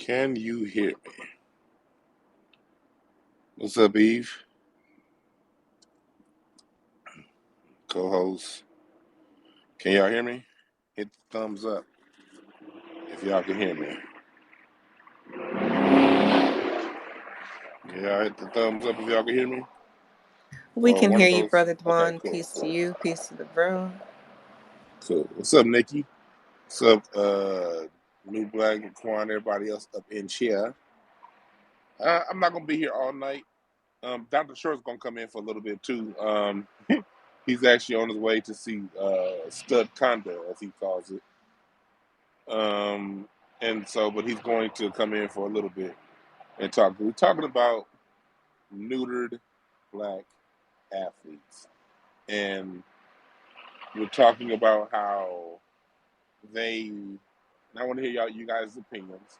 Can you hear me? What's up, Eve? Co-host. Can y'all hear me? Hit the thumbs up if y'all can hear me. Can y'all hit the thumbs up if y'all can hear me? We Or can one hear of you, those? Brother Okay, Dwan. cool. Peace to you. Peace to the room. Cool. What's up, Nikki? What's up, New Black and Quan, everybody else up in here? I'm not going to be here all night. Dr. Short's going to come in for a little bit, too. He's actually on his way to see Stud Condo, as he calls it. But he's going to come in for a little bit and talk. We're talking about neutered black athletes, and we're talking about how they. And I want to hear you guys' opinions.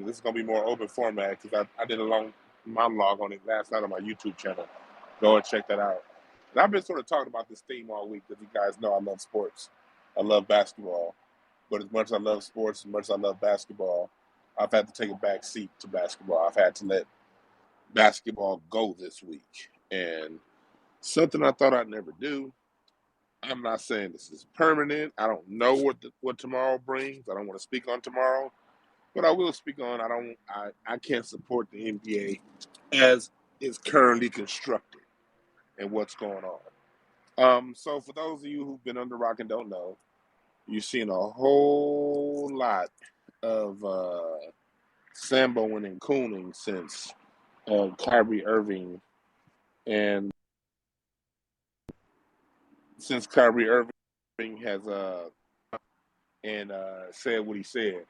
This is going to be more open format because I did a long monologue on it last night on my YouTube channel. Go and check that out. And I've been sort of talking about this theme all week because you guys know I love sports. I love basketball. But as much as I love sports, as much as I love basketball, I've had to take a back seat to basketball. I've had to let basketball go this week. And something I thought I'd never do. I'm not saying this is permanent. I don't know what tomorrow brings. I don't want to speak on tomorrow. But I will speak on I can't support the NBA as it's currently constructed and what's going on. So for those of you who've been under rock and don't know, you've seen a whole lot of Samboing and cooning since Kyrie Irving and since Kyrie Irving has said what he said.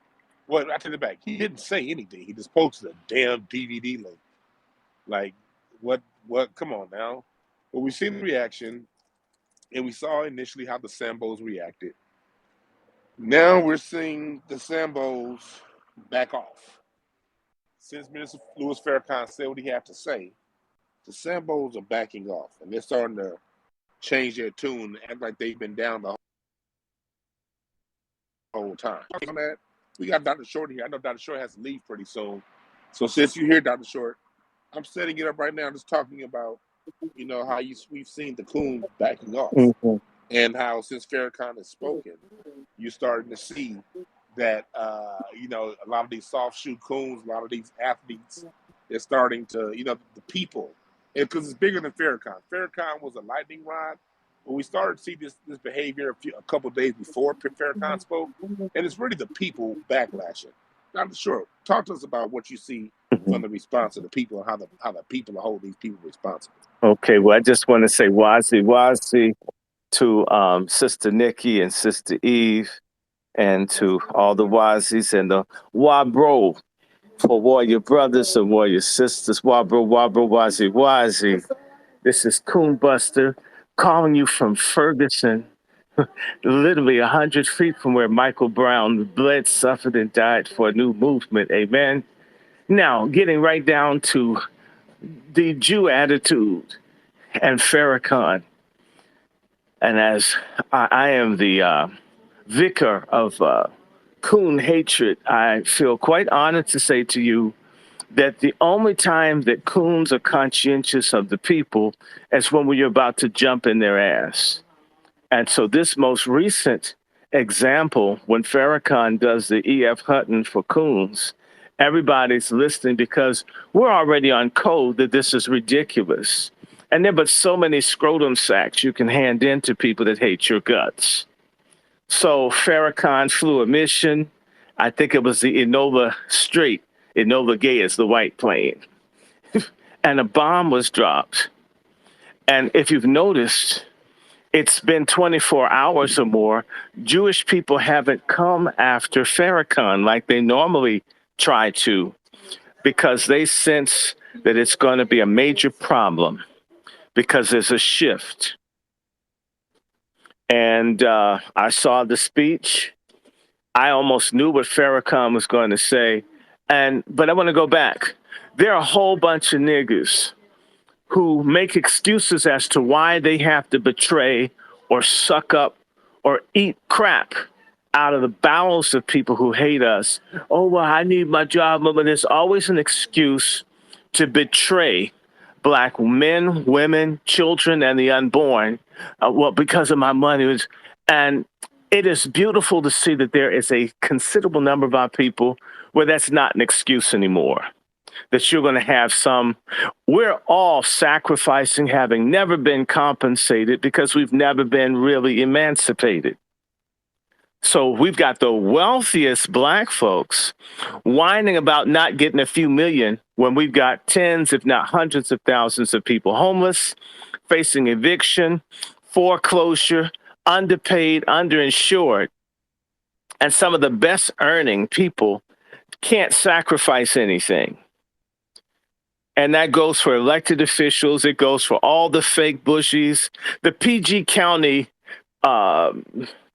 Well, I take it back. He didn't say anything. He just posted a damn DVD link. Like, what? Come on now. Well, we've seen the reaction, and we saw initially how the Sambos reacted. Now we're seeing the Sambos back off. Since Minister Louis Farrakhan said what he had to say, the Sambos are backing off, and they're starting to change their tune and act like they've been down the whole time. We got Dr. Short here. I know Dr. Short has to leave pretty soon. So since you hear Dr. Short, I'm setting it up right now, just talking about, how we've seen the coon backing off. Mm-hmm. And how since Farrakhan has spoken, you're starting to see that, a lot of these soft shoe coons, a lot of these athletes, they're starting to, the people, because it's bigger than Farrakhan. Farrakhan was a lightning rod. But we started to see this behavior a couple of days before Farrakhan spoke, and it's really the people backlashing. I'm sure. Talk to us about what you see from the response of the people and how the people hold these people responsible. Okay, well, I just want to say wazi to Sister Nikki and Sister Eve, and to all the wazis and the wabro for warrior brothers and warrior sisters. Wabro, wazi. This is Coon Buster calling you from Ferguson, literally 100 feet from where Michael Brown bled, suffered, and died for a new movement. Amen. Now, getting right down to the Jew attitude and Farrakhan. And as I am the vicar of coon hatred, I feel quite honored to say to you that the only time that coons are conscientious of the people is when we're about to jump in their ass. And so this most recent example, when Farrakhan does the E.F. Hutton for coons, everybody's listening because we're already on code that this is ridiculous. And there are but so many scrotum sacks you can hand in to people that hate your guts. So Farrakhan flew a mission. I think it was the Enola Strait. Enola Gay is the white plane. And a bomb was dropped. And if you've noticed, it's been 24 hours or more. Jewish people haven't come after Farrakhan like they normally try to, because they sense that it's going to be a major problem because there's a shift. And I saw the speech. I almost knew what Farrakhan was going to say. But I want to go back. There are a whole bunch of niggas who make excuses as to why they have to betray or suck up or eat crap out of the bowels of people who hate us. Oh, well, I need my job. But there's always an excuse to betray Black men, women, children, and the unborn. Well, because of my money. And it is beautiful to see that there is a considerable number of our people where that's not an excuse anymore. That you're going to have we're all sacrificing having never been compensated because we've never been really emancipated. So we've got the wealthiest Black folks whining about not getting a few million when we've got tens, if not hundreds of thousands of people homeless, facing eviction, foreclosure, underpaid, underinsured. And some of the best earning people can't sacrifice anything. And that goes for elected officials. It goes for all the fake bushies. The PG County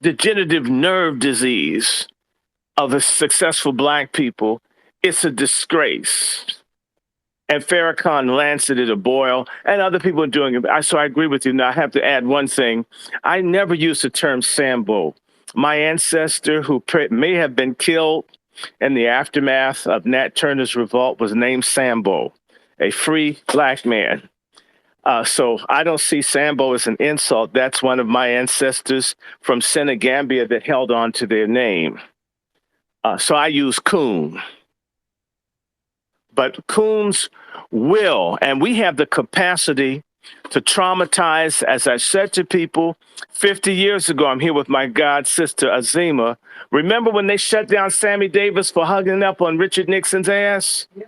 degenerative nerve disease of the successful Black people, it's a disgrace. And Farrakhan lanced it a boil, and other people are doing it. So I agree with you. Now, I have to add one thing. I never used the term Sambo. My ancestor, who may have been killed in the aftermath of Nat Turner's revolt, was named Sambo, a free Black man. So I don't see Sambo as an insult. That's one of my ancestors from Senegambia that held on to their name. So I use coon. But coons will, and we have the capacity to traumatize, as I said to people 50 years ago. I'm here with my god sister Azima. Remember when they shut down Sammy Davis for hugging up on Richard Nixon's ass? Yeah.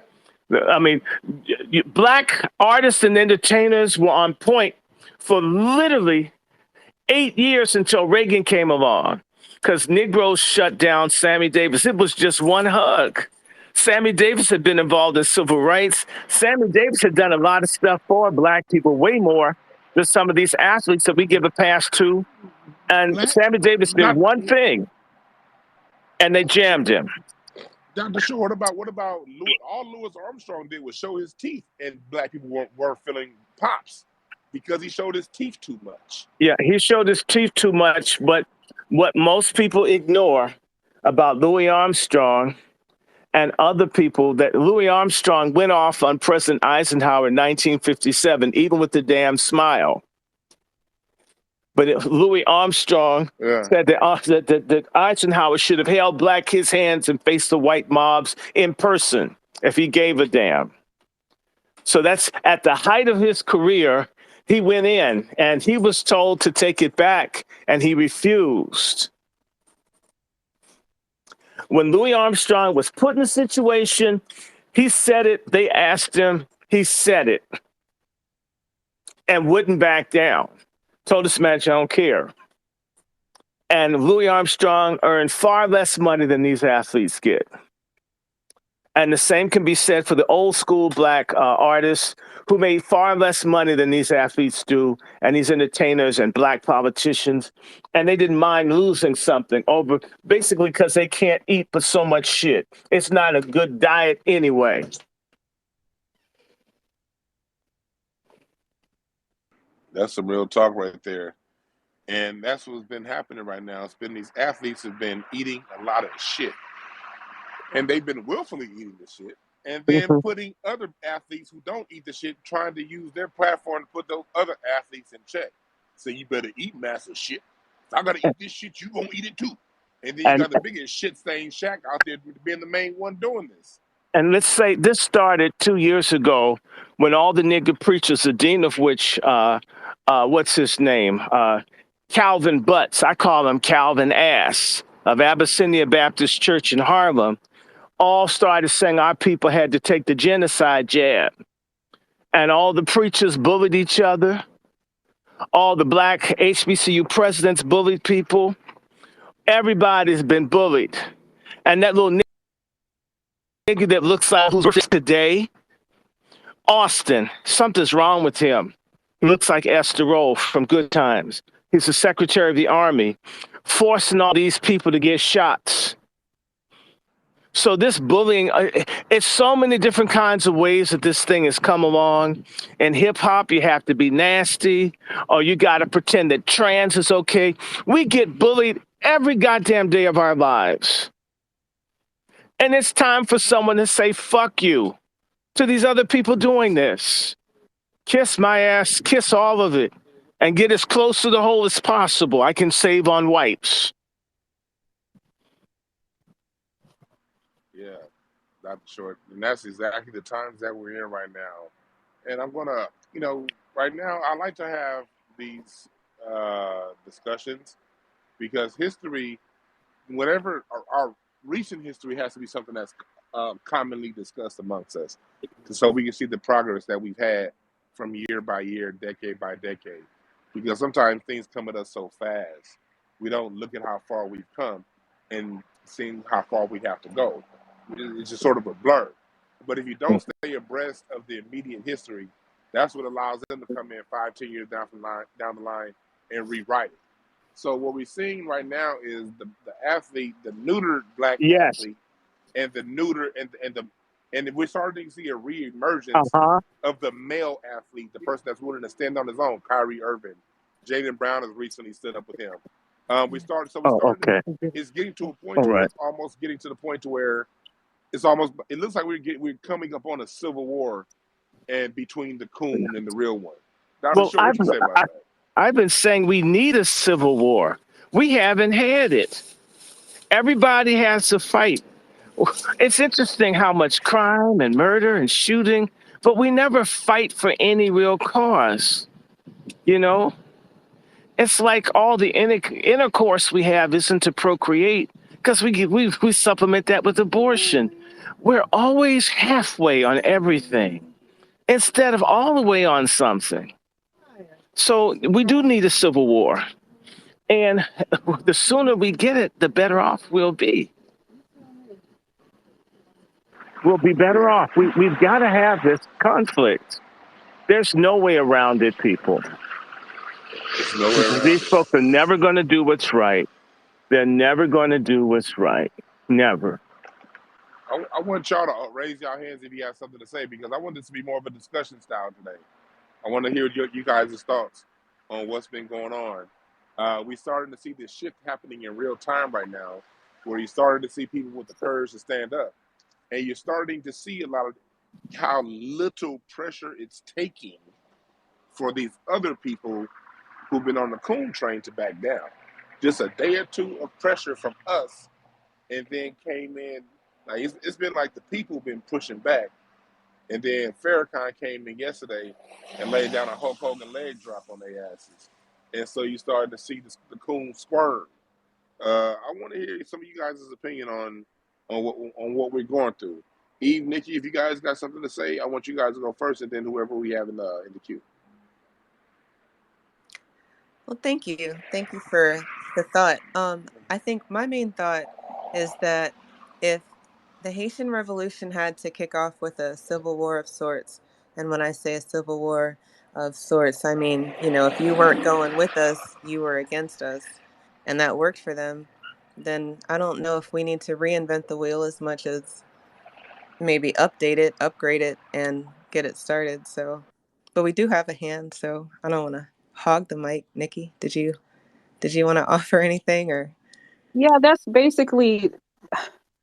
I mean, Black artists and entertainers were on point for literally 8 years until Reagan came along, because Negroes shut down Sammy Davis. It was just one hug. Sammy Davis had been involved in civil rights. Sammy Davis had done a lot of stuff for Black people, way more than some of these athletes that we give a pass to. And Sammy Davis did one thing, and they jammed him. Dr. Show, what about all Louis Armstrong did was show his teeth, and Black people weren't feeling pops because he showed his teeth too much. Yeah, he showed his teeth too much, but what most people ignore about Louis Armstrong and other people, that Louis Armstrong went off on President Eisenhower in 1957, even with the damn smile. But Louis Armstrong said that Eisenhower should have held Black kids' hands and faced the white mobs in person if he gave a damn. So that's at the height of his career. He went in and he was told to take it back, and he refused. When Louis Armstrong was put in a situation, he said it, they asked him, he said it, and wouldn't back down. Told this man, I don't care. And Louis Armstrong earned far less money than these athletes get. And the same can be said for the old school Black artists who made far less money than these athletes do, and these entertainers and Black politicians. And they didn't mind losing something over, basically because they can't eat but so much shit. It's not a good diet anyway. That's some real talk right there. And that's what's been happening right now. It's been these athletes have been eating a lot of shit. And they've been willfully eating the shit. And then putting other athletes who don't eat the shit, trying to use their platform to put those other athletes in check. So you better eat massive shit. If I gotta eat this shit, you gonna eat it too. And then you got the biggest shit-stained Shaq out there being the main one doing this. And let's say this started 2 years ago when all the nigger preachers, the dean of which, what's his name? Calvin Butts, I call him Calvin Ass, of Abyssinia Baptist Church in Harlem, all started saying our people had to take the genocide jab. And all the preachers bullied each other. All the Black HBCU presidents bullied people. Everybody's been bullied. And that little nigga that looks like who's today, Austin, something's wrong with him. He looks like Esther Roll from Good Times. He's the Secretary of the Army, forcing all these people to get shots. So this bullying, it's so many different kinds of ways that this thing has come along. In hip hop, you have to be nasty, or you got to pretend that trans is okay. We get bullied every goddamn day of our lives. And it's time for someone to say, fuck you to these other people doing this. Kiss my ass, kiss all of it, and get as close to the hole as possible. I can save on wipes. Yeah, Dr. Short. And that's exactly the times that we're in right now. And I'm going to, right now, I like to have these discussions because history, whatever our recent history has to be something that's commonly discussed amongst us, so we can see the progress that we've had from year by year, decade by decade. Because sometimes things come at us so fast, we don't look at how far we've come and seeing how far we have to go. It's just sort of a blur. But if you don't stay abreast of the immediate history, that's what allows them to come in 5, 10 years down the line and rewrite it. So what we're seeing right now is the athlete, the neutered black Yes. athlete, and the neuter and we're starting to see a reemergence Uh-huh. of the male athlete, the person that's willing to stand on his own. Kyrie Irving, Jaylen Brown has recently stood up with him. Okay. It's getting to a point All to where right. it's almost getting to the point to where it looks like we're coming up on a civil war and between the coon and the real one. Dr. Well, Short, what you say about that? I've been saying we need a civil war. We haven't had it. Everybody has to fight. It's interesting how much crime and murder and shooting, but we never fight for any real cause. You know, it's like all the intercourse we have isn't to procreate because we supplement that with abortion. We're always halfway on everything instead of all the way on something. So we do need a civil war. And the sooner we get it, the better off we'll be. We'll be better off. We've got to have this conflict. There's no way around it, people. These folks are never going to do what's right. They're never going to do what's right. Never. I want y'all to raise your hands if you have something to say because I want this to be more of a discussion style today. I want to hear you guys' thoughts on what's been going on. We're starting to see this shift happening in real time right now, where you're starting to see people with the courage to stand up. And you're starting to see a lot of how little pressure it's taking for these other people who've been on the coon train to back down. Just a day or two of pressure from us, and then came in. Like it's been like the people been pushing back, and then Farrakhan came in yesterday and laid down a Hulk Hogan leg drop on their asses, and so you started to see the coon squirm. I want to hear some of you guys' opinion on what we're going through. Eve, Nikki, if you guys got something to say, I want you guys to go first, and then whoever we have in the queue. Well, thank you. Thank you for the thought. I think my main thought is that if the Haitian Revolution had to kick off with a civil war of sorts, and when I say a civil war of sorts, I mean, if you weren't going with us, you were against us, and that worked for them, then I don't know if we need to reinvent the wheel as much as maybe update it, upgrade it, and get it started. So, but we do have a hand, so I don't want to hog the mic. Nikki, did you want to offer anything or? Yeah, that's basically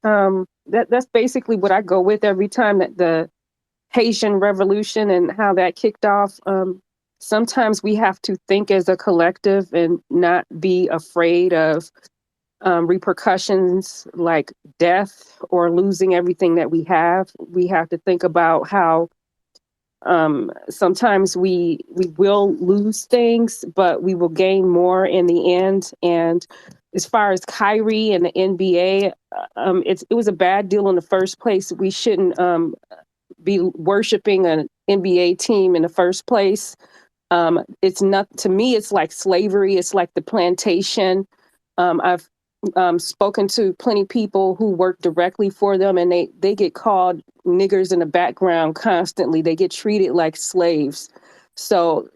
that's basically what I go with every time that the Haitian Revolution and how that kicked off. Sometimes we have to think as a collective and not be afraid of repercussions like death or losing everything that we have. We have to think about how sometimes we will lose things, but we will gain more in the end. And as far as Kyrie and the NBA, it was a bad deal in the first place. We shouldn't be worshiping an NBA team in the first place. It's not, to me, it's like slavery. It's like the plantation. I've spoken to plenty of people who work directly for them, and they get called niggers in the background constantly. They get treated like slaves. So,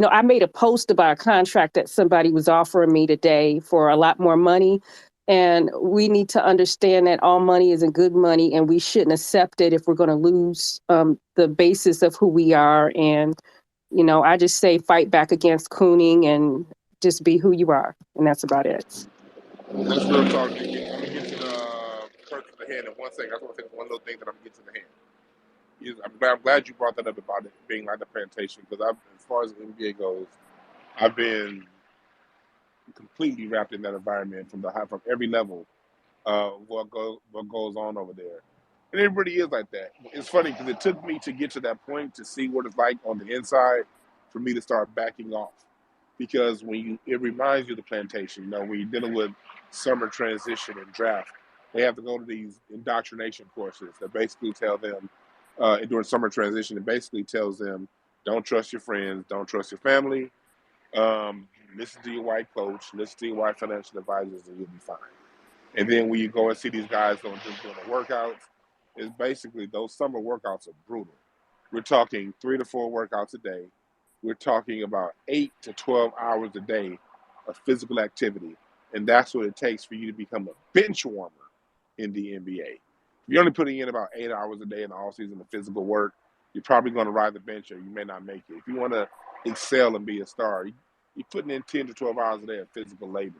I made a post about a contract that somebody was offering me today for a lot more money. And we need to understand that all money isn't good money, and we shouldn't accept it if we're going to lose the basis of who we are. And, I just say fight back against cooning and just be who you are. And that's about it. Let's real talk. I'm gonna get to the perks of the hand in 1 second. I just want to say one little thing that I'm gonna get to the hand. I'm glad you brought that up about it being like the plantation, because as far as the NBA goes, I've been completely wrapped in that environment from every level of what goes on over there, and it really is like that. It's funny because it took me to get to that point to see what it's like on the inside for me to start backing off, because it reminds you of the plantation. When you're dealing with summer transition and draft, they have to go to these indoctrination courses that basically tell them during summer transition. It basically tells them, don't trust your friends, don't trust your family. Listen to your white coach, listen to your white financial advisors, and you'll be fine. And then when you go and see these guys doing the workouts, it's basically those summer workouts are brutal. We're talking 3 to 4 workouts a day. We're talking about 8 to 12 hours a day of physical activity. And that's what it takes for you to become a bench warmer in the NBA. If you're only putting in about 8 hours a day in the offseason of physical work, you're probably going to ride the bench or you may not make it. If you want to excel and be a star, you're putting in 10 to 12 hours a day of physical labor.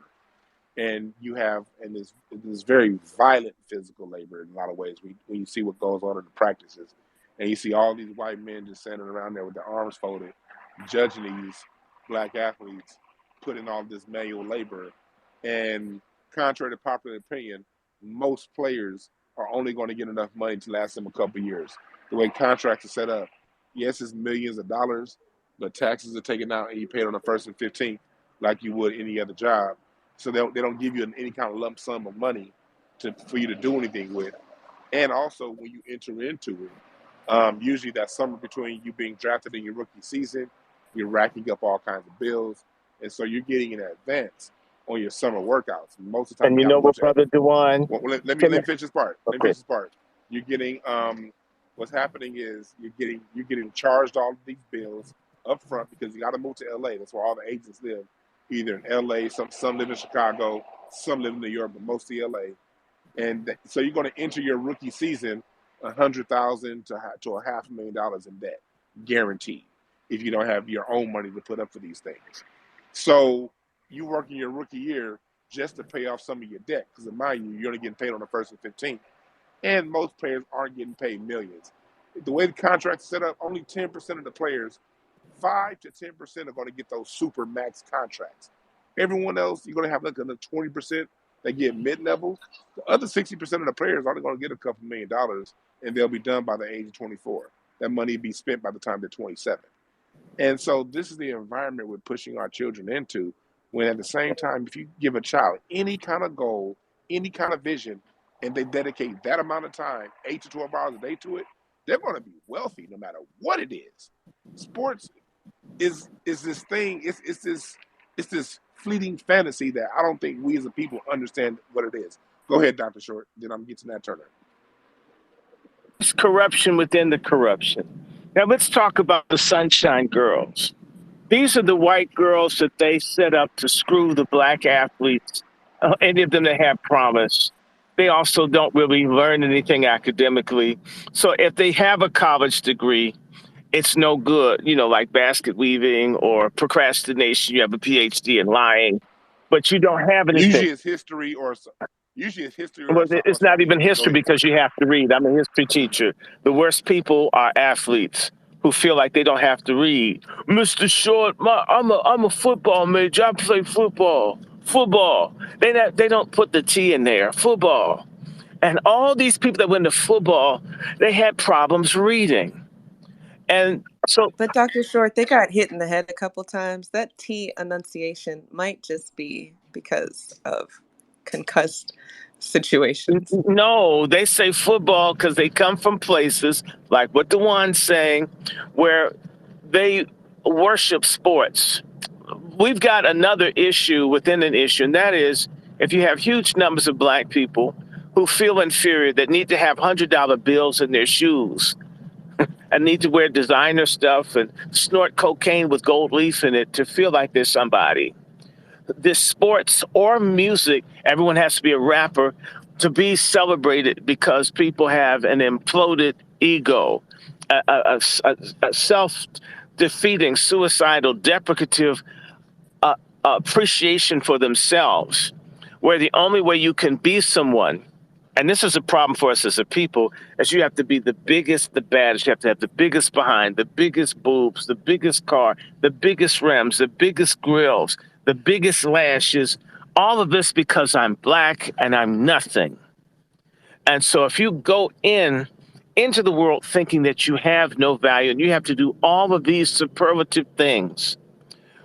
And this very violent physical labor in a lot of ways. When you see what goes on in the practices, and you see all these white men just standing around there with their arms folded, judging these black athletes put in all this manual labor. And contrary to popular opinion, most players are only going to get enough money to last them a couple of years. The way contracts are set up, yes, it's millions of dollars, but taxes are taken out and you pay it on the 1st and 15th like you would any other job. So they don't give you any kind of lump sum of money for you to do anything with. And also, when you enter into it, usually that summer between you being drafted in your rookie season, you're racking up all kinds of bills. And so you're getting an advance on your summer workouts. Most of the time, And you know what, Brother Dwan? Well, let me finish this part. Okay. Let me finish this part. You're getting what's happening is you're getting charged all of these bills up front because you got to move to LA. That's where all the agents live. Either in LA, some live in Chicago, some live in New York, but mostly LA. And so you're going to enter your rookie season $100,000 to $500,000 in debt, guaranteed, if you don't have your own money to put up for these things. So you work in your rookie year just to pay off some of your debt, because in my year, you're only getting paid on the 1st and 15th. And most players aren't getting paid millions. The way the contract's set up, only 10% of the players, 5 to 10% are going to get those super max contracts. Everyone else, you're going to have like another 20% that get mid-level. The other 60% of the players are only going to get a couple $1 million, and they'll be done by the age of 24. That money be spent by the time they're 27. And so this is the environment we're pushing our children into, when at the same time, if you give a child any kind of goal, any kind of vision, and they dedicate that amount of time, 8 to 12 hours a day to it, they're going to be wealthy no matter what it is. Sports is this thing, it's this fleeting fantasy that I don't think we as a people understand what it is. Go ahead, Dr. Short, then I'm getting that Turner. It's corruption within the corruption. Now let's talk about the Sunshine Girls. These are the white girls that they set up to screw the black athletes, any of them that have promise. They also don't really learn anything academically. So if they have a college degree, it's no good, like basket weaving or procrastination. You have a PhD in lying, but you don't have anything. Usually it's history or well, it's not even history because you have to read. I'm a history teacher. The worst people are athletes who feel like they don't have to read. Mr. Short, I'm a football major. I play football. Football. They don't put the T in there. Football. And all these people that went to football, they had problems reading. And so, but Dr. Short, they got hit in the head a couple times. That T enunciation might just be because of concussed situations. No, they say football because they come from places like what DeJuan's saying, where they worship sports. We've got another issue within an issue, and that is if you have huge numbers of black people who feel inferior, that need to have $100 bills in their shoes and need to wear designer stuff and snort cocaine with gold leaf in it to feel like they're somebody. This sports or music, everyone has to be a rapper to be celebrated because people have an imploded ego, a self-defeating, suicidal, deprecative appreciation for themselves. where the only way you can be someone, and this is a problem for us as a people, is you have to be the biggest, the baddest. You have to have the biggest behind, the biggest boobs, the biggest car, the biggest rims, the biggest grills, the biggest lashes. All of this because I'm black and I'm nothing. And so if you go into the world thinking that you have no value and you have to do all of these superlative things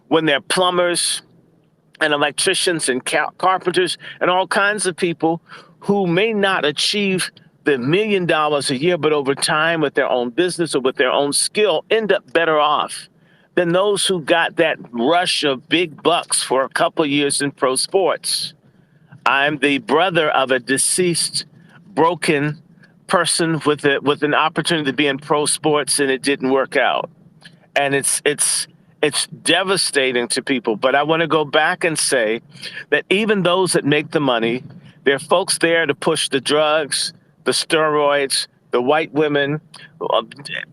when they're plumbers and electricians and carpenters and all kinds of people who may not achieve the $1 million a year, but over time with their own business or with their own skill end up better off than those who got that rush of big bucks for a couple of years in pro sports. I'm the brother of a deceased, broken person with an opportunity to be in pro sports, and it didn't work out. And it's devastating to people. But I want to go back and say that even those that make the money, there are folks there to push the drugs, the steroids, the white women,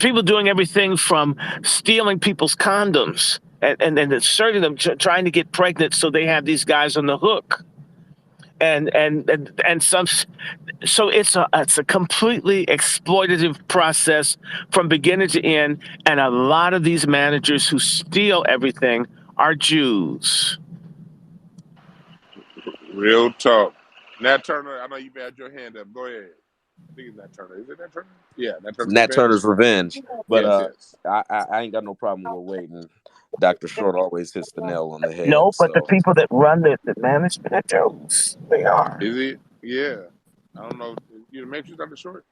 people doing everything from stealing people's condoms and inserting them, trying to get pregnant so they have these guys on the hook. And some, so it's a completely exploitative process from beginning to end, and a lot of these managers who steal everything are Jews. Real talk. Nat Turner, I know you had your hand up. Go ahead. I think it's Nat Turner. Is it Nat Turner? Yeah, Nat Turner's Nat Revenge. Turner's Revenge. But Yes, yes. I ain't got no problem with waiting. Dr. Short always hits the nail on the head. No, but the So people that run the management are Jews. They are. Is he? Yeah. I don't know. You the Matrix, Dr. Short?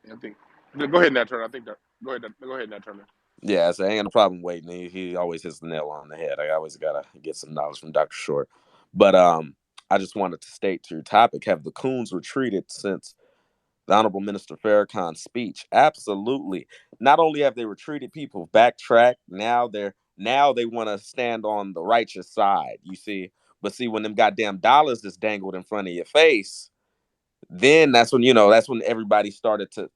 Yeah, I think. Go ahead, Nat Turner. I think that. Go ahead, Nat Turner. yeah, so I ain't got no problem waiting. He always hits the nail on the head. I always gotta get some knowledge from Dr. Short. But I just wanted to state to your topic: have the coons retreated since the Honorable Minister Farrakhan's speech? Absolutely. Not only have they retreated, people backtracked. Now they want to stand on the righteous side. You see, but see when them goddamn dollars is dangled in front of your face, then that's when everybody started to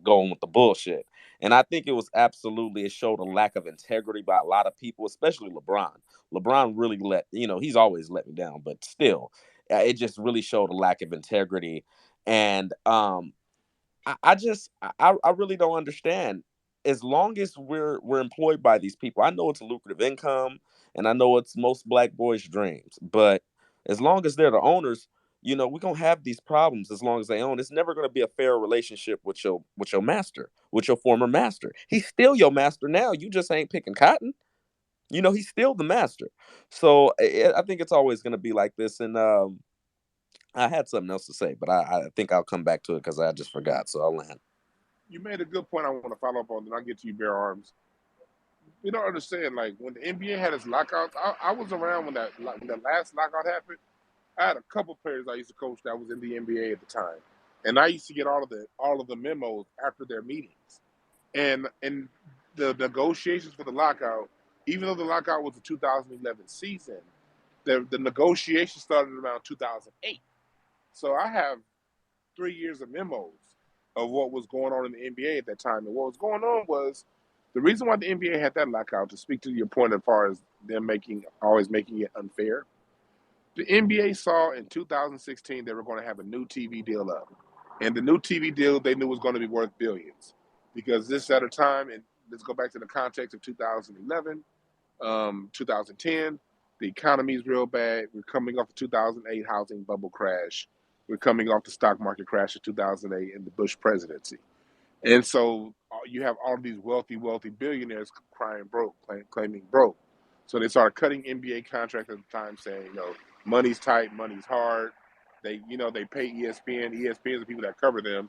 go on with the bullshit. And I think it showed a lack of integrity by a lot of people, especially LeBron. LeBron really he's always let me down, but still, it just really showed a lack of integrity. And I really don't understand. As long as we're employed by these people, I know it's a lucrative income, and I know it's most black boys' dreams. But as long as they're the owners, we're gonna have these problems as long as they own. It's never gonna be a fair relationship with your master, with your former master. He's still your master now. You just ain't picking cotton. He's still the master. So I think it's always gonna be like this. And I had something else to say, but I think I'll come back to it because I just forgot. So I'll land. You made a good point I want to follow up on, then I'll get to you, Bear Arms. You don't understand, like, when the NBA had its lockouts, I was around when the last lockout happened. I had a couple players I used to coach that was in the NBA at the time. And I used to get all of the memos after their meetings. And the negotiations for the lockout, even though the lockout was the 2011 season, the negotiations started around 2008. So I have 3 years of memos of what was going on in the NBA at that time. And what was going on was the reason why the NBA had that lockout, to speak to your point as far as them always making it unfair. The NBA saw in 2016 they were going to have a new TV deal up. And the new TV deal they knew was going to be worth billions. Because this at a time, and let's go back to the context of 2011, 2010, the economy is real bad. We're coming off the 2008 housing bubble crash. We're coming off the stock market crash of 2008 and the Bush presidency. And so you have all of these wealthy billionaires crying broke, claiming broke. So they started cutting NBA contracts at the time, saying, money's tight, money's hard. They pay ESPN. ESPN is the people that cover them.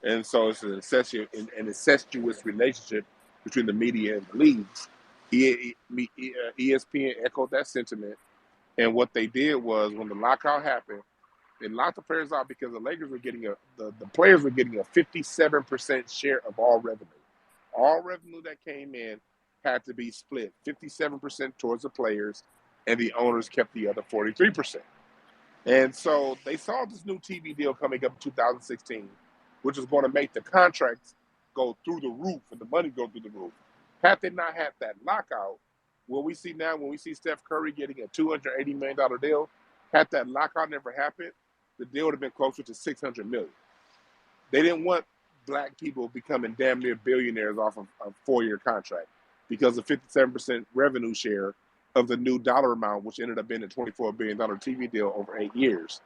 And so it's an incestuous relationship between the media and the leagues. ESPN echoed that sentiment. And what they did was, when the lockout happened, they locked the players out because the Lakers were getting the players were getting a 57% share of all revenue. All revenue that came in had to be split 57% towards the players, and the owners kept the other 43%. And so they saw this new TV deal coming up in 2016, which was going to make the contracts go through the roof and the money go through the roof. Had they not had that lockout, what we see now, when we see Steph Curry getting a $280 million deal, Had that lockout never happened, the deal would have been closer to $600 million. They didn't want black people becoming damn near billionaires off of a 4-year contract because of 57% revenue share of the new dollar amount, which ended up being a $24 billion TV deal over 8 years.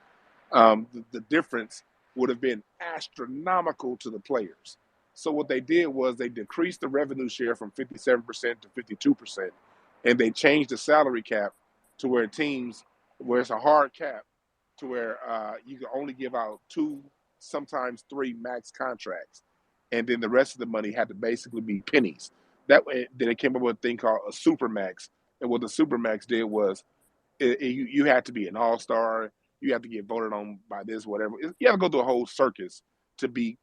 The difference would have been astronomical to the players. So what they did was they decreased the revenue share from 57% to 52%, and they changed the salary cap to where it's a hard cap, to where you can only give out 2, sometimes 3 max contracts, and then the rest of the money had to basically be pennies. That way, then it came up with a thing called a super max, and what the super max did was you had to be an all-star. You have to get voted on by this, whatever. You have to go through a whole circus to be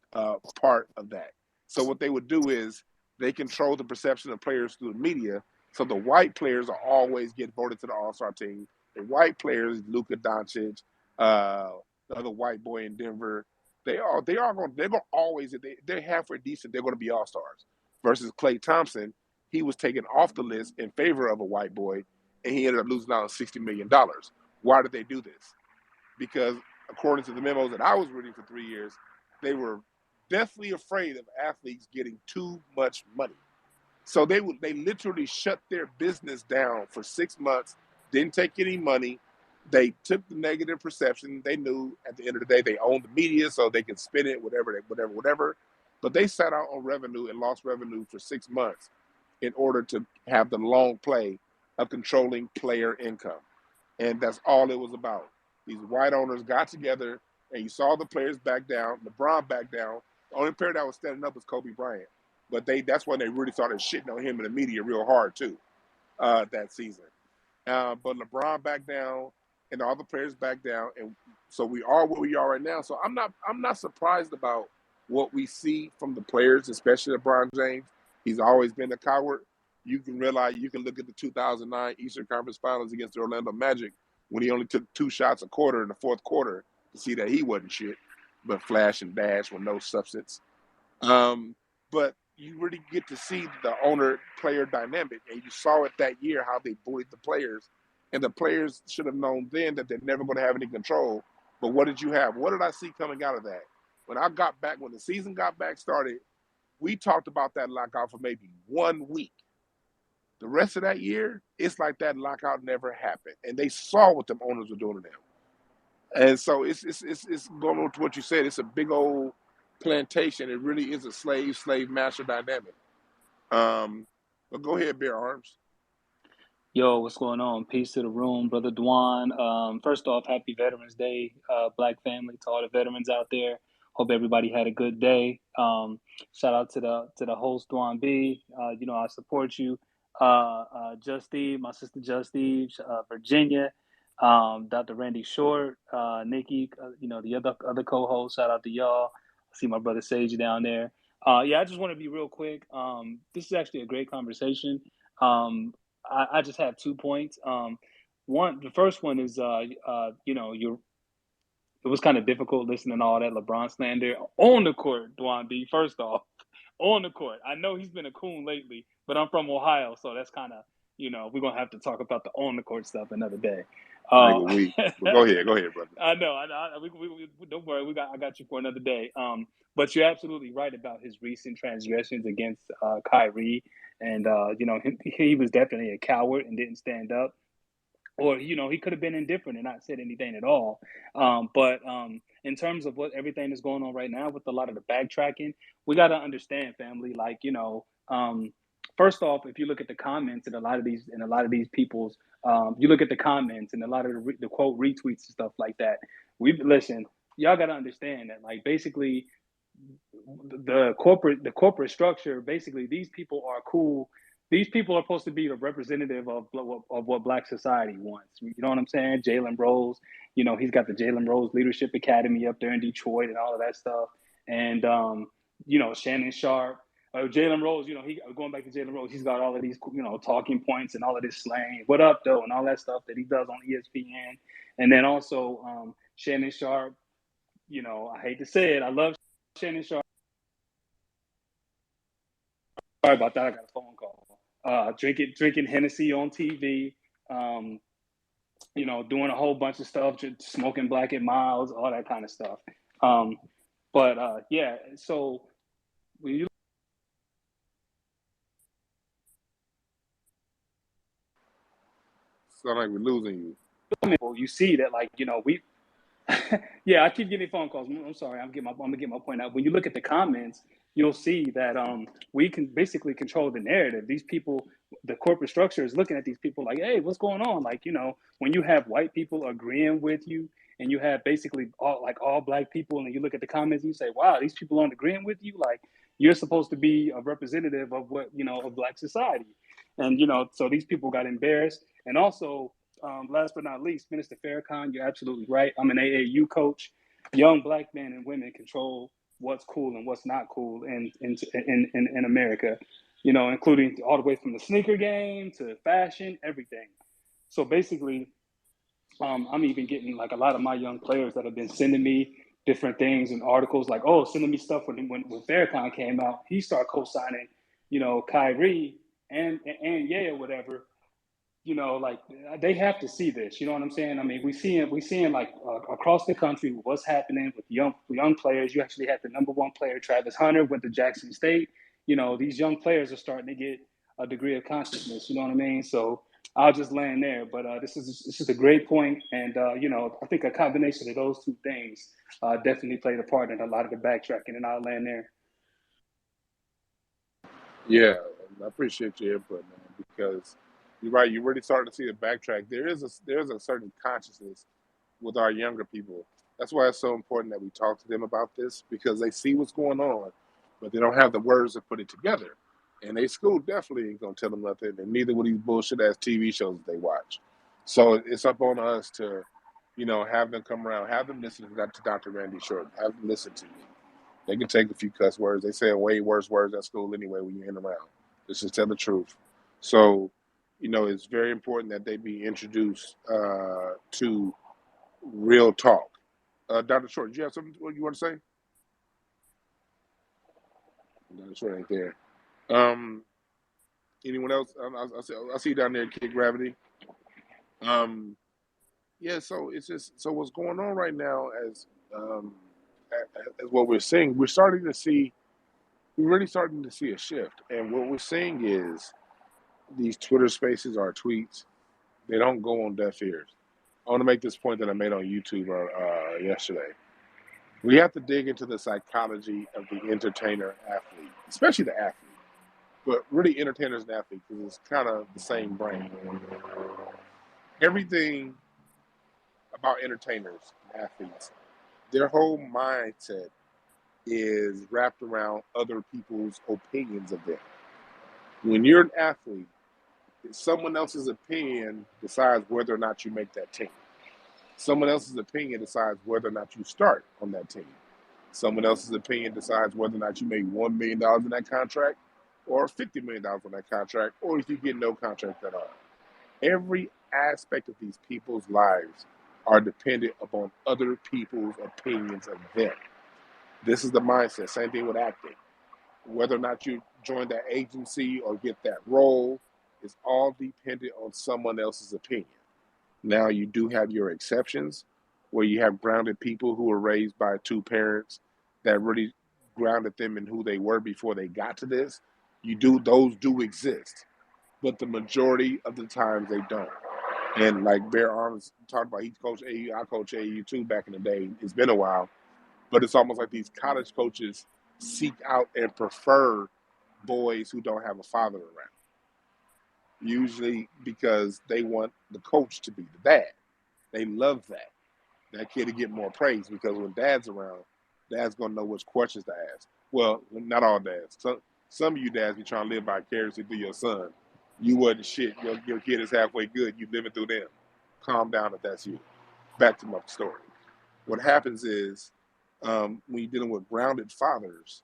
part of that. So what they would do is they control the perception of players through the media. So the white players are always get voted to the all-star team. The white players, Luka Doncic, the other white boy in Denver, they're always, they're halfway decent. They're going to be all-stars. Versus Klay Thompson, he was taken off the list in favor of a white boy, and he ended up losing out on $60 million. Why did they do this? Because according to the memos that I was reading for 3 years, they were deathly afraid of athletes getting too much money. So they literally shut their business down for 6 months, didn't take any money. They took the negative perception. They knew at the end of the day they owned the media, so they could spin it, whatever. But they sat out on revenue and lost revenue for 6 months in order to have the long play of controlling player income. And that's all it was about. These white owners got together, and you saw the players back down. LeBron backed down. The only player that was standing up was Kobe Bryant. But that's when they really started shitting on him in the media real hard, too, that season. But LeBron backed down, and all the players backed down. And so we are where we are right now. So I'm not surprised about what we see from the players, especially LeBron James. He's always been a coward. You can look at the 2009 Eastern Conference Finals against the Orlando Magic when he only took 2 shots a quarter in the fourth quarter to see that he wasn't shit, but flash and dash with no substance. But you really get to see the owner-player dynamic, and you saw it that year how they bullied the players, and the players should have known then that they're never going to have any control. But what did you have? What did I see coming out of that? When the season got back started, we talked about that lockout for maybe 1 week. The rest of that year, it's like that lockout never happened, and they saw what them owners were doing to them. And so it's going on to what you said. It's a big old plantation. It really is a slave master dynamic. But go ahead, Bear Arms. Yo, what's going on? Peace to the room, Brother Dwan. First off, happy Veterans Day, Black family, to all the veterans out there. Hope everybody had a good day. Shout out to the host, Dwan B. I support you. Just Steve, my sister Just Steve, Virginia, Dr. Randy Short, Nikki, the other co-host. Shout out to y'all. I see my brother Sage down there. I just want to be real quick. This is actually a great conversation. I just have 2 points. The first one is, it was kind of difficult listening to all that LeBron slander on the court, Dwan B. First off, on the court. I know he's been a coon lately, but I'm from Ohio, so that's kind of, we're going to have to talk about the on the court stuff another day. But go ahead, brother. I know. We don't worry. I got you for another day. But you're absolutely right about his recent transgressions against Kyrie. And, he was definitely a coward and didn't stand up. Or, he could have been indifferent and not said anything at all. But in terms of everything that's going on right now with a lot of the backtracking, we got to understand, family, first off, if you look at the comments and a lot of these people's, you look at the comments and a lot of the quote retweets and stuff like that. Listen, y'all got to understand that, basically, the corporate structure, basically, these people are cool. These people are supposed to be the representative of what Black society wants. You know what I'm saying? Jalen Rose, he's got the Jalen Rose Leadership Academy up there in Detroit and all of that stuff. And, Shannon Sharp, Jalen Rose, he going back to Jalen Rose, he's got all of these, talking points and all of this slang, what up, though, and all that stuff that he does on ESPN. And then also Shannon Sharp, I hate to say it, I love Shannon Sharp. Sorry about that, I got a phone call. Drinking Hennessy on TV. doing a whole bunch of stuff, just smoking Black and Miles, all that kind of stuff. But yeah, so when you Sound like we're losing you. you see that, like, we yeah, I keep getting phone calls. I'm sorry. I'm gonna get my point out. When you look at the comments, you'll see that we can basically control the narrative. These people, the corporate structure is looking at these people like, hey, what's going on? Like, when you have white people agreeing with you, and you have basically all Black people, and you look at the comments and you say, wow, these people aren't agreeing with you. Like, you're supposed to be a representative of what of Black society, and so these people got embarrassed, and also last but not least, Minister Farrakhan, you're absolutely right. I'm an AAU coach. Young Black men and women control what's cool and what's not cool in America, including all the way from the sneaker game to fashion, everything. So basically, I'm even getting like a lot of my young players that have been sending me different things and articles, like, oh, sending me stuff when Farrakhan came out. He started co-signing, Kyrie and Ye or whatever. Like, they have to see this. You know what I'm saying? I mean, we seeing like across the country what's happening with young players. You actually had the number one player, Travis Hunter, went to Jackson State. These young players are starting to get a degree of consciousness. You know what I mean? So I'll just land there. But this is a great point, and I think a combination of those two things definitely played a part in a lot of the backtracking, and I'll land there. Yeah, I appreciate your input, man, because you're right. You're really starting to see the backtrack. There's a certain consciousness with our younger people. That's why it's so important that we talk to them about this, because they see what's going on, but they don't have the words to put it together. And they school definitely ain't gonna tell them nothing, and neither will these bullshit ass TV shows that they watch. So it's up on us to, have them come around, have them listen to Dr. Randy Short, have them listen to me. They can take a few cuss words. They say way worse words at school anyway when you're in around. Let's just tell the truth. So, it's very important that they be introduced to real talk. Dr. Short, do you have something what you want to say? Dr. Short ain't there. Um, Anyone else? I see you down there, Kid Gravity. Um, yeah, so it's just so what's going on right now um, as what we're seeing, we're really starting to see a shift. And what we're seeing is these Twitter spaces or tweets, they don't go on deaf ears. I want to make this point that I made on YouTube yesterday. We have to dig into the psychology of the entertainer athlete, especially the athlete, but really entertainers and athletes, because it's kind of the same brain. Everything about entertainers and athletes, their whole mindset is wrapped around other people's opinions of them. When you're an athlete, someone else's opinion decides whether or not you make that team. Someone else's opinion decides whether or not you start on that team. Someone else's opinion decides whether or not you make $1 million in that contract or $50 million on that contract, or if you get no contract at all. Every aspect of these people's lives are dependent upon other people's opinions of them. This is the mindset. Same thing with acting. Whether or not you join that agency or get that role is all dependent on someone else's opinion. Now, you do have your exceptions where you have grounded people who were raised by two parents that really grounded them in who they were before they got to this. Those do exist, but the majority of the times they don't. And like Bear Arms talked about, he coached AU, I coached AU too back in the day. It's been a while, but it's almost like these college coaches seek out and prefer boys who don't have a father around. Usually because they want the coach to be the dad. They love that. That kid to get more praise, because when dad's around, dad's gonna know which questions to ask. Well, not all dads. Some of you dads be trying to live vicariously through your son. You wasn't shit. Your kid is halfway good. You living through them. Calm down if that's you. Back to my story. What happens is when you're dealing with grounded fathers,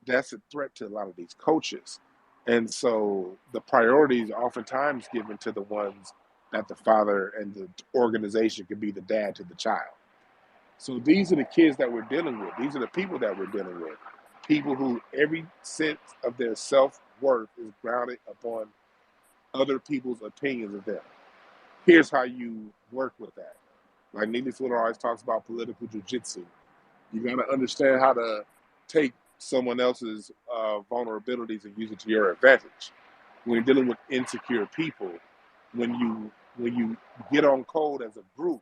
that's a threat to a lot of these coaches. And so the priorities are oftentimes given to the ones that the father and the organization can be the dad to the child. So these are the kids that we're dealing with. These are the people that we're dealing with. People who every sense of their self-worth is grounded upon other people's opinions of them. Here's how you work with that. Like Nene Fuller always talks about political jujitsu. You got to understand how to take someone else's vulnerabilities and use it to your advantage. When you're dealing with insecure people, when you get on code as a group,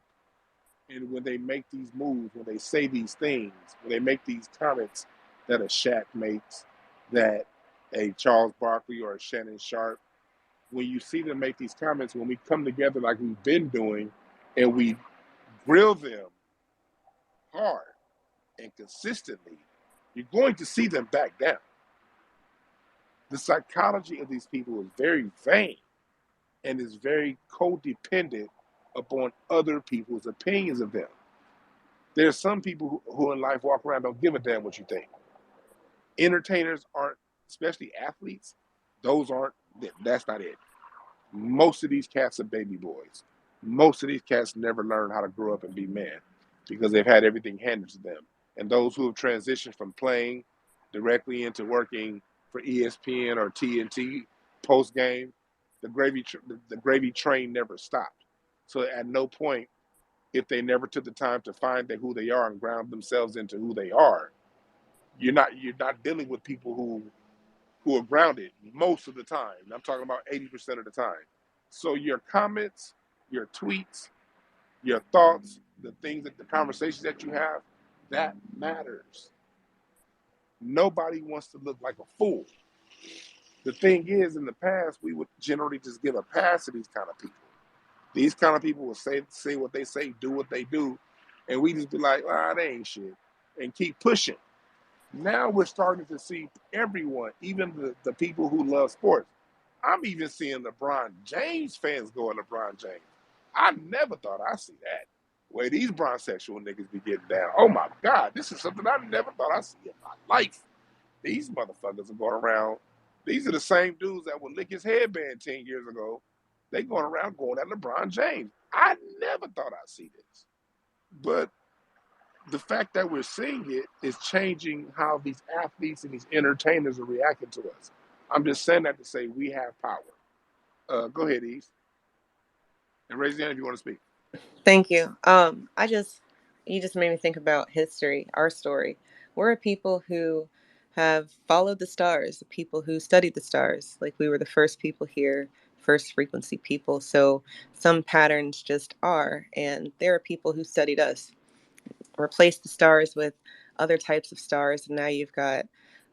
and when they make these moves, when they say these things, when they make these comments that a Shaq makes, that a Charles Barkley or a Shannon Sharp, when you see them make these comments, when we come together like we've been doing, and we grill them hard and consistently, you're going to see them back down. The psychology of these people is very vain and is very codependent upon other people's opinions of them. There's some people who in life walk around don't give a damn what you think. Entertainers aren't, especially athletes, that's not it. Most of these cats are baby boys. Most of these cats never learn how to grow up and be men because they've had everything handed to them. And those who have transitioned from playing directly into working for ESPN or TNT post game, the gravy train never stopped. So at no point, if they never took the time to find who they are and ground themselves into who they are, you're not dealing with people who are grounded most of the time. I'm talking about 80% of the time. So your comments, your tweets, your thoughts, the conversations that you have, that matters. Nobody wants to look like a fool. The thing is, in the past, we would generally just give a pass to these kind of people. These kind of people will say what they say, do what they do, and we just be like, they ain't shit, and keep pushing. Now we're starting to see everyone, even the people who love sports. I'm even seeing LeBron James fans going LeBron James. I never thought I'd see that. Where these bronsexual niggas be getting down. Oh my God, this is something I never thought I'd see in my life. These motherfuckers are going around. These are the same dudes that would lick his headband 10 years ago. They going around going at LeBron James. I never thought I'd see this. But the fact that we're seeing it is changing how these athletes and these entertainers are reacting to us. I'm just saying that to say we have power. Go ahead, Eve. And raise your hand if you want to speak. Thank you. You just made me think about history, our story. We're a people who have followed the stars, the people who studied the stars. Like we were the first people here, first frequency people. So some patterns just are, and there are people who studied us. Replace the stars with other types of stars, and now you've got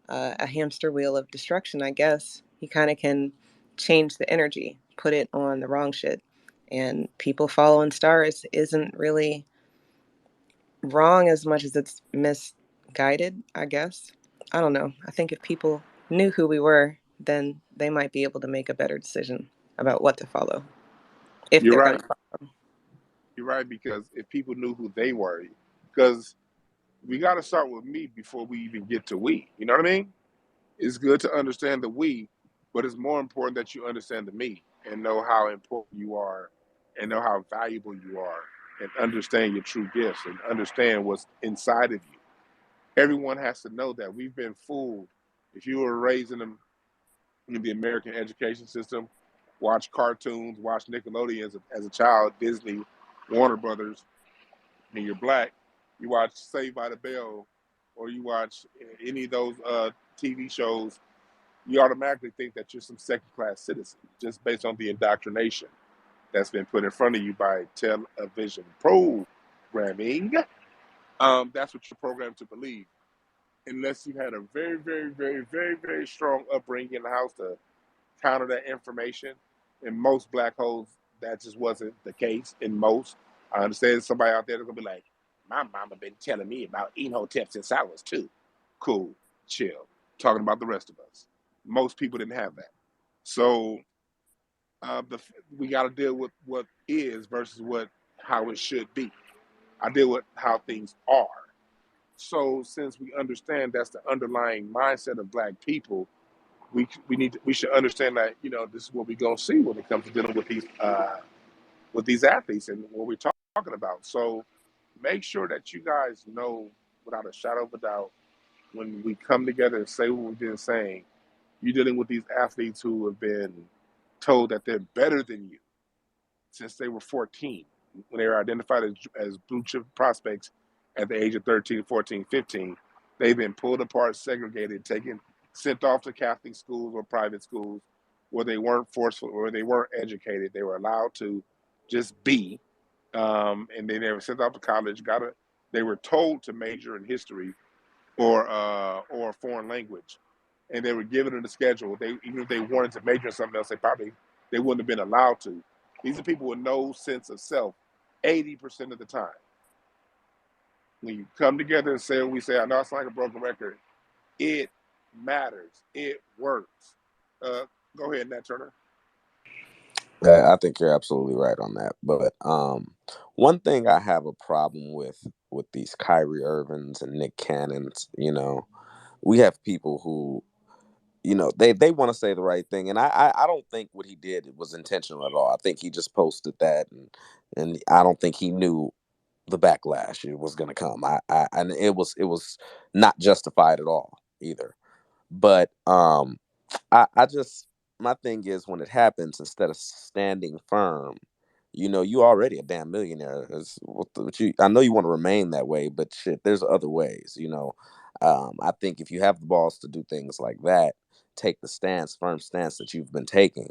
a hamster wheel of destruction, I guess. You kind of can change the energy, put it on the wrong shit. And people following stars isn't really wrong as much as it's misguided, I guess. I don't know. I think if people knew who we were, then they might be able to make a better decision about what to follow. If You're they're going right. to follow. You're right, because if people knew who they were, because we got to start with me before we even get to we. You know what I mean? It's good to understand the we, but it's more important that you understand the me and know how important you are and know how valuable you are and understand your true gifts and understand what's inside of you. Everyone has to know that we've been fooled. If you were raised in the American education system, watch cartoons, watch Nickelodeon as a child, Disney, Warner Brothers, and you're black, you watch Saved by the Bell, or you watch any of those TV shows, you automatically think that you're some second-class citizen just based on the indoctrination that's been put in front of you by television programming. That's what you're programmed to believe. Unless you had a very, very, very, very, very strong upbringing in the house to counter that information. In most black holes, that just wasn't the case. In most, I understand somebody out there that's gonna be like, "My mama been telling me about Hotep since I was 2." Cool, chill. Talking about the rest of us. Most people didn't have that. So we got to deal with what is versus how it should be. I deal with how things are. So since we understand that's the underlying mindset of black people, we should understand that this is what we're gonna see when it comes to dealing with these athletes and what we're talking about. So make sure that you guys know without a shadow of a doubt, when we come together and say what we've been saying, you're dealing with these athletes who have been told that they're better than you. since they were 14, when they were identified as blue chip prospects at the age of 13, 14, 15. They've been pulled apart, segregated, sent off to Catholic schools or private schools where they weren't forceful or they weren't educated. They were allowed to just be, and they were sent off to college. They were told to major in history or a foreign language, and they were given a schedule. Even if they wanted to major in something else, they wouldn't have been allowed to. These are people with no sense of self 80% of the time. When you come together and say what we say, I know it's like a broken record, it matters. It works. Go ahead, Nat Turner. I think you're absolutely right on that. But one thing I have a problem with these Kyrie Irvings and Nick Cannons, we have people who, they want to say the right thing, and I don't think what he did was intentional at all. I think he just posted that, and I don't think he knew the backlash it was going to come. And it was not justified at all either. But I just, my thing is, when it happens, instead of standing firm, you already a damn millionaire. I know you want to remain that way, but shit, there's other ways. I think if you have the balls to do things like that, take the firm stance that you've been taking.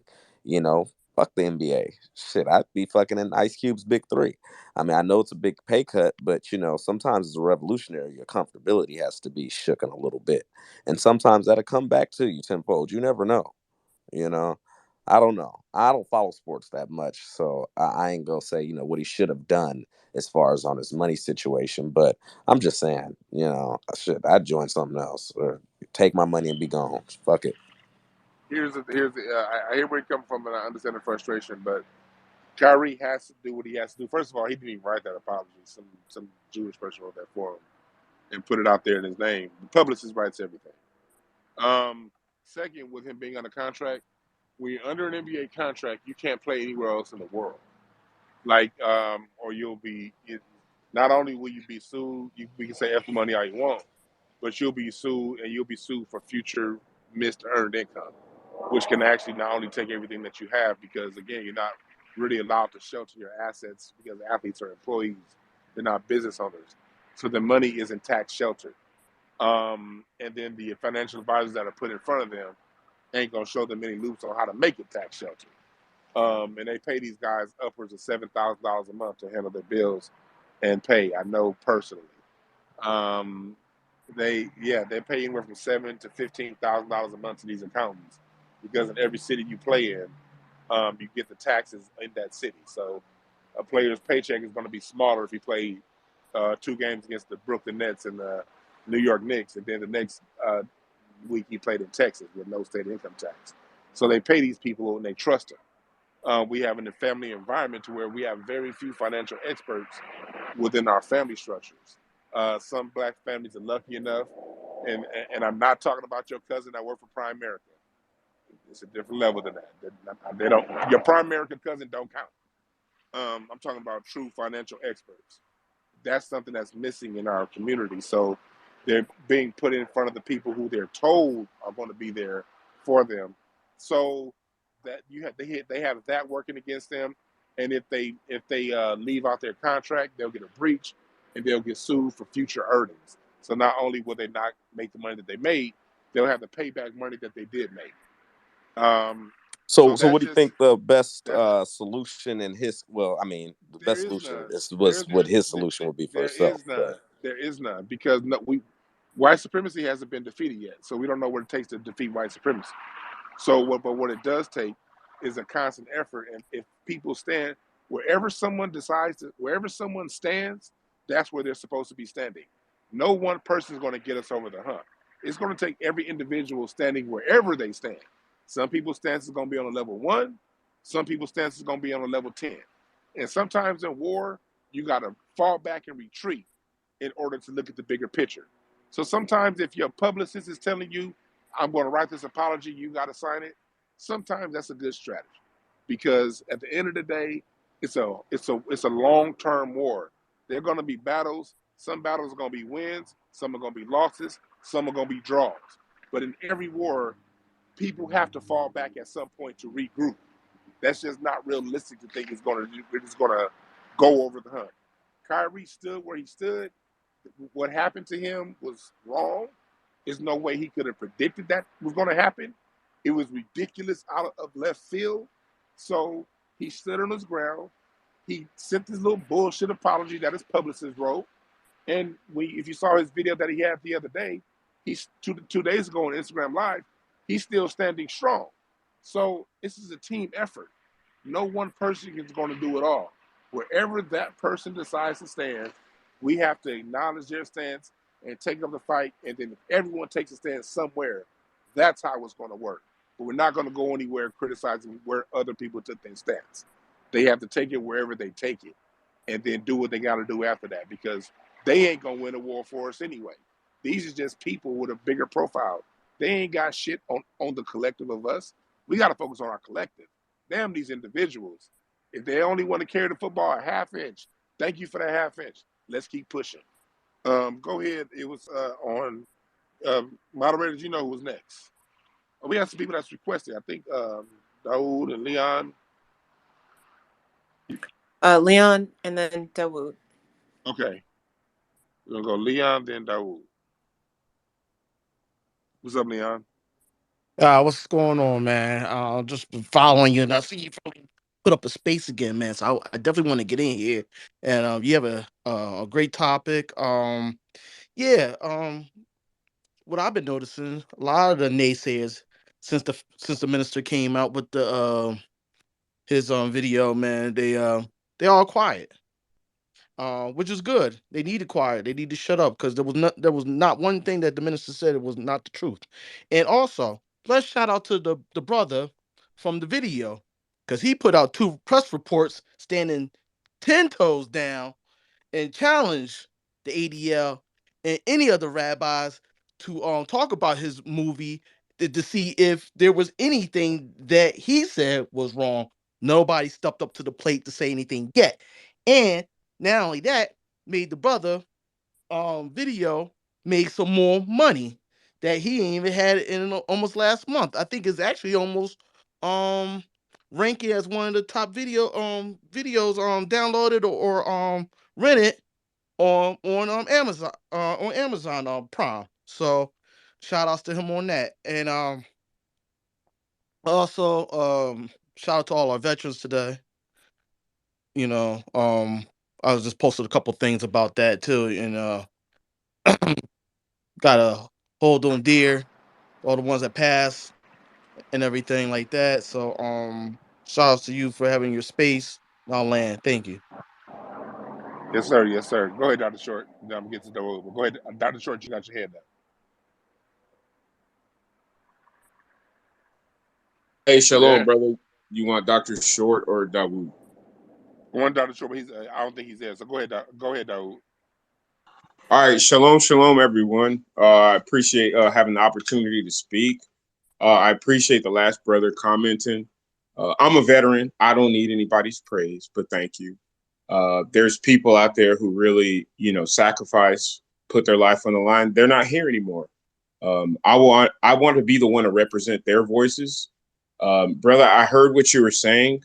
Fuck the NBA. Shit, I'd be fucking in Ice Cube's Big Three. I mean, I know it's a big pay cut, but sometimes as a revolutionary, your comfortability has to be shooken a little bit. And sometimes that'll come back to you tenfold. You never know. I don't know. I don't follow sports that much, so I ain't gonna say what he should have done as far as on his money situation. But I'm just saying, I'd join something else or take my money and be gone. Fuck it. I hear where you come from, and I understand the frustration, but Kyrie has to do what he has to do. First of all, he didn't even write that apology. Some Jewish person wrote that for him and put it out there in his name. The publicist writes everything. Second, with him being under contract, when you're under an NBA contract, you can't play anywhere else in the world. Or not only will you be sued, we can say F the money all you want, but you'll be sued, and you'll be sued for future missed earned income, which can actually not only take everything that you have, because again, you're not really allowed to shelter your assets because athletes are employees, they're not business owners. So the money isn't tax sheltered. And then the financial advisors that are put in front of them ain't gonna show them any loops on how to make it tax sheltered. And they pay these guys upwards of $7,000 a month to handle their bills and pay. I know personally. They pay anywhere from $7,000 to $15,000 a month to these accountants, because in every city you play in, you get the taxes in that city. So a player's paycheck is going to be smaller if he played 2 games against the Brooklyn Nets and the New York Knicks, and then the next week he played in Texas with no state income tax. So they pay these people and they trust them. We have in the family environment to where we have very few financial experts within our family structures. Some black families are lucky enough, and I'm not talking about your cousin that worked for Prime America. It's a different level than that. They don't. Your Prime American cousin don't count. I'm talking about true financial experts. That's something that's missing in our community. So they're being put in front of the people who they're told are going to be there for them. So that they have that working against them, and if they leave out their contract, they'll get a breach, and they'll get sued for future earnings. So not only will they not make the money that they made, they'll have to pay back money that they did make. So what do you think the best solution in his? Well, I mean, the best solution was what his solution would be for himself. There is none, because white supremacy hasn't been defeated yet, so we don't know what it takes to defeat white supremacy. But what it does take is a constant effort, and if people stand wherever someone stands, that's where they're supposed to be standing. No one person is going to get us over the hump. It's going to take every individual standing wherever they stand. Some people's stance is going to be on a level 1. Some people's stance is going to be on a level 10. And sometimes in war, you got to fall back and retreat in order to look at the bigger picture. So sometimes if your publicist is telling you, I'm going to write this apology, you got to sign it, sometimes that's a good strategy. Because at the end of the day, it's a long-term war. There are going to be battles. Some battles are going to be wins. Some are going to be losses. Some are going to be draws. But in every war, people have to fall back at some point to regroup. That's just not realistic to think it's gonna go over the hump. Kyrie stood where he stood. What happened to him was wrong. There's no way he could have predicted that was going to happen. It was ridiculous out of left field. So he stood on his ground. He sent this little bullshit apology that his publicist wrote. And if you saw his video that he had the other day, he's 2 days ago on Instagram Live, he's still standing strong. So this is a team effort. No one person is going to do it all. Wherever that person decides to stand, we have to acknowledge their stance and take up the fight. And then if everyone takes a stand somewhere, that's how it's going to work. But we're not going to go anywhere criticizing where other people took their stance. They have to take it wherever they take it and then do what they got to do after that, because they ain't going to win a war for us anyway. These are just people with a bigger profile. They ain't got shit on the collective of us. We got to focus on our collective. Damn these individuals. If they only want to carry the football a half inch, thank you for that half inch. Let's keep pushing. Go ahead. It was on moderators. You know who was next. We have some people that's requested. I think Dawood and Leon. Leon and then Dawood. Okay. We're going to go Leon, then Dawood. What's up, Leon? What's going on, man? Just been following you, and I see you put up a space again, man. So I definitely want to get in here, and you have a great topic. Yeah. What I've been noticing, a lot of the naysayers since the minister came out with the his video, man, they all quiet. Which is good. They need to quiet. They need to shut up, because there was not one thing that the minister said it was not the truth. And also, let's shout out to the brother from the video, because he put out 2 press reports standing 10 toes down and challenged the ADL and any other rabbis to talk about his movie to see if there was anything that he said was wrong. Nobody stepped up to the plate to say anything yet. And not only that, made the brother video make some more money that he ain't even had in almost last month. I think it's actually almost ranking as one of the top videos downloaded or rented on Amazon Prime. So shout outs to him on that. And also shout out to all our veterans today. You know, I was just posted a couple things about that too, and gotta hold on dear, all the ones that passed and everything like that. So shout out to you for having your space. I'll land. Thank you. Yes, sir. Yes, sir. Go ahead, Dr. Short. Then I'm going to get to Dawood. Go ahead, Dr. Short. You got your hand up. Hey, shalom, brother. You want Dr. Short or Dawood? One Dr. Short, but I don't think he's there. So go ahead, Dawood. All right, shalom, everyone. I appreciate having the opportunity to speak. I appreciate the last brother commenting. I'm a veteran. I don't need anybody's praise, but thank you. There's people out there who really, sacrifice, put their life on the line. They're not here anymore. I want to be the one to represent their voices. Brother, I heard what you were saying.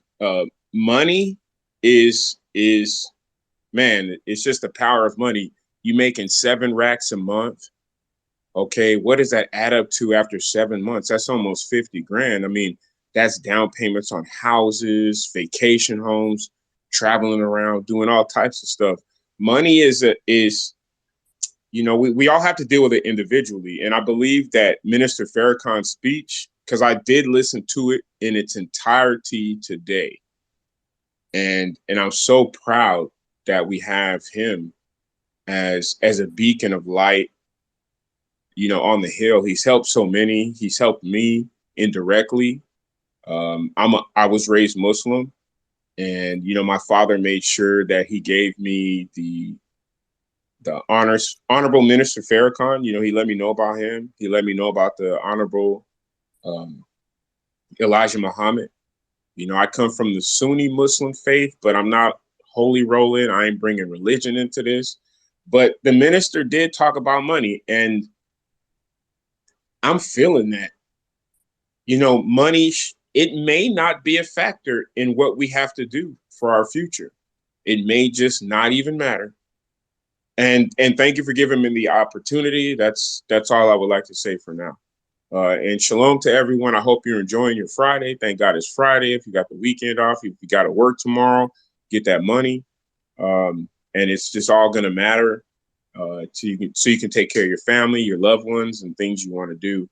Money is man, it's just the power of money. You making 7 racks a month. Okay, what does that add up to after 7 months? That's almost 50 grand. I mean, that's down payments on houses, vacation homes, traveling around, doing all types of stuff. Money is we all have to deal with it individually. And I believe that Minister Farrakhan's speech, because I did listen to it in its entirety today. And I'm so proud that we have him as a beacon of light, on the hill. He's helped so many. He's helped me indirectly. I was raised Muslim, and my father made sure that he gave me the honorable Minister Farrakhan. He let me know about him. He let me know about the honorable Elijah Muhammad. I come from the Sunni Muslim faith, but I'm not holy rolling. I ain't bringing religion into this. But the minister did talk about money, and I'm feeling that. Money it may not be a factor in what we have to do for our future. It may just not even matter. And thank you for giving me the opportunity. That's all I would like to say for now. And shalom to everyone. I hope you're enjoying your Friday. Thank God it's Friday. If you got the weekend off, if you got to work tomorrow, get that money. And it's just all going to matter so you can take care of your family, your loved ones, and things you want to do.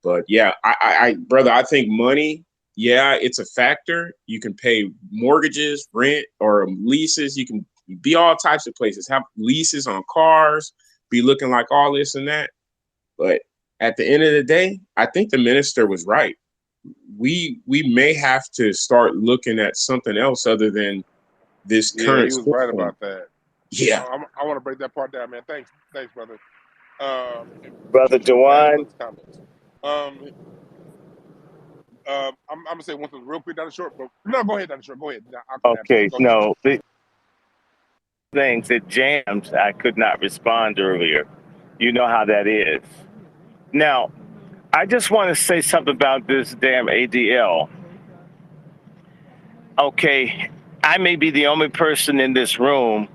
But yeah, I brother, I think money, yeah, it's a factor. You can pay mortgages, rent, or leases. You can be all types of places, have leases on cars, be looking like all this and that. But at the end of the day, I think the minister was right. We may have to start looking at something else other than this Yeah, current he was right system. about that. Yeah. I want to break that part down, man. Thanks, brother. Brother To Dwan. Pastor's comments. I'm gonna say one thing real quick, Dr. Short. But no, go ahead, Dr. Short. Go ahead. I'll come after you. Okay, Go ahead. no, the things it jammed. I could not respond earlier. You know how that is. Now, I just want to say something about this damn ADL. Okay, I may be the only person in this room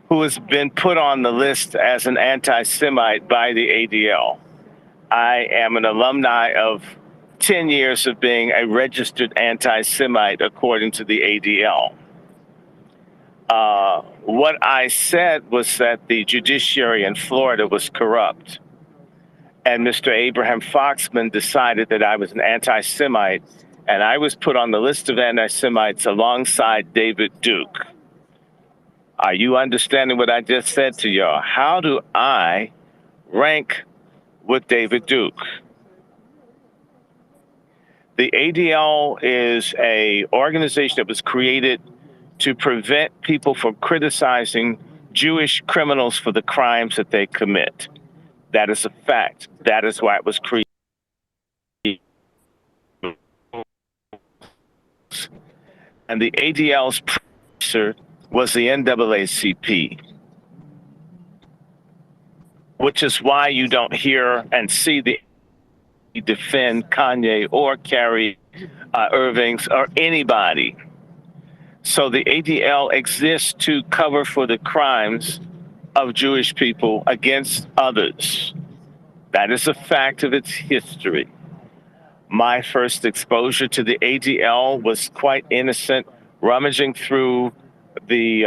who has been put on the list as an anti-Semite by the ADL. I am an alumni of 10 years of being a registered anti-Semite according to the ADL. What I said was that the judiciary in Florida was corrupt. And Mr. Abraham Foxman decided that I was an anti-Semite, and I was put on the list of anti-Semites alongside David Duke. Are you understanding what I just said to y'all? How do I rank with David Duke? The ADL is an organization that was created to prevent people from criticizing Jewish criminals for the crimes that they commit. That is a fact. That is why it was created. And the ADL's producer was the NAACP, which is why you don't hear and see the defend Kanye or Carrie Irvings or anybody. So the ADL exists to cover for the crimes of Jewish people against others. That is a fact of its history. My first exposure to the ADL was quite innocent, rummaging through the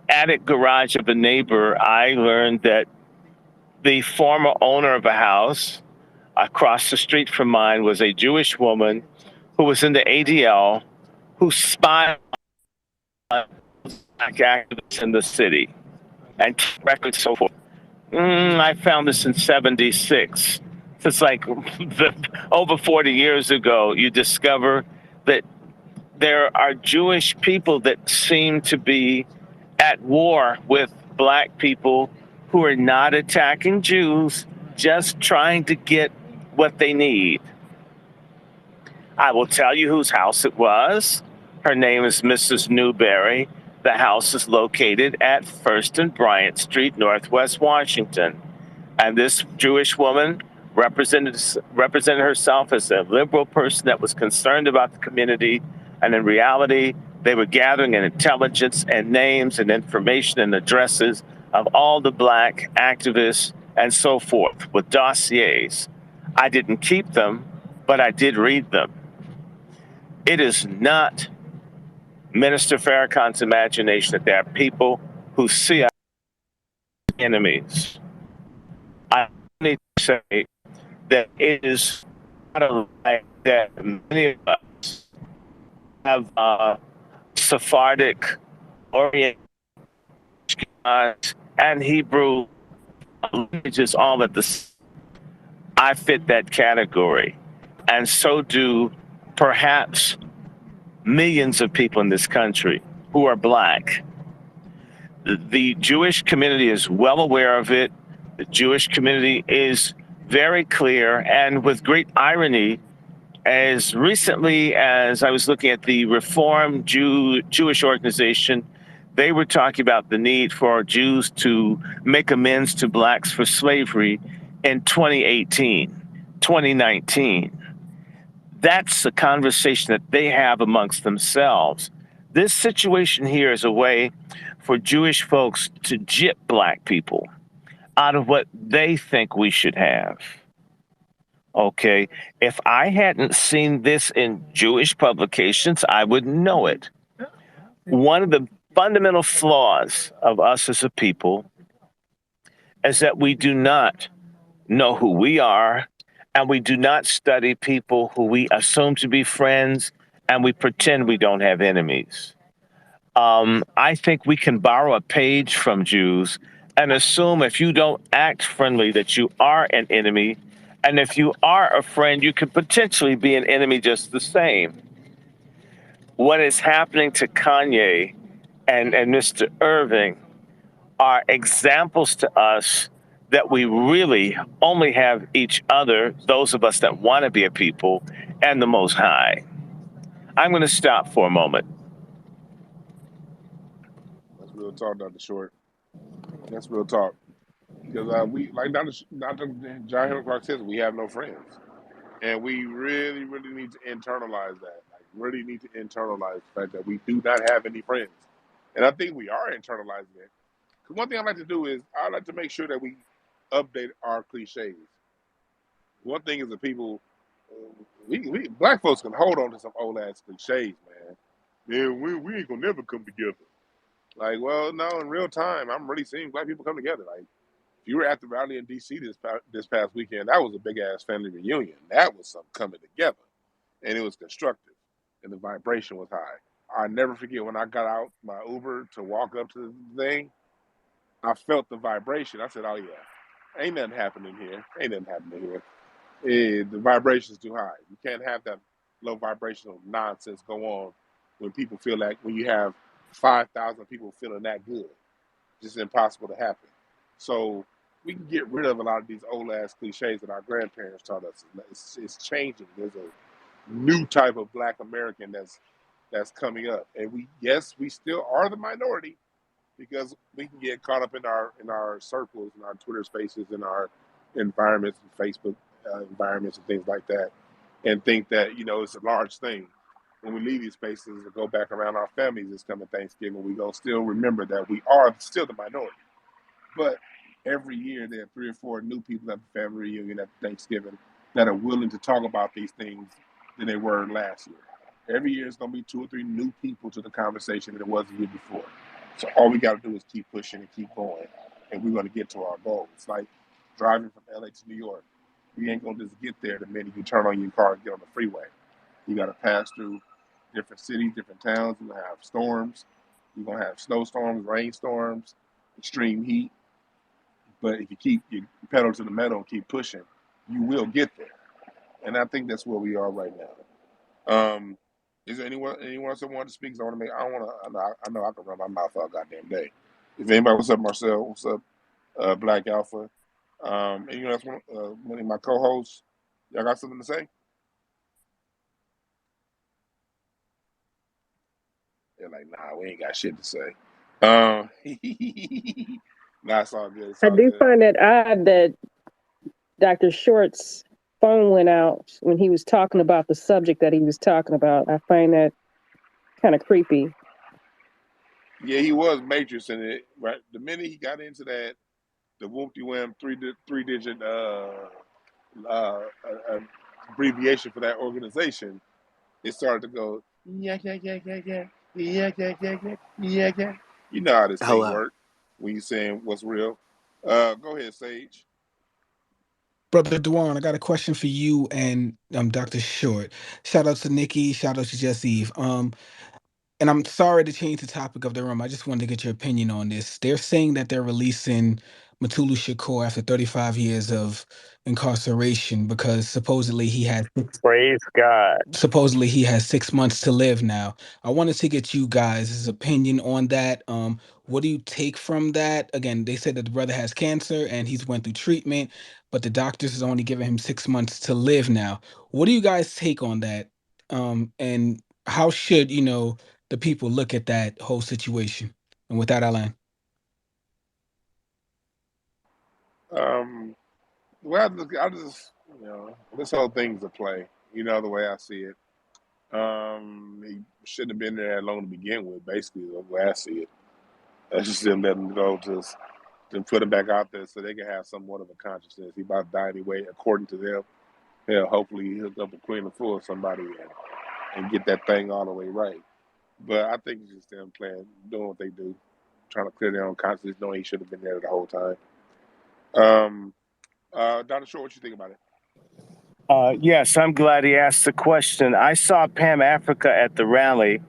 attic garage of a neighbor. I learned that the former owner of a house across the street from mine was a Jewish woman who was in the ADL, who spied on black activists in the city and records so forth. I found this in 76. It's like over 40 years ago, you discover that there are Jewish people that seem to be at war with black people who are not attacking Jews, just trying to get what they need. I will tell you whose house it was. Her name is Mrs. Newberry. The house is located at 1st and Bryant Street, Northwest Washington. And this Jewish woman represented herself as a liberal person that was concerned about the community. And in reality, they were gathering intelligence and names and information and addresses of all the black activists and so forth with dossiers. I didn't keep them, but I did read them. It is not Minister Farrakhan's imagination that there are people who see us as enemies. I need to say that it is not a lie that many of us have Sephardic, Orient, and Hebrew languages all at the. I fit that category, and so do perhaps millions of people in this country who are black. The Jewish community is well aware of it. The Jewish community is very clear, and with great irony, as recently as I was looking at the Reform Jewish organization, they were talking about the need for Jews to make amends to blacks for slavery in 2018, 2019. That's the conversation that they have amongst themselves. This situation here is a way for Jewish folks to gyp black people out of what they think we should have. Okay, if I hadn't seen this in Jewish publications, I wouldn't know it. One of the fundamental flaws of us as a people is that we do not know who we are, and we do not study people who we assume to be friends, and we pretend we don't have enemies. I think we can borrow a page from Jews and assume if you don't act friendly that you are an enemy, and if you are a friend, you could potentially be an enemy just the same. What is happening to Kanye and Mr. Irving are examples to us that we really only have each other, those of us that want to be a people, and the Most High. I'm going to stop for a moment. That's real talk, Dr. Short. That's real talk. Because we, like Dr. John Henry Clark says, we have no friends. And we really, really need to internalize that. Like, really need to internalize the fact that we do not have any friends. And I think we are internalizing it. Because one thing I like to do is I like to make sure that we update our cliches. One thing is that people, we black folks can hold on to some old ass cliches, man. Man, we ain't gonna never come together. Like, well, no, in real time, I'm really seeing black people come together. Like, if you were at the rally in D.C. this past weekend, that was a big ass family reunion. That was some coming together, and it was constructive, and the vibration was high. I never forget when I got out my Uber to walk up to the thing. I felt the vibration. I said, "Oh yeah, ain't nothing happening here. Ain't nothing happening here. The vibration's too high. You can't have that low vibrational nonsense go on when people feel like when you have 5,000 people feeling that good. It's just impossible to happen. So we can get rid of a lot of these old ass cliches that our grandparents taught us. It's changing. There's a new type of Black American that's coming up, and we still are the minority because we can get caught up in our circles, in our Twitter spaces, in our environments, Facebook environments, and things like that, and think that it's a large thing. When we leave these spaces and go back around our families this coming Thanksgiving, we gonna still remember that we are still the minority. But every year there are 3 or 4 new people at the family reunion at Thanksgiving that are willing to talk about these things than they were last year. Every year it's gonna be 2 or 3 new people to the conversation than it was the year before. So all we got to do is keep pushing and keep going, and we're going to get to our goals. It's like driving from LA to New York. You ain't going to just get there the minute you turn on your car and get on the freeway. You got to pass through different cities, different towns. You're going to have storms. You're going to have snowstorms, rainstorms, extreme heat. But if you keep your pedal to the metal and keep pushing, you will get there. And I think that's where we are right now. Is there anyone else that wanted to speak? 'Cause I don't want to. I know I can run my mouth all goddamn day. If anybody, what's up, Marcel? What's up, Black Alpha? Anyone else? One of my co-hosts? Y'all got something to say? They're like, nah, we ain't got shit to say. Nah, it's all good. It's I all do good. find it odd that Dr. Short's phone went out when he was talking about the subject that he was talking about. I find that kind of creepy. Yeah, he was Matrix in it, right? The minute he got into that, the whoop-de-wham three-digit uh, abbreviation for that organization, it started to go, yeah, yeah, yeah, yeah, yeah, yeah, yeah, yeah, yeah, yeah, yeah. You know how this thing Hello. works when you saying what's real. Go ahead, Sage. Brother Dwan, I got a question for you and Dr. Short. Shout out to Nikki, shout out to Just Eve. And I'm sorry to change the topic of the room. I just wanted to get your opinion on this. They're saying that they're releasing Mutulu Shakur after 35 years of incarceration because Praise God. supposedly he has 6 months to live now. I wanted to get you guys' opinion on that. What do you take from that? Again, they said that the brother has cancer and he's went through treatment, but the doctors is only giving him 6 months to live now. What do you guys take on that? And how should the people look at that whole situation? And with that, Alan. Well, I just this whole thing's a play. You know, the way I see it. He shouldn't have been there that long to begin with, basically, the way I see it. I just didn't let him go to put him back out there so they can have somewhat of a consciousness. He about to die anyway, according to them. Hell, hopefully he hook up a Queen of Fool or somebody and get that thing all the way right. But I think it's just them doing what they do, trying to clear their own conscience, knowing he should have been there the whole time. Dr. Short, what you think about it? Yes, I'm glad he asked the question. I saw Pam Africa at the rally,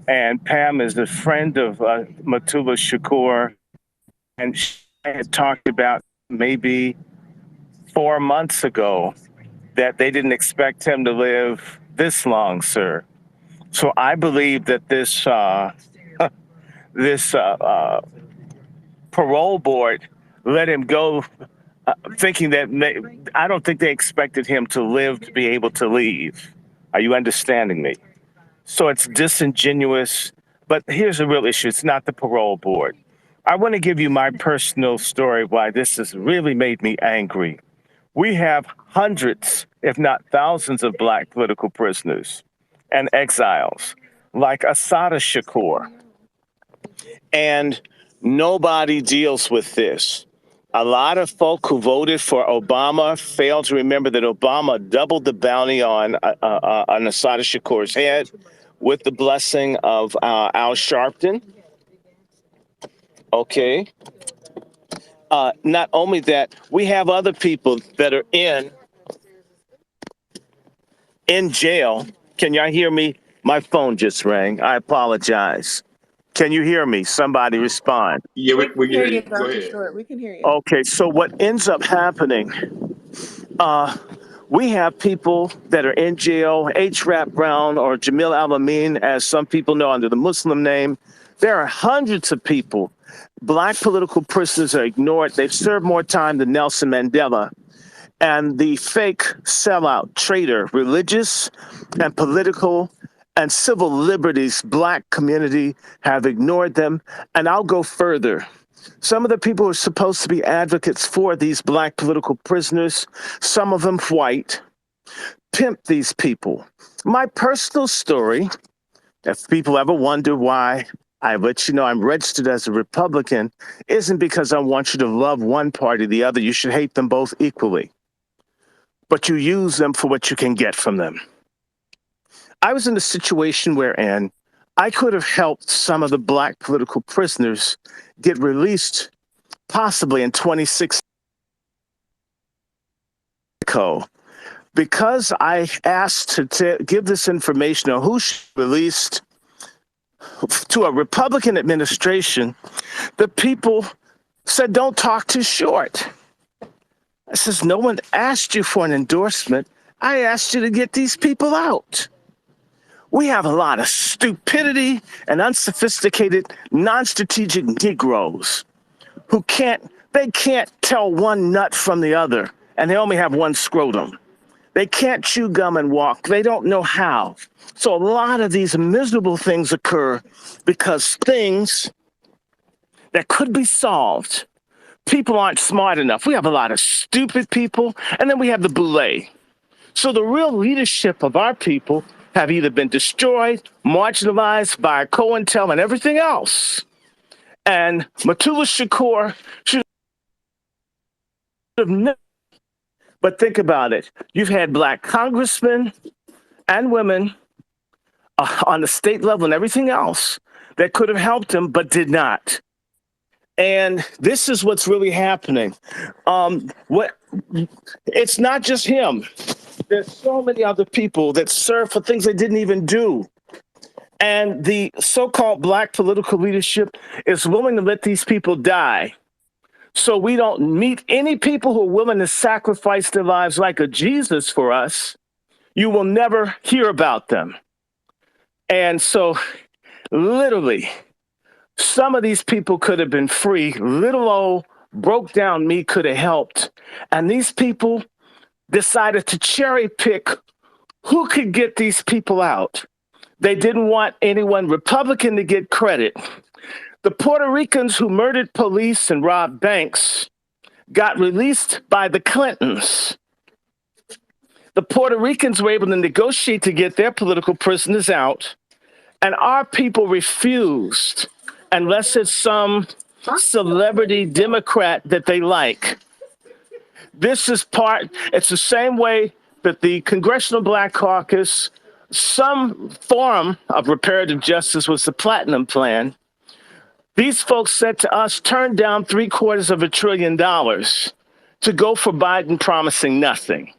and Pam is a friend of Matula Shakur, and she had talked about maybe 4 months ago that they didn't expect him to live this long, sir. So I believe that this parole board let him go, thinking that I don't think they expected him to live to be able to leave. Are you understanding me? So it's disingenuous. But here's the real issue. It's not the parole board. I want to give you my personal story why this has really made me angry. We have hundreds, if not thousands, of Black political prisoners and exiles, like Assata Shakur. And nobody deals with this. A lot of folk who voted for Obama fail to remember that Obama doubled the bounty on Assata Shakur's head with the blessing of Al Sharpton. Okay. Not only that, we have other people that are in jail. Can y'all hear me? My phone just rang. I apologize. Can you hear me? Somebody respond. Yeah, We we can can hear hear you, you. Go Dr. ahead. Short. We can hear you. Okay, so what ends up happening, we have people that are in jail, H. Brown or Jamil Al-Amin, as some people know under the Muslim name. There are hundreds of people. Black political prisoners are ignored. They've served more time than Nelson Mandela. And the fake sellout, traitor, religious and political and civil liberties, Black community have ignored them. And I'll go further. Some of the people who are supposed to be advocates for these Black political prisoners, some of them white, pimp these people. My personal story, if people ever wonder why I let you know I'm registered as a Republican, isn't because I want you to love one party or the other. You should hate them both equally. But you use them for what you can get from them. I was in a situation wherein I could have helped some of the Black political prisoners get released possibly in 2016. Because I asked to give this information on who should be released to a Republican administration, the people said, don't talk too short. I says, no one asked you for an endorsement. I asked you to get these people out. We have a lot of stupidity and unsophisticated, non-strategic Negroes who can't tell one nut from the other, and they only have one scrotum. They can't chew gum and walk. They don't know how. So a lot of these miserable things occur because things that could be solved, people aren't smart enough. We have a lot of stupid people, and then we have the boule. So the real leadership of our people have either been destroyed, marginalized by COINTEL and everything else. And Matula Shakur should have never. But think about it. You've had Black congressmen and women on the state level and everything else that could have helped him, but did not. And this is what's really happening. It's not just him. There's so many other people that serve for things they didn't even do. And the so-called Black political leadership is willing to let these people die. So we don't meet any people who are willing to sacrifice their lives like a Jesus for us. You will never hear about them. And so literally, some of these people could have been free. Little old broke down me could have helped. And these people decided to cherry pick who could get these people out. They didn't want anyone Republican to get credit. The Puerto Ricans who murdered police and robbed banks got released by the Clintons. The Puerto Ricans were able to negotiate to get their political prisoners out, and our people refused, unless it's some celebrity Democrat that they like. It's the same way that the Congressional Black Caucus, some form of reparative justice was the Platinum Plan. These folks said to us, turn down $750 billion to go for Biden promising nothing.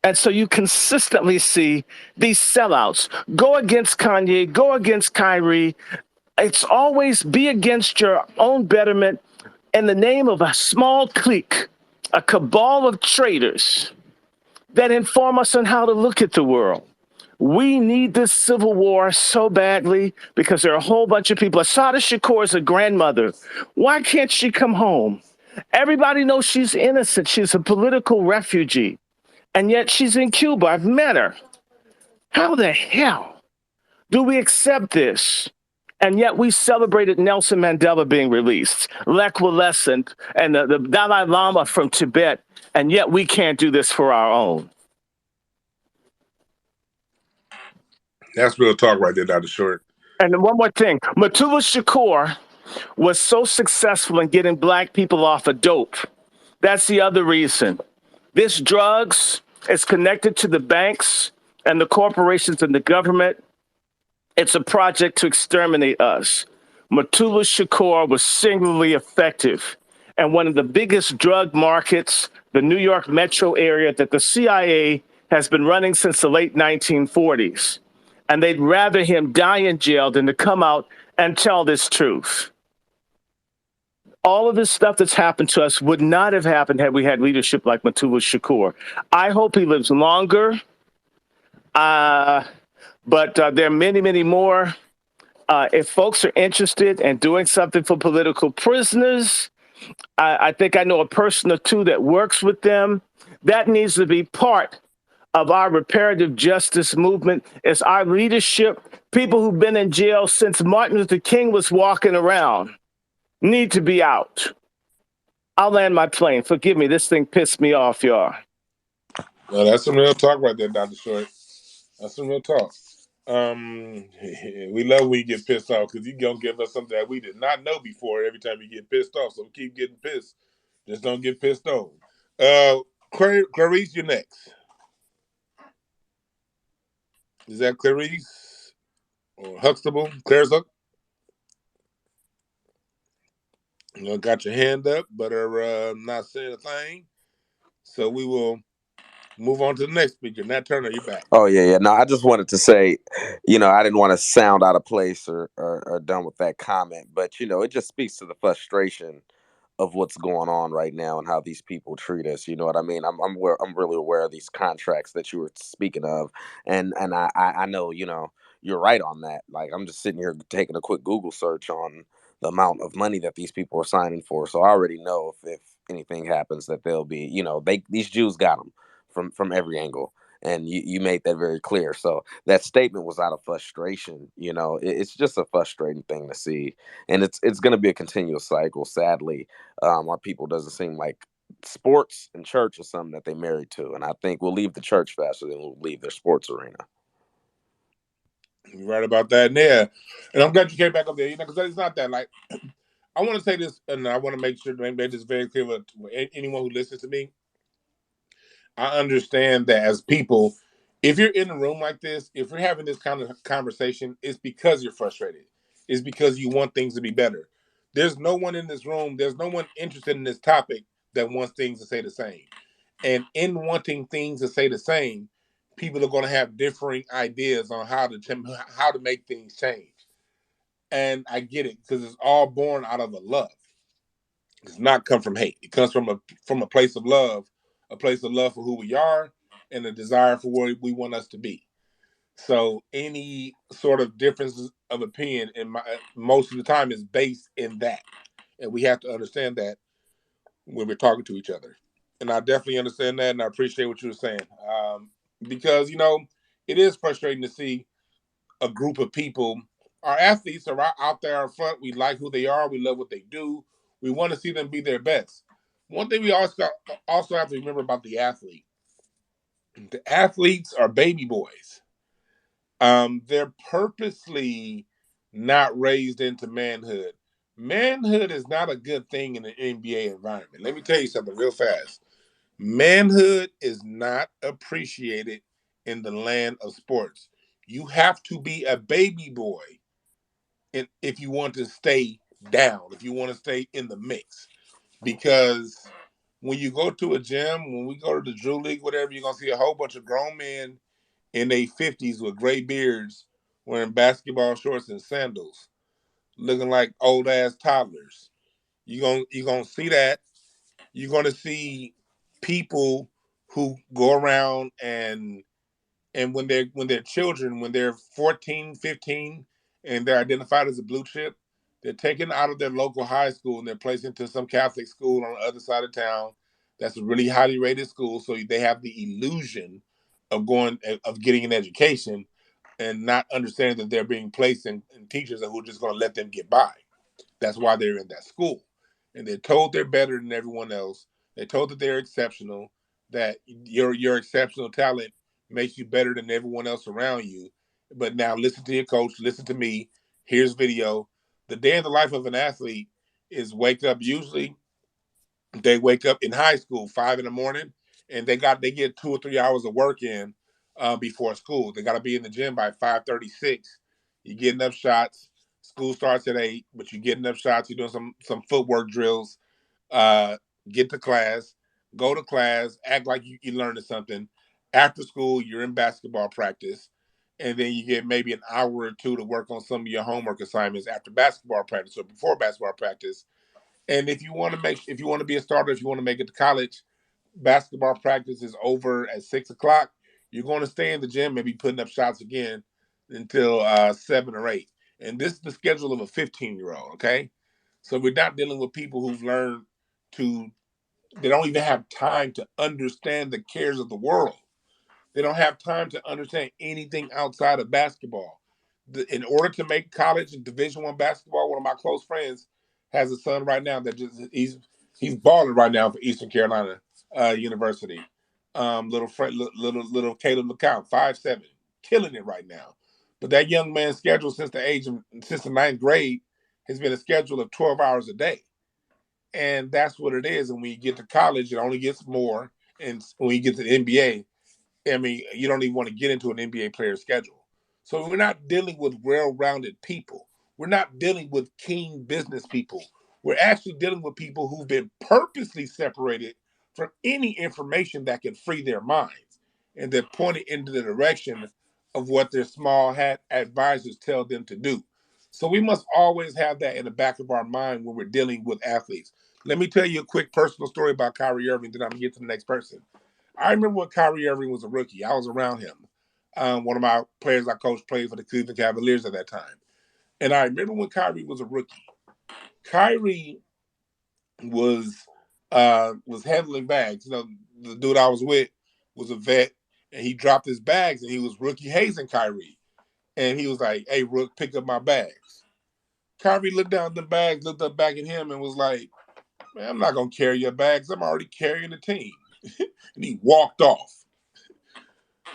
And so you consistently see these sellouts go against Kanye, go against Kyrie. It's always be against your own betterment in the name of a small clique, a cabal of traitors that inform us on how to look at the world. We need this civil war so badly because there are a whole bunch of people. Asada Shakur is a grandmother. Why can't she come home? Everybody knows she's innocent. She's a political refugee. And yet she's in Cuba. I've met her. How the hell do we accept this? And yet we celebrated Nelson Mandela being released, Lech Walesa, and the Dalai Lama from Tibet. And yet we can't do this for our own. That's real talk right there, Dr. Short. And one more thing. Mutulu Shakur was so successful in getting black people off of dope. That's the other reason. This drugs is connected to the banks and the corporations and the government. It's a project to exterminate us. Mutulu Shakur was singularly effective. And one of the biggest drug markets, the New York metro area that the CIA has been running since the late 1940s. And they'd rather him die in jail than to come out and tell this truth. All of this stuff that's happened to us would not have happened had we had leadership like Mutulu Shakur. I hope he lives longer, but there are many, many more. If folks are interested in doing something for political prisoners, I think I know a person or two that works with them. That needs to be part of our reparative justice movement. Is our leadership, people who've been in jail since Martin Luther King was walking around, need to be out. I'll land my plane. Forgive me, this thing pissed me off, y'all. Well, that's some real talk right there, Dr. Short. That's some real talk. We love when you get pissed off because you're going to give us something that we did not know before every time you get pissed off. So keep getting pissed. Just don't get pissed off. Clarice, you're next. Is that Clarice or Huxtable? Claire's up. You got your hand up, but are not saying a thing. So we will move on to the next speaker. Nat Turner, you're back. Oh, yeah. No, I just wanted to say, I didn't want to sound out of place or done with that comment, but, it just speaks to the frustration of what's going on right now and how these people treat us. You know what I mean? I'm really aware of these contracts that you were speaking of, and I know you're right on that. Like, I'm just sitting here taking a quick Google search on the amount of money that these people are signing for, so I already know if anything happens that they'll be these Jews got them from every angle. And you made that very clear. So that statement was out of frustration. It's just a frustrating thing to see. And it's going to be a continuous cycle. Sadly, our people doesn't seem like sports and church is something that they married to. And I think we'll leave the church faster than we'll leave their sports arena. You're right about that there. And I'm glad you came back up there, because it's not that. Like, I want to say this, and I want to make sure to make this very clear with anyone who listens to me. I understand that as people, if you're in a room like this, if we're having this kind of conversation, it's because you're frustrated. It's because you want things to be better. There's no one in this room, there's no one interested in this topic that wants things to stay the same. And in wanting things to stay the same, people are going to have differing ideas on how to make things change. And I get it, because it's all born out of a love. It's not come from hate. It comes from a place of love, a place of love for who we are and a desire for where we want us to be. So any sort of differences of opinion most of the time is based in that. And we have to understand that when we're talking to each other. And I definitely understand that, and I appreciate what you were saying. Because, it is frustrating to see a group of people. Our athletes are out there in front. We like who they are. We love what they do. We want to see them be their best. One thing we also have to remember about the athlete The athletes are baby boys. They're purposely not raised into manhood. Manhood is not a good thing in an NBA environment. Let me tell you something real fast. Manhood is not appreciated in the land of sports. You have to be a baby boy if you want to stay down, if you want to stay in the mix. Because when you go to a gym, when we go to the Drew League, whatever, you're going to see a whole bunch of grown men in their 50s with gray beards wearing basketball shorts and sandals, looking like old ass toddlers. You're gonna see that. You're gonna see people who go around and when they're children, when they're 14, 15, and they're identified as a blue chip, they're taken out of their local high school and they're placed into some Catholic school on the other side of town. That's a really highly rated school, so they have the illusion of getting an education and not understanding that they're being placed in teachers who are just going to let them get by. That's why they're in that school. And they're told they're better than everyone else. They're told that they're exceptional, that your exceptional talent makes you better than everyone else around you. But now listen to your coach, listen to me. Here's video. The day in the life of an athlete is usually they wake up in high school 5 in the morning, and they get 2 or 3 hours of work in before school. They got to be in the gym by 5:36. You get enough shots. School starts at 8, but you get enough shots. You're doing some footwork drills. Uh, get to class, go to class, act like you learned something. After school, you're in basketball practice, and then you get maybe an hour or two to work on some of your homework assignments after basketball practice or before basketball practice. And if you want to be a starter, if you want to make it to college, basketball practice is over at 6 o'clock. You're going to stay in the gym, maybe putting up shots again until 7 or 8. And this is the schedule of a 15-year-old. Okay, so we're not dealing with people who've learned to. They don't even have time to understand the cares of the world. They don't have time to understand anything outside of basketball. In order to make college and Division I basketball, one of my close friends has a son right now that he's balling right now for Eastern Carolina University. Little Caleb McCown, 5'7", killing it right now. But that young man's schedule since the ninth grade has been a schedule of 12 hours a day, and that's what it is. And when you get to college, it only gets more. And when you get to the NBA, I mean, you don't even want to get into an NBA player's schedule. So we're not dealing with well-rounded people. We're not dealing with keen business people. We're actually dealing with people who've been purposely separated from any information that can free their minds. And they're pointed into the direction of what their small hat advisors tell them to do. So we must always have that in the back of our mind when we're dealing with athletes. Let me tell you a quick personal story about Kyrie Irving, then I'm going to get to the next person. I remember when Kyrie Irving was a rookie. I was around him. One of my players I coached played for the Cleveland Cavaliers at that time. And I remember when Kyrie was a rookie. Kyrie was handling bags. You know, the dude I was with was a vet, and he dropped his bags, and he was rookie hazing Kyrie. And he was like, "Hey, Rook, pick up my bags." Kyrie looked down at the bags, looked up back at him, and was like, "Man, I'm not going to carry your bags. I'm already carrying the team." And he walked off.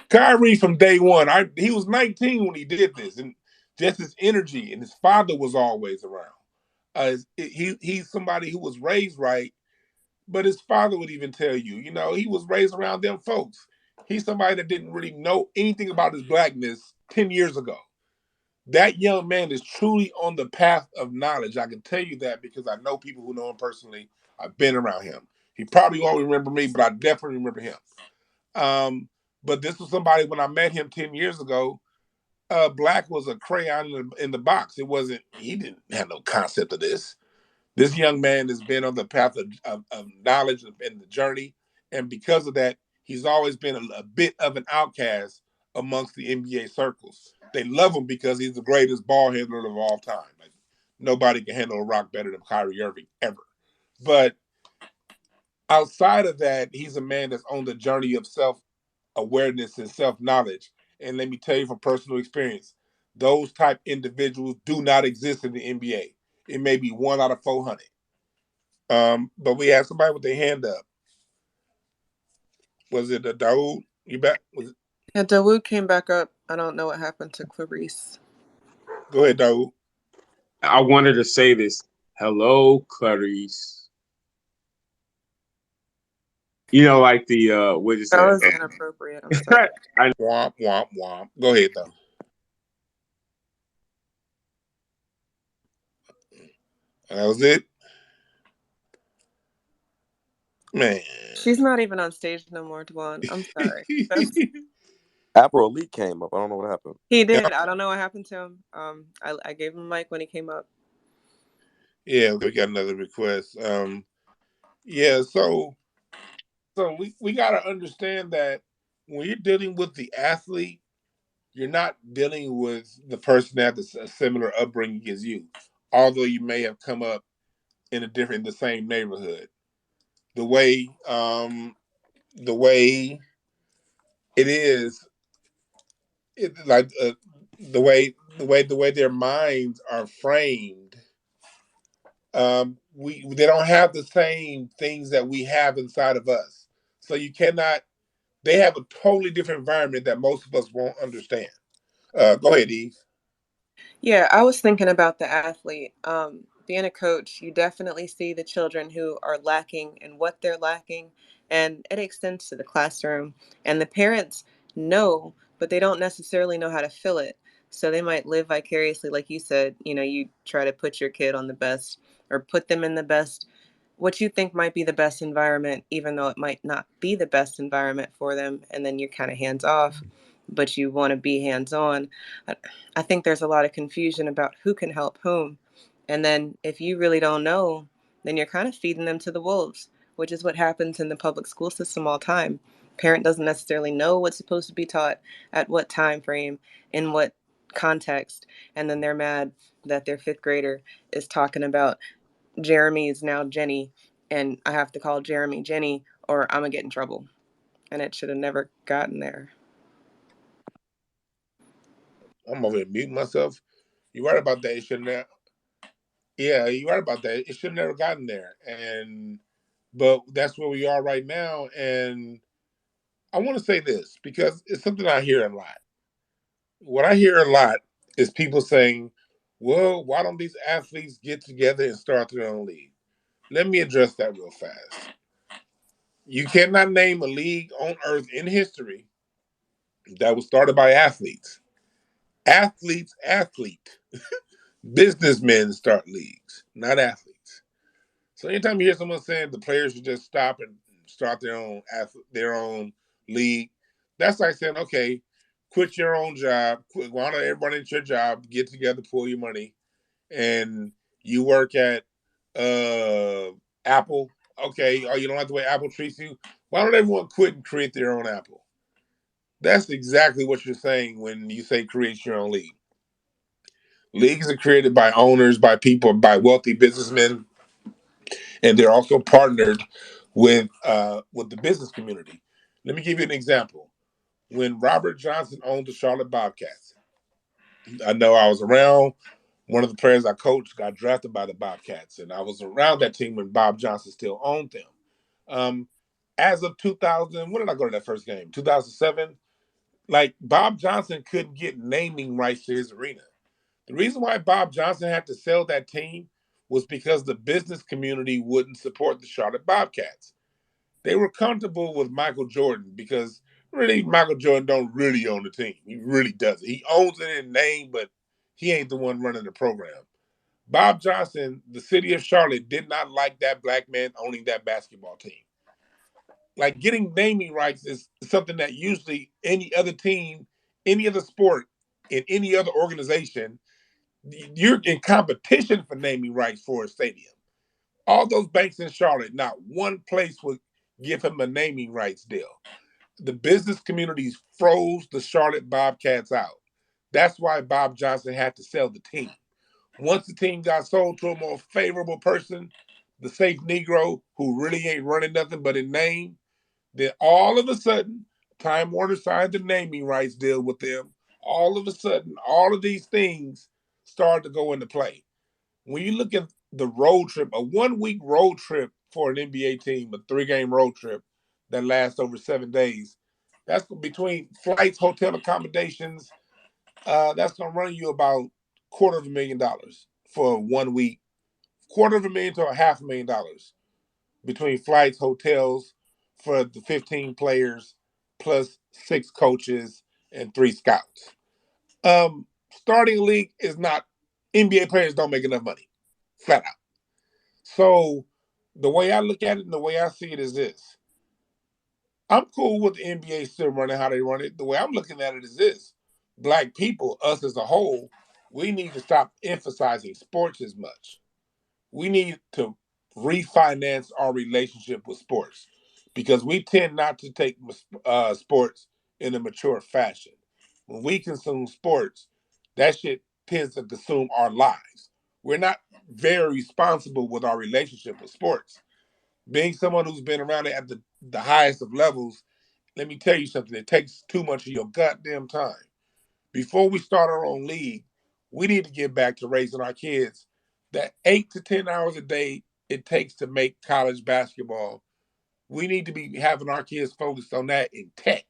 Kyrie from day one, he was 19 when he did this, and just his energy, and his father was always around. He's somebody who was raised right, but his father would even tell you, he was raised around them folks. He's somebody that didn't really know anything about his blackness 10 years ago. That young man is truly on the path of knowledge. I can tell you that because I know people who know him personally. I've been around him. He probably won't remember me, but I definitely remember him. But this was somebody, when I met him 10 years ago, black was a crayon in the box. He didn't have no concept of this. This young man has been on the path of knowledge and the journey. And because of that, he's always been a bit of an outcast amongst the NBA circles. They love him because he's the greatest ball handler of all time. Like, nobody can handle a rock better than Kyrie Irving ever. But outside of that, he's a man that's on the journey of self-awareness and self-knowledge. And let me tell you from personal experience, those type individuals do not exist in the NBA. It may be 1 out of 400. But we had somebody with their hand up. Was it a Daoud? You back? Yeah, Dawood came back up. I don't know what happened to Clarice. Go ahead, Dawood. I wanted to say this. Hello, Clarice. You know, like the what is That that? was inappropriate. I'm sorry. Womp womp womp. Go ahead though. That was it, man. She's not even on stage no more, Dwan. I'm sorry. That's, April Elite came up. I don't know what happened. he did. I don't know what happened to him. I gave him a mic when he came up. Yeah, we got another request. Yeah, so we gotta understand that when you're dealing with the athlete, you're not dealing with the person that has a similar upbringing as you, although you may have come up in the same neighborhood. The way the way it is, like the way their minds are framed. They don't have the same things that we have inside of us. So you cannot. They have a totally different environment that most of us won't understand. Go ahead, Eve. Yeah, I was thinking about the athlete. Being a coach, you definitely see the children who are lacking and what they're lacking, and it extends to the classroom. And the parents know, but they don't necessarily know how to fill it. So they might live vicariously, like you said. You try to put your kid on the best or put them in the best, what you think might be the best environment, even though it might not be the best environment for them. And then you're kind of hands off, but you want to be hands on. I think there's a lot of confusion about who can help whom. And then if you really don't know, then you're kind of feeding them to the wolves, which is what happens in the public school system all the time. Parent doesn't necessarily know what's supposed to be taught at what time frame, in what context, and then they're mad that their fifth grader is talking about Jeremy is now Jenny, and I have to call Jeremy Jenny or I'm gonna get in trouble. And it should have never gotten there. I'm over here muting myself. You're right about that. It shouldn't have. Yeah, you're right about that. It should have never gotten there. But that's where we are right now. And I want to say this because it's something I hear a lot. What I hear a lot is people saying, "Well, why don't these athletes get together and start their own league?" Let me address that real fast. You cannot name a league on earth in history that was started by athletes. Athlete. Businessmen start leagues, not athletes. So anytime you hear someone saying the players should just stop and start their own league, that's like saying, okay, quit your own job, why don't everybody at your job get together, pull your money, and you work at Apple. Okay, oh, you don't like the way Apple treats you. Why don't everyone quit and create their own Apple? That's exactly what you're saying when you say create your own league. Leagues are created by owners, by people, by wealthy businessmen, and they're also partnered with the business community. Let me give you an example. When Robert Johnson owned the Charlotte Bobcats, I know I was around. One of the players I coached got drafted by the Bobcats, and I was around that team when Bob Johnson still owned them. Um, as of 2000, when did I go to that first game? 2007. Like Bob Johnson couldn't get naming rights to his arena. The reason why Bob Johnson had to sell that team was because the business community wouldn't support the Charlotte Bobcats. They were comfortable with Michael Jordan because really Michael Jordan don't really own the team. He really doesn't. He owns it in name, but he ain't the one running the program. Bob Johnson, the city of Charlotte, did not like that black man owning that basketball team. Like getting naming rights is something that usually any other team, any other sport, in any other organization, you're in competition for naming rights for a stadium. All those banks in Charlotte, not one place would give him a naming rights deal. The business communities froze the Charlotte Bobcats out. That's why Bob Johnson had to sell the team. Once the team got sold to a more favorable person, the safe Negro who really ain't running nothing but in name, then all of a sudden, Time Warner signed the naming rights deal with them. All of a sudden, all of these things started to go into play. When you look at the road trip, a 1 week road trip for an NBA team, a 3 game road trip that lasts over 7 days, That's between flights, hotel accommodations. That's going to run you about $250,000 for 1 week. $250,000 to $500,000 between flights, hotels for the 15 players plus 6 coaches and 3 scouts. Starting a league is not, NBA players don't make enough money, flat out. So the way I look at it and the way I see it is this. I'm cool with the NBA still running how they run it. The way I'm looking at it is this. Black people, us as a whole, we need to stop emphasizing sports as much. We need to refinance our relationship with sports because we tend not to take sports in a mature fashion. When we consume sports, that shit tends to consume our lives. We're not very responsible with our relationship with sports. Being someone who's been around it at the highest of levels, let me tell you something. It takes too much of your goddamn time. Before we start our own league, we need to get back to raising our kids that 8 to 10 hours a day it takes to make college basketball. We need to be having our kids focused on that in tech,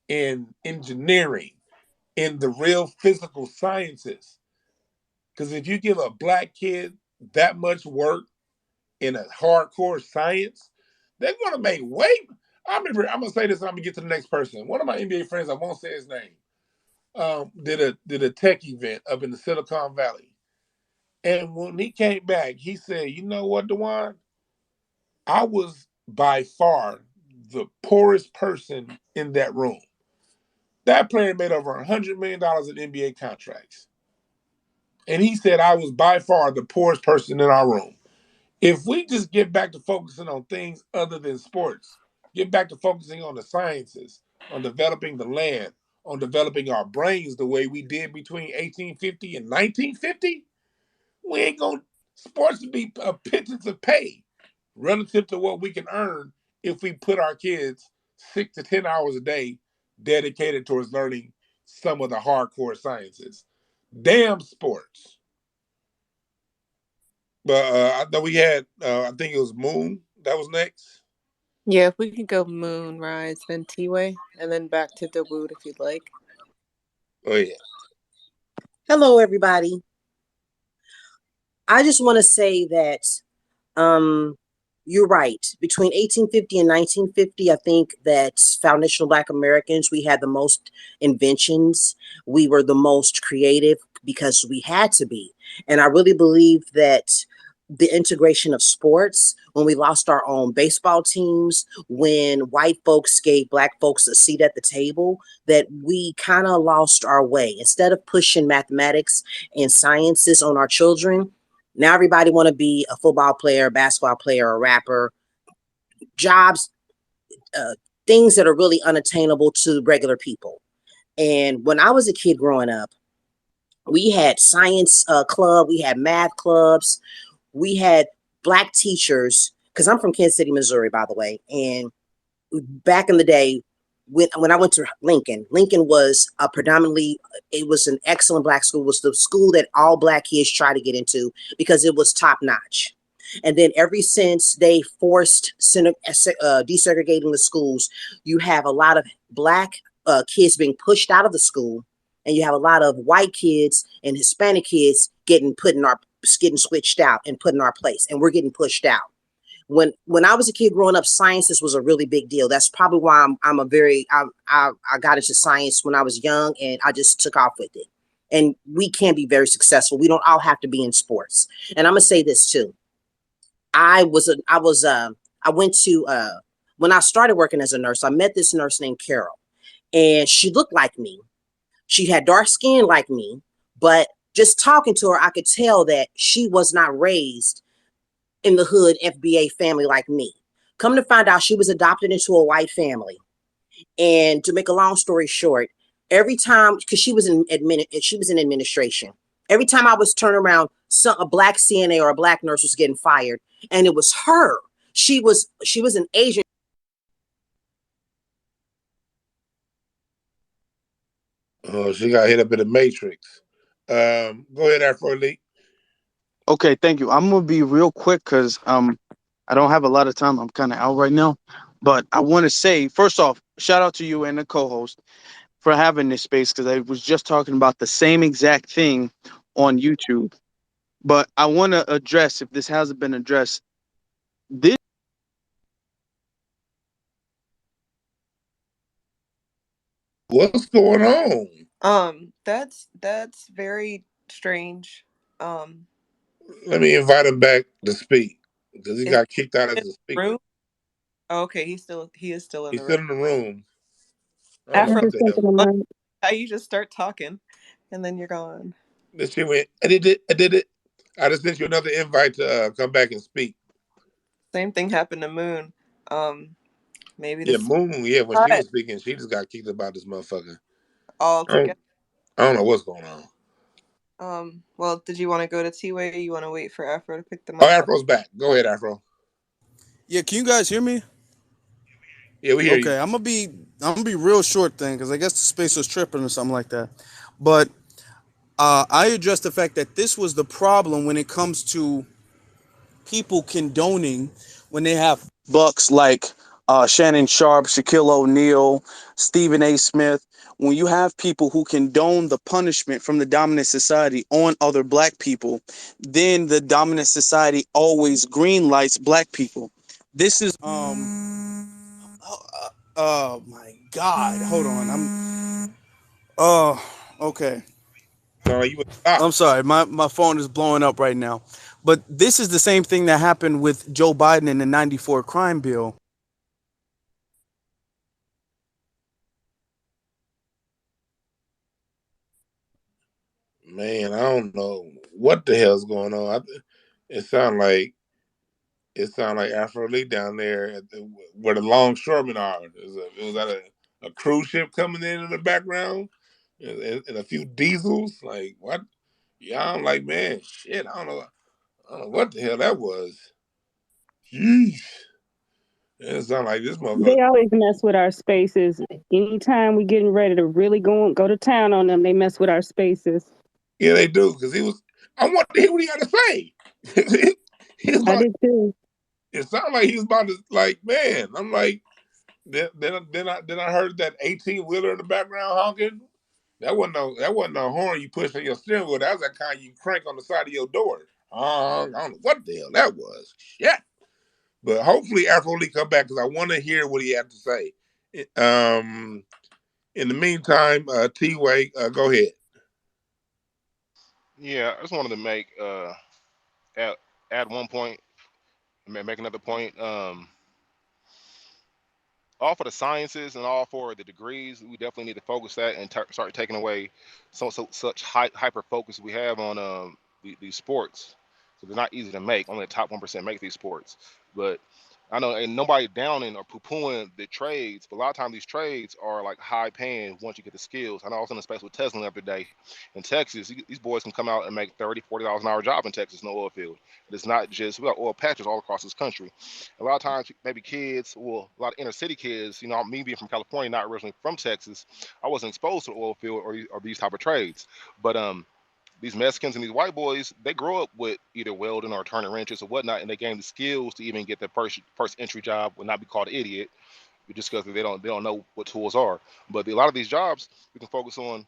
in engineering, in the real physical sciences. Because if you give a black kid that much work in a hardcore science, they're going to make way. I'm going to say this and I'm going to get to the next person. One of my NBA friends, I won't say his name, did a tech event up in the Silicon Valley. And when he came back, he said, you know what, Dwan? I was by far the poorest person in that room. That player made over $100 million in NBA contracts. And he said I was by far the poorest person in our room. If we just get back to focusing on things other than sports, get back to focusing on the sciences, on developing the land, on developing our brains the way we did between 1850 and 1950, we ain't going to, sports to be a pittance of pay relative to what we can earn if we put our kids 6 to 10 hours a day dedicated towards learning some of the hardcore sciences. Damn sports. But I know we had, I think it was Moon that was next. Yeah, if we could go Moon, Rise, then T-Way, and then back to Dawood if you'd like. Oh, yeah. Hello, everybody. I just want to say that you're right. Between 1850 and 1950, I think that foundational Black Americans, we had the most inventions. We were the most creative because we had to be. And I really believe that the integration of sports, when we lost our own baseball teams, when white folks gave Black folks a seat at the table, that we kind of lost our way. Instead of pushing mathematics and sciences on our children, now everybody want to be a football player, a basketball player, a rapper, jobs, things that are really unattainable to regular people. And when I was a kid growing up, we had science club, we had math clubs, we had Black teachers, because I'm from Kansas City, Missouri, by the way. And back in the day, when I went to Lincoln was it was an excellent Black school. It was the school that all Black kids try to get into because it was top notch. And then ever since they forced desegregating the schools, you have a lot of Black kids being pushed out of the school, and you have a lot of white kids and Hispanic kids getting switched out and put in our place, and we're getting pushed out. When I was a kid growing up, sciences was a really big deal. That's probably why I got into science when I was young, and I just took off with it. And we can be very successful. We don't all have to be in sports. And I'm gonna say this too. I went to when I started working as a nurse, I met this nurse named Carol, and she looked like me. She had dark skin like me, but just talking to her, I could tell that she was not raised in the hood FBA family like me. Come to find out, she was adopted into a white family. And to make a long story short, every time, because she was in administration, every time I was turning around, a Black CNA or a Black nurse was getting fired, and it was her. She was an Asian. Oh, she got hit up in the Matrix. Go ahead, Afro Elite. Okay, thank you. I'm gonna be real quick because I don't have a lot of time. I'm kind of out right now. But I want to say, first off, shout out to you and the co-host for having this space because I was just talking about the same exact thing on YouTube. But I want to address, if this hasn't been addressed, this. What's going on? That's very strange. Um, Let me invite him back to speak because he is got kicked out he as in a the speaker. room? Oh, okay, he is still in He's the room. still in the room. I don't know I'm Afro, what just the hell. thinking of mine. how you just start talking and then you're gone. This shit went. I did it. I did it. I just sent you another invite to come back and speak. Same thing happened to Moon. Um, maybe Yeah, this Moon. Yeah, when she hot was speaking, she just got kicked about this motherfucker. all I don't. together. I don't know what's going on. Well, did you want to go to T-Way? Or you want to wait for Afro to pick the Oh, mic up? Afro's back. Go ahead, Afro. Yeah, can you guys hear me? Yeah, we hear you. Okay, I'm gonna be real short then, because I guess the space was tripping or something like that. But I addressed the fact that this was the problem when it comes to people condoning when they have bucks like Shannon Sharp, Shaquille O'Neal, Stephen A. Smith. When you have people who condone the punishment from the dominant society on other black people, then the dominant society always greenlights black people. This is oh my God, hold on, oh okay. No, you would stop. I'm sorry, my phone is blowing up right now. But this is the same thing that happened with Joe Biden in the 94 crime bill. Man, I don't know what the hell's going on. It sound like Afro Lee down there where the longshoremen are. It was that a cruise ship coming in the background, and a few diesels. Like what? Yeah, I'm like, man, shit. I don't know what the hell that was. Jeez. It sound like this motherfucker. They always mess with our spaces. Anytime we getting ready to really go to town on them, they mess with our spaces. Yeah, they do because he was. I want to hear what he got to say. he was I about. did too. It sounded like he was about to like, man. I'm like, then I heard that 18 wheeler in the background honking. That wasn't no horn you push on your steering wheel. That was that kind you crank on the side of your door. I don't know what the hell that was. Shit. But hopefully Afro Lee come back because I want to hear what he had to say. Um, in the meantime, T-Way, go ahead. Yeah, I just wanted to make add, add one point, make another point. All for the sciences and all for the degrees, we definitely need to focus that and start taking away such hyper focus we have on these sports. So they're not easy to make. Only the top 1% make these sports. But I know ain't nobody downing or poo-pooing the trades, but a lot of times these trades are like high paying once you get the skills. I know I was in a space with Tesla the other day in Texas. These boys can come out and make $30, $40 an hour job in Texas in the oil field. And it's not just, we got oil patches all across this country. A lot of times, maybe kids, well, a lot of inner city kids, me being from California, not originally from Texas, I wasn't exposed to the oil field or these type of trades. But these Mexicans and these white boys, they grow up with either welding or turning wrenches or whatnot, and they gain the skills to even get their first entry job, will not be called an idiot, just because they don't know what tools are. But a lot of these jobs, we can focus on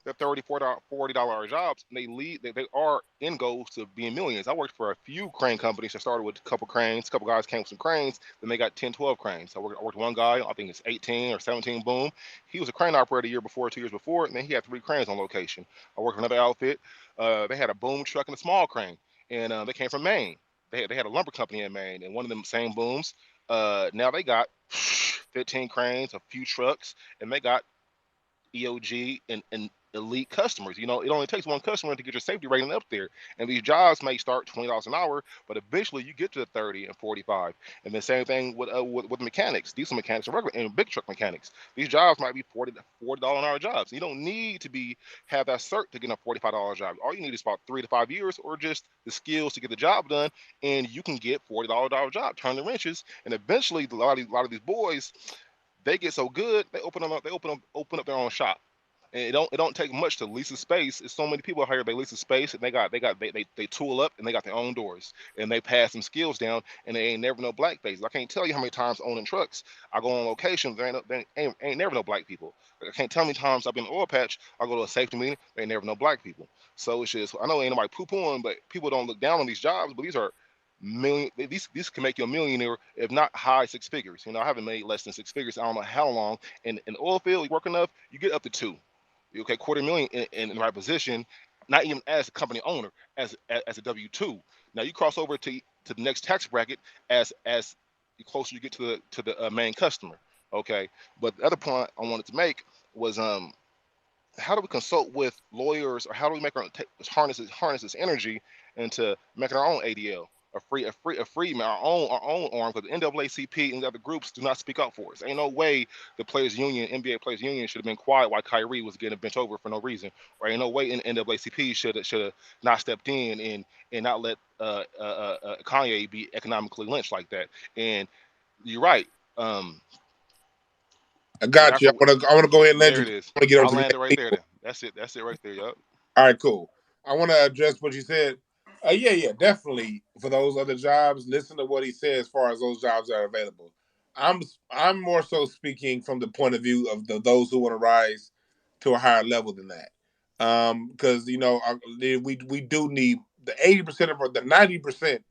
they're 30 $40 jobs, and they are end goals to being millions. I worked for a few crane companies that started with a couple cranes, a couple guys came with some cranes, then they got 10, 12 cranes. I worked with one guy, I think it's 18 or 17 boom. He was a crane operator the year before, 2 years before, and then he had 3 cranes on location. I worked for another outfit. They had a boom truck and a small crane, and they came from Maine. They had a lumber company in Maine, and one of them same booms. Now they got 15 cranes, a few trucks, and they got EOG and elite customers. It only takes one customer to get your safety rating up there. And these jobs may start $20 an hour, but eventually you get to the 30 and 45. And the same thing with mechanics, diesel mechanics and regular and big truck mechanics. These jobs might be $40 an hour jobs. You don't need to have that cert to get a $45 job. All you need is about 3 to 5 years or just the skills to get the job done, and you can get $40 job, turn the wrenches, and eventually a lot of these boys, they get so good they open up their own shop. And it don't take much to lease a space. It's so many people here. They lease a space and they tool up and they got their own doors and they pass some skills down and they ain't never no black faces. I can't tell you how many times owning trucks I go on locations there ain't never no black people. I can't tell how many times I've been in oil patch. I go to a safety meeting, they ain't never no black people. So it's just I know ain't nobody poo pooing, but people don't look down on these jobs. But these are million. These can make you a millionaire if not high six figures. I haven't made less than six figures. I don't know how long. In the oil field, you work enough, you get up to two. Okay, quarter million in the right position, not even as a company owner, as a W-2. Now you cross over to the next tax bracket as the closer you get to the main customer. Okay, but the other point I wanted to make was how do we consult with lawyers, or how do we make harness this energy into making our own ADL, a free our own arm, because the NAACP and the other groups do not speak up for us. Ain't no way the players union, NBA players union, should have been quiet while Kyrie was getting bent over for no reason, or ain't no way in NAACP should have not stepped in and not let Kanye be economically lynched like that. And you're right. I got you. I want to go ahead and let There you. it is. I want to get over I'll to land it right there. the. Then that's it. That's it right there. Yup. All right, cool. I want to address what you said. Yeah, definitely. For those other jobs, listen to what he said as far as those jobs that are available. I'm more so speaking from the point of view of those who want to rise to a higher level than that. Because we do need the 80% of the 90%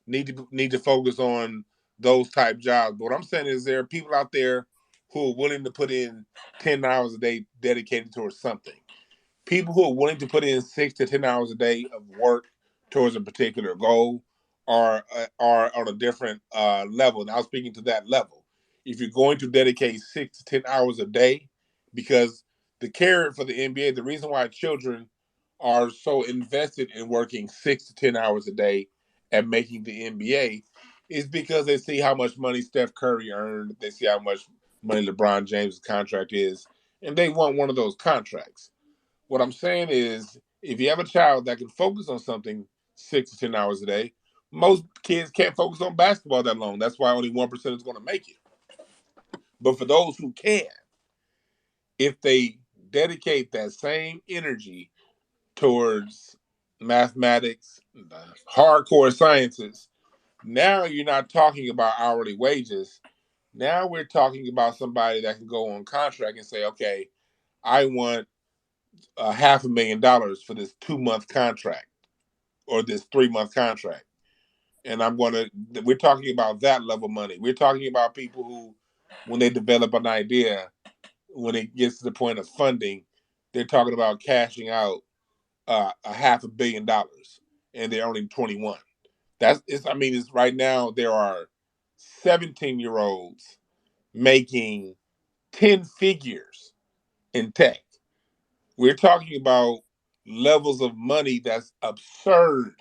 need to focus on those type jobs. But what I'm saying is there are people out there who are willing to put in 10 hours a day dedicated towards something. People who are willing to put in 6 to 10 hours a day of work towards a particular goal are on a different level. And I was speaking to that level. If you're going to dedicate 6 to 10 hours a day, because the carrot for the NBA, the reason why children are so invested in working 6 to 10 hours a day and making the NBA is because they see how much money Steph Curry earned. They see how much money LeBron James' contract is, and they want one of those contracts. What I'm saying is, if you have a child that can focus on something 6 to 10 hours a day, most kids can't focus on basketball that long. That's why only 1% is going to make it. But for those who can, if they dedicate that same energy towards mathematics, hardcore sciences, now you're not talking about hourly wages. Now we're talking about somebody that can go on contract and say, okay, I want $500,000 for this 2-month contract or this 3-month contract. And we're talking about that level of money. We're talking about people who, when they develop an idea, when it gets to the point of funding, they're talking about cashing out $500 million, and they're only 21. It's right now there are 17-year-olds making 10 figures in tech. We're talking about levels of money that's absurd.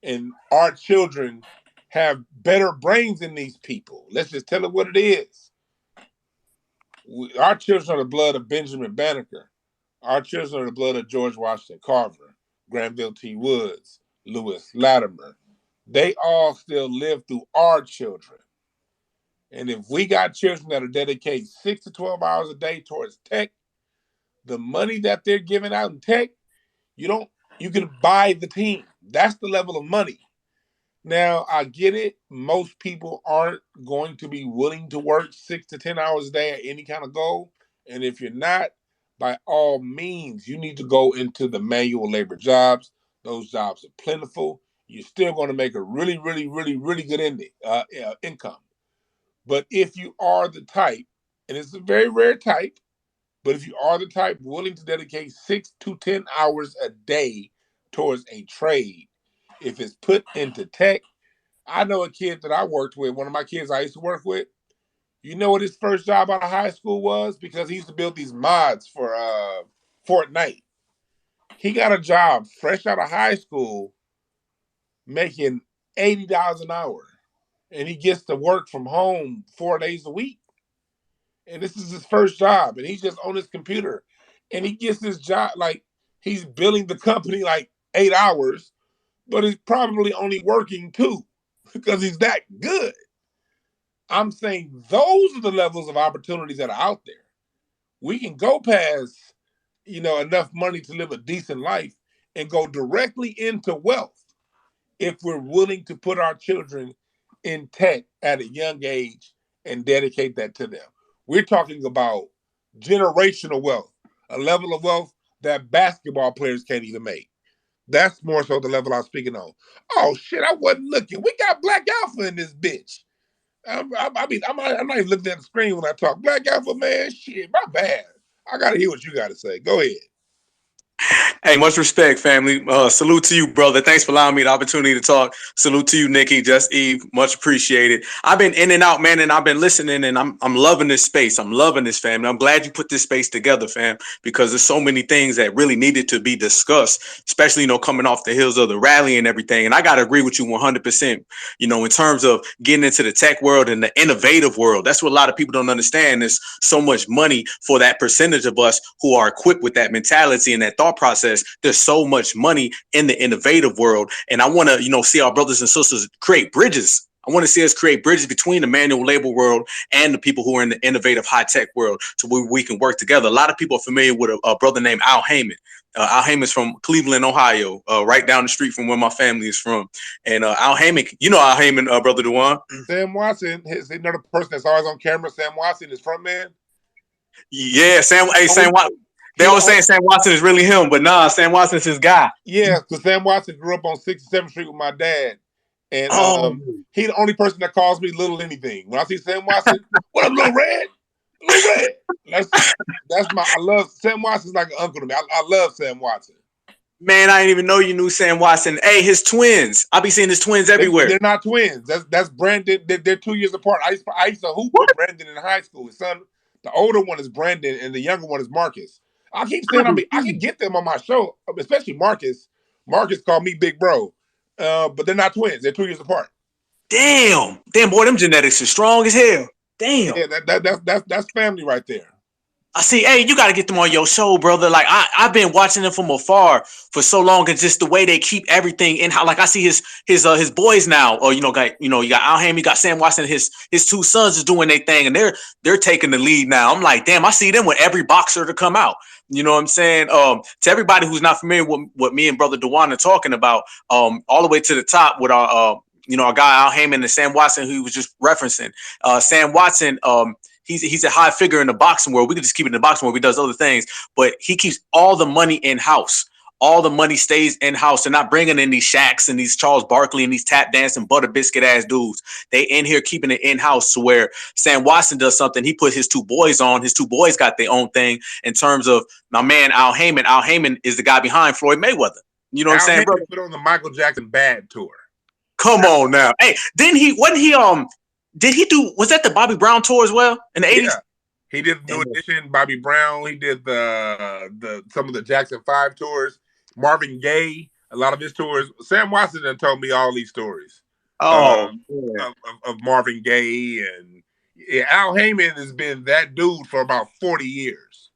And our children have better brains than these people. Let's just tell it what it is. Our children are the blood of Benjamin Banneker. Our children are the blood of George Washington Carver, Granville T. Woods, Lewis Latimer. They all still live through our children. And if we got children that are dedicated 6 to 12 hours a day towards tech, the money that they're giving out in tech, you can buy the team. That's the level of money. Now, I get it. Most people aren't going to be willing to work 6 to 10 hours a day at any kind of goal. And if you're not, by all means, you need to go into the manual labor jobs. Those jobs are plentiful. You're still going to make a really, really, really, really good income. But if you are the type, and it's a very rare type, but if you are the type willing to dedicate 6 to 10 hours a day towards a trade, if it's put into tech, I know a kid that I worked with, one of my kids I used to work with. You know what his first job out of high school was? Because he used to build these mods for Fortnite. He got a job fresh out of high school making $80 an hour. And he gets to work from home 4 days a week. And this is his first job. And he's just on his computer. And he gets this job, like he's billing the company like 8 hours, but he's probably only working 2 because he's that good. I'm saying those are the levels of opportunities that are out there. We can go past, enough money to live a decent life and go directly into wealth if we're willing to put our children in tech at a young age and dedicate that to them. We're talking about generational wealth, a level of wealth that basketball players can't even make. That's more so the level I'm speaking on. Oh shit, I wasn't looking. We got Black Alpha in this bitch. I'm not even looking at the screen when I talk. Black Alpha, man, shit, my bad. I gotta hear what you gotta say. Go ahead. Hey, much respect, family. Salute to you, brother. Thanks for allowing me the opportunity to talk. Salute to you, Nikki, Just Eve. Much appreciated. I've been in and out, man, and I've been listening, and I'm loving this space. I'm loving this, family. I'm glad you put this space together, fam, because there's so many things that really needed to be discussed, especially, coming off the heels of the rally and everything. And I got to agree with you 100%, in terms of getting into the tech world and the innovative world. That's what a lot of people don't understand. There's so much money for that percentage of us who are equipped with that mentality and that thought process. There's so much money in the innovative world, and I want to see our brothers and sisters create bridges. I want to see us create bridges between the manual labor world and the people who are in the innovative high-tech world, to where we can work together. A lot of people are familiar with a brother named Al Heyman. Al Heyman's from Cleveland, Ohio, right down the street from where my family is from. And Al Heyman, Al Heyman, Brother Dwan. Sam Watson, another person that's always on camera. Sam Watson is front man. Yeah, Sam Watson. They always saying Sam Watson is really him, but nah, Sam Watson is his guy. Yeah, because Sam Watson grew up on 67th Street with my dad. And he's the only person that calls me Little Anything. When I see Sam Watson, what up, Little Red? Little Red. I love Sam Watson's like an uncle to me. I love Sam Watson. Man, I didn't even know you knew Sam Watson. Hey, his twins. I'll be seeing his twins everywhere. They're not twins. That's Brandon. They're 2 years apart. I used to hoop with Brandon in high school. His son, the older one is Brandon, and the younger one is Marcus. I keep saying, I can get them on my show, especially Marcus. Marcus called me Big Bro, but they're not twins. They're 2 years apart. Damn, boy, them genetics are strong as hell. Damn. Yeah, that's family right there. I see. Hey, you got to get them on your show, brother. Like I've been watching them from afar for so long, and just the way they keep everything in how. Like I see his boys now. Or you got Al Heyman, you got Sam Watson. His two sons is doing their thing, and they're taking the lead now. I'm like, damn, I see them with every boxer to come out. You know what I'm saying? To everybody who's not familiar with what me and Brother Dwan are talking about, all the way to the top with our our guy Al Heyman and Sam Watson, who he was just referencing. Sam Watson, he's a high figure in the boxing world. We could just keep it in the boxing world. He does other things, but he keeps all the money in house. All the money stays in house. They're not bringing in these Shaqs and these Charles Barkley and these tap dancing butter biscuit ass dudes. They in here keeping it in house, to where Sam Watson does something. He put his two boys on. His two boys got their own thing in terms of my man Al Heyman. Al Heyman is the guy behind Floyd Mayweather. You know what I'm saying, bro? Put on the Michael Jackson Bad tour. Come on now. Hey, did he do, was that the Bobby Brown tour as well in the 80s? Yeah. He did the New Edition, Bobby Brown. He did the some of the Jackson 5 tours. Marvin Gaye, a lot of his tours. Sam Watson done told me all these stories. Of Marvin Gaye, and Al Heyman has been that dude for about 40 years.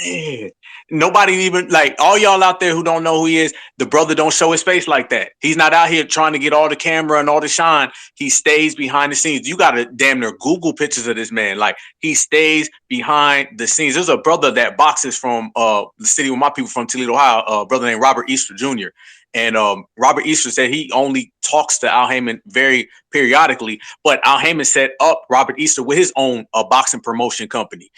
Man, nobody even, like, all y'all out there who don't know who he is, the brother don't show his face like that. He's not out here trying to get all the camera and all the shine. He stays behind the scenes. You gotta damn near Google pictures of this man. Like, he stays behind the scenes. There's a brother that boxes from the city where my people from, Toledo, Ohio, a brother named Robert Easter Jr. And Robert Easter said he only talks to Al Heyman very periodically, but Al Heyman set up Robert Easter with his own boxing promotion company.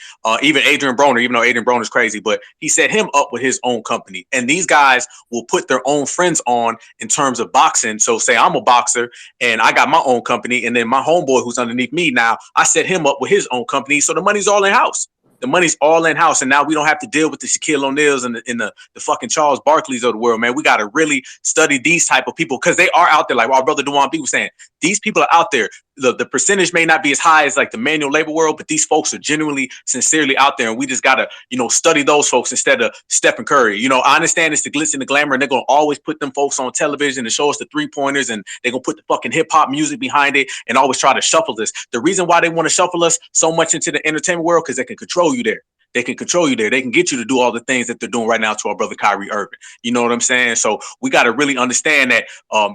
Even Adrian Broner, even though Adrian Broner is crazy, but he set him up with his own company. And these guys will put their own friends on in terms of boxing. So say I'm a boxer and I got my own company, and then my homeboy who's underneath me now, I set him up with his own company. So the money's all in house. The money's all in house, and now we don't have to deal with the Shaquille O'Neals and the fucking Charles Barkleys of the world, man. We got to really study these type of people, because they are out there. Like our brother Dwan B was saying, these people are out there. The percentage may not be as high as like the manual labor world, but these folks are genuinely, sincerely out there, and we just gotta, study those folks instead of Stephen Curry. I understand it's the glitz and the glamour, and they're gonna always put them folks on television and show us the 3-pointers, and they're gonna put the fucking hip hop music behind it and always try to shuffle this. The reason why they want to shuffle us so much into the entertainment world, because they can control you there. They can control you there. They can get you to do all the things that they're doing right now to our brother Kyrie Irving. You know what I'm saying? So we got to really understand that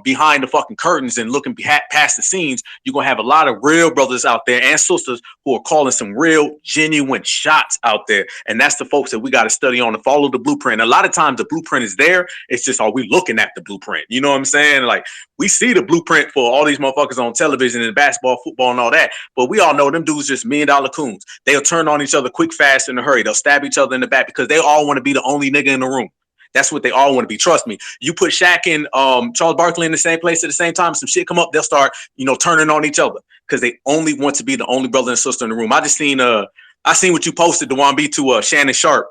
behind the fucking curtains and looking past the scenes, you're going to have a lot of real brothers out there and sisters who are calling some real genuine shots out there. And that's the folks that we got to study on and follow the blueprint. A lot of times the blueprint is there. It's just, are we looking at the blueprint? You know what I'm saying? Like, we see the blueprint for all these motherfuckers on television and basketball, football, and all that. But we all know them dudes just $1 million coons. They'll turn on each other quick, fast, in a hurry. They'll stab each other in the back because they all want to be the only nigga in the room. That's what they all want to be. Trust me. You put Shaq and Charles Barkley in the same place at the same time, some shit come up, they'll start, turning on each other because they only want to be the only brother and sister in the room. I seen what you posted, DwannB, to Shannon Sharp.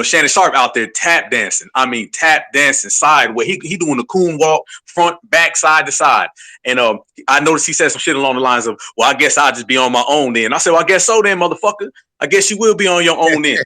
Shannon Sharp out there tap dancing. I mean, tap dancing sideways. He doing the coon walk, front, back, side to side. And I noticed he said some shit along the lines of, well, I guess I'll just be on my own then. I said, well, I guess so then, motherfucker. I guess you will be on your own then.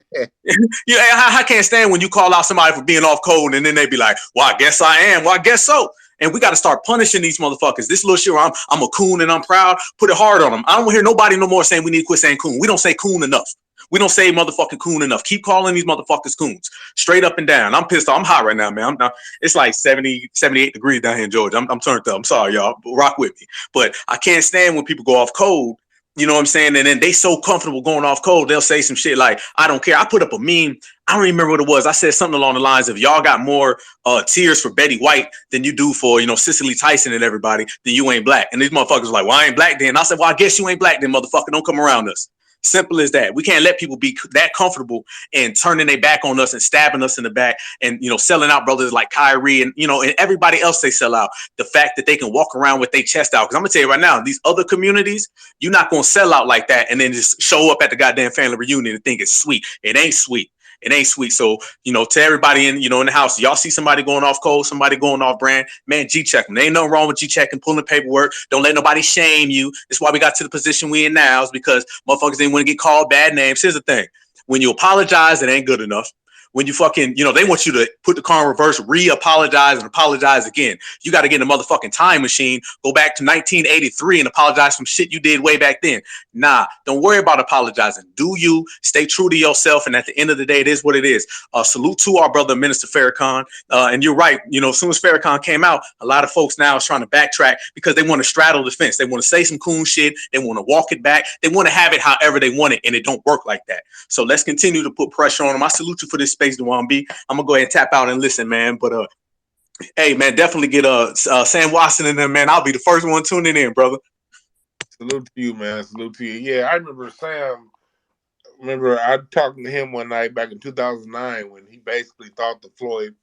I can't stand when you call out somebody for being off code and then they be like, well, I guess I am. Well, I guess so. And we got to start punishing these motherfuckers. This little shit where I'm a coon and I'm proud, put it hard on them. I don't hear nobody no more saying we need to quit saying coon. We don't say coon enough. We don't say motherfucking coon enough. Keep calling these motherfuckers coons. Straight up and down. I'm pissed off. I'm hot right now, man. It's like 70, 78 degrees down here in Georgia. I'm turned up. I'm sorry, y'all. Rock with me. But I can't stand when people go off code. You know what I'm saying? And then they so comfortable going off code, they'll say some shit like, I don't care. I put up a meme. I don't even remember what it was. I said something along the lines of, y'all got more tears for Betty White than you do for, Cicely Tyson and everybody, then you ain't black. And these motherfuckers were like, well, I ain't black then. And I said, well, I guess you ain't black then, motherfucker. Don't come around us. Simple as that. We can't let people be that comfortable and turning their back on us and stabbing us in the back and, selling out brothers like Kyrie and, and everybody else they sell out. The fact that they can walk around with their chest out. Because I'm going to tell you right now, these other communities, you're not going to sell out like that and then just show up at the goddamn family reunion and think it's sweet. It ain't sweet. It ain't sweet. So, to everybody in the house, y'all see somebody going off code, somebody going off brand, man, G-check them. There ain't nothing wrong with G-checking, pulling paperwork. Don't let nobody shame you. That's why we got to the position we in now, is because motherfuckers didn't want to get called bad names. Here's the thing. When you apologize, it ain't good enough. When you fucking, they want you to put the car in reverse, re-apologize and apologize again. You got to get in a motherfucking time machine, go back to 1983 and apologize for some shit you did way back then. Nah, don't worry about apologizing. Do you stay true to yourself? And at the end of the day, it is what it is. Salute to our brother, Minister Farrakhan. And you're right. As soon as Farrakhan came out, a lot of folks now is trying to backtrack because they want to straddle the fence. They want to say some cool shit. They want to walk it back. They want to have it however they want it. And it don't work like that. So let's continue to put pressure on them. I salute you for this space, DwannB. I'm gonna go ahead and tap out and listen, man. But hey, man, definitely get Sam Watson in there, man. I'll be the first one tuning in, brother. Salute to you, man. Salute to you. Yeah, I remember Sam. I talking to him one night back in 2009 when he basically thought the Floyd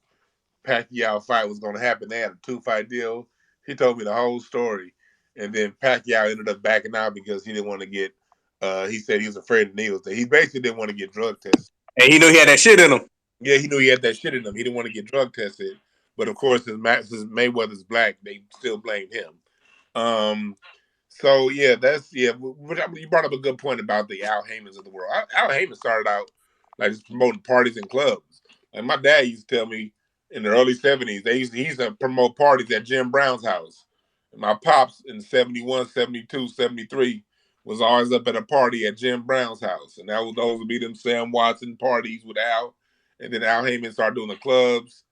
Pacquiao fight was going to happen. They had a 2-fight deal. He told me the whole story, and then Pacquiao ended up backing out because he didn't want to get. He said he was afraid of needles. He basically didn't want to get drug tested. And he knew he had that shit in him. Yeah, he knew he had that shit in him. He didn't want to get drug tested. But of course, since Mayweather's black, they still blamed him. So yeah, you brought up a good point about the Al Haymans of the world. Al Heyman started out like just promoting parties and clubs. Like my dad used to tell me in the early 70s, he used to promote parties at Jim Brown's house. And my pops in 71, 72, 73 was always up at a party at Jim Brown's house. And those would be them Sam Watson parties with Al. And then Al Heyman started doing the clubs.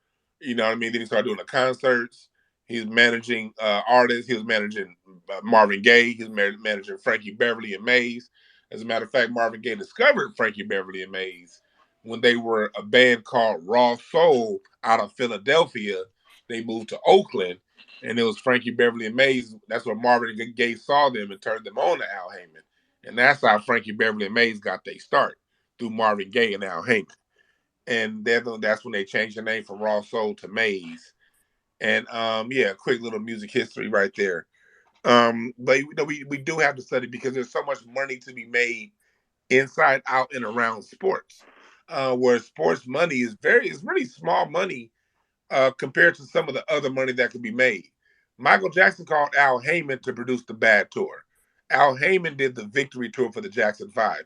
You know what I mean? Then he started doing the concerts. He was managing artists. He was managing Marvin Gaye. He was managing Frankie Beverly and Maze. As a matter of fact, Marvin Gaye discovered Frankie Beverly and Maze when they were a band called Raw Soul out of Philadelphia. They moved to Oakland, and it was Frankie Beverly and Maze. That's where Marvin Gaye saw them and turned them on to Al Heyman. And that's how Frankie Beverly and Maze got their start, through Marvin Gaye and Al Heyman. And that's when they changed the name from Raw Soul to Maze. And quick little music history right there. But we do have to study because there's so much money to be made inside, out, and around sports. Where sports money is really small money compared to some of the other money that could be made. Michael Jackson called Al Heyman to produce the Bad Tour. Al Heyman did the Victory Tour for the Jackson 5.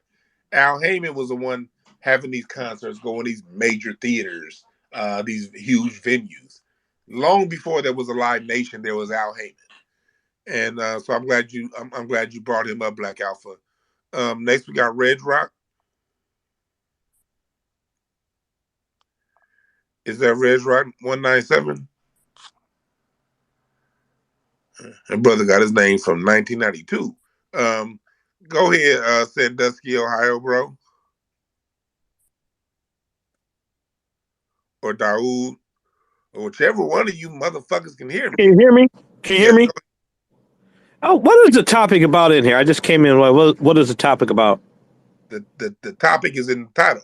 Al Heyman was the one having these concerts, going these major theaters, these huge venues. Long before there was a Live Nation, there was Al Heyman. And so I'm glad you brought him up, Black Alpha. Next we got Red Rock. Is that Reg Rock 197? And brother got his name from 1992. Go ahead, Sandusky, Ohio, bro. Or Daoud, or whichever one of you motherfuckers can hear Can me. you hear me? Can you hear Yes, me? Oh, what is the topic about in here? I just came in. What is the topic about? the topic is in the title.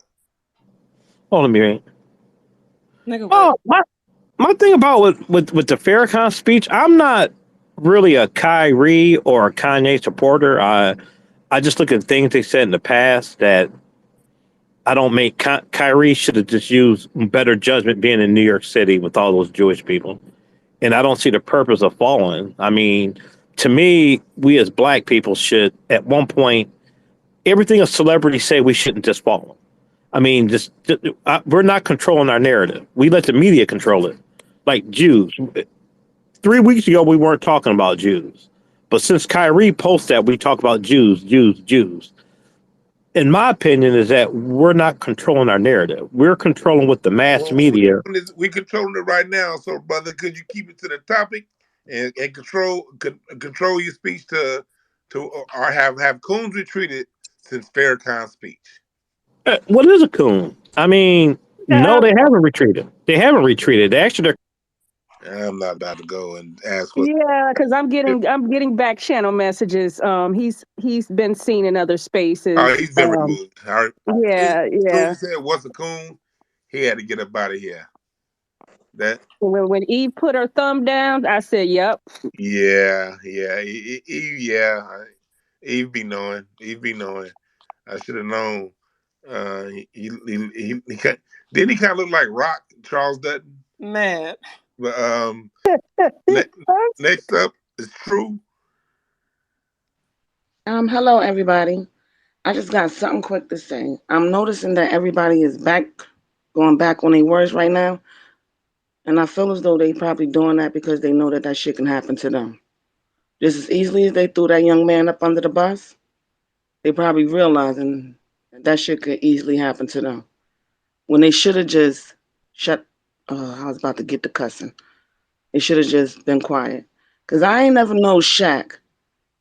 Hold on a minute. Nigga, what? Oh, my thing about with the Farrakhan speech, I'm not really a Kyrie or a Kanye supporter. I just look at things they said in the past that I don't make. Kyrie should have just used better judgment being in New York City with all those Jewish people. And I don't see the purpose of following. I mean, to me, we as black people should, at one point, everything a celebrity say, we shouldn't just follow. I mean, we're not controlling our narrative. We let the media control it. Like Jews. 3 weeks ago, we weren't talking about Jews. But since Kyrie posted that, we talk about Jews, Jews, Jews. In my opinion, is that we're not controlling our narrative. We're controlling what the mass media. We controlling it right now. So, brother, could you keep it to the topic and control your speech to or have Coons retreated since Farrakhan's speech? What is a coon? I mean, no, they haven't retreated. They haven't retreated. They actually, I'm not about to go and ask what. Yeah, because I'm getting back channel messages. He's been seen in other spaces. Oh, he's been removed. All right. Yeah, Coon yeah. said, "What's a coon?" He had to get up out of here. That. When Eve put her thumb down, I said, "Yep." Yeah. Eve be knowing. Eve be knowing. I should have known. He didn't he kind of look like Rock Charles Dutton? Man. But next up is True. Hello everybody. I just got something quick to say. I'm noticing that everybody is going back on their words right now, and I feel as though they probably doing that because they know that that shit can happen to them. Just as easily as they threw that young man up under the bus, they probably realizing that shit could easily happen to them. When they should have just shut. I was about to get the cussing. They should have just been quiet. Cause I ain't never know Shaq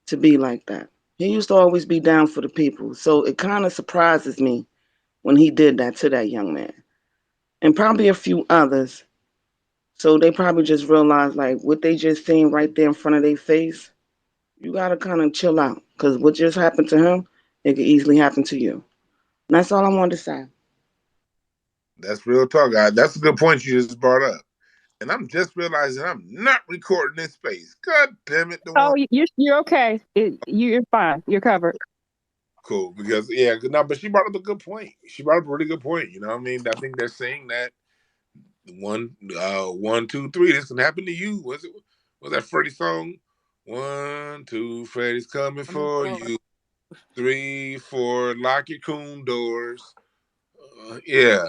to be like that. He used to always be down for the people. So it kind of surprises me when he did that to that young man. And probably a few others. So they probably just realized like what they just seen right there in front of their face. You gotta kind of chill out. Cause what just happened to him, it could easily happen to you. And that's all I wanted to say. That's real talk, guys. That's a good point you just brought up. And I'm just realizing I'm not recording this space. God damn it, Oh, DeWan. you're okay. You're fine. You're covered. Cool, because no, but she brought up a good point. She brought up a really good point. You know what I mean? I think they're saying that one, two, three, this can happen to you. Was that Freddie song? 1, 2, Freddie's coming for you. 3, 4, lock your coon doors. Yeah,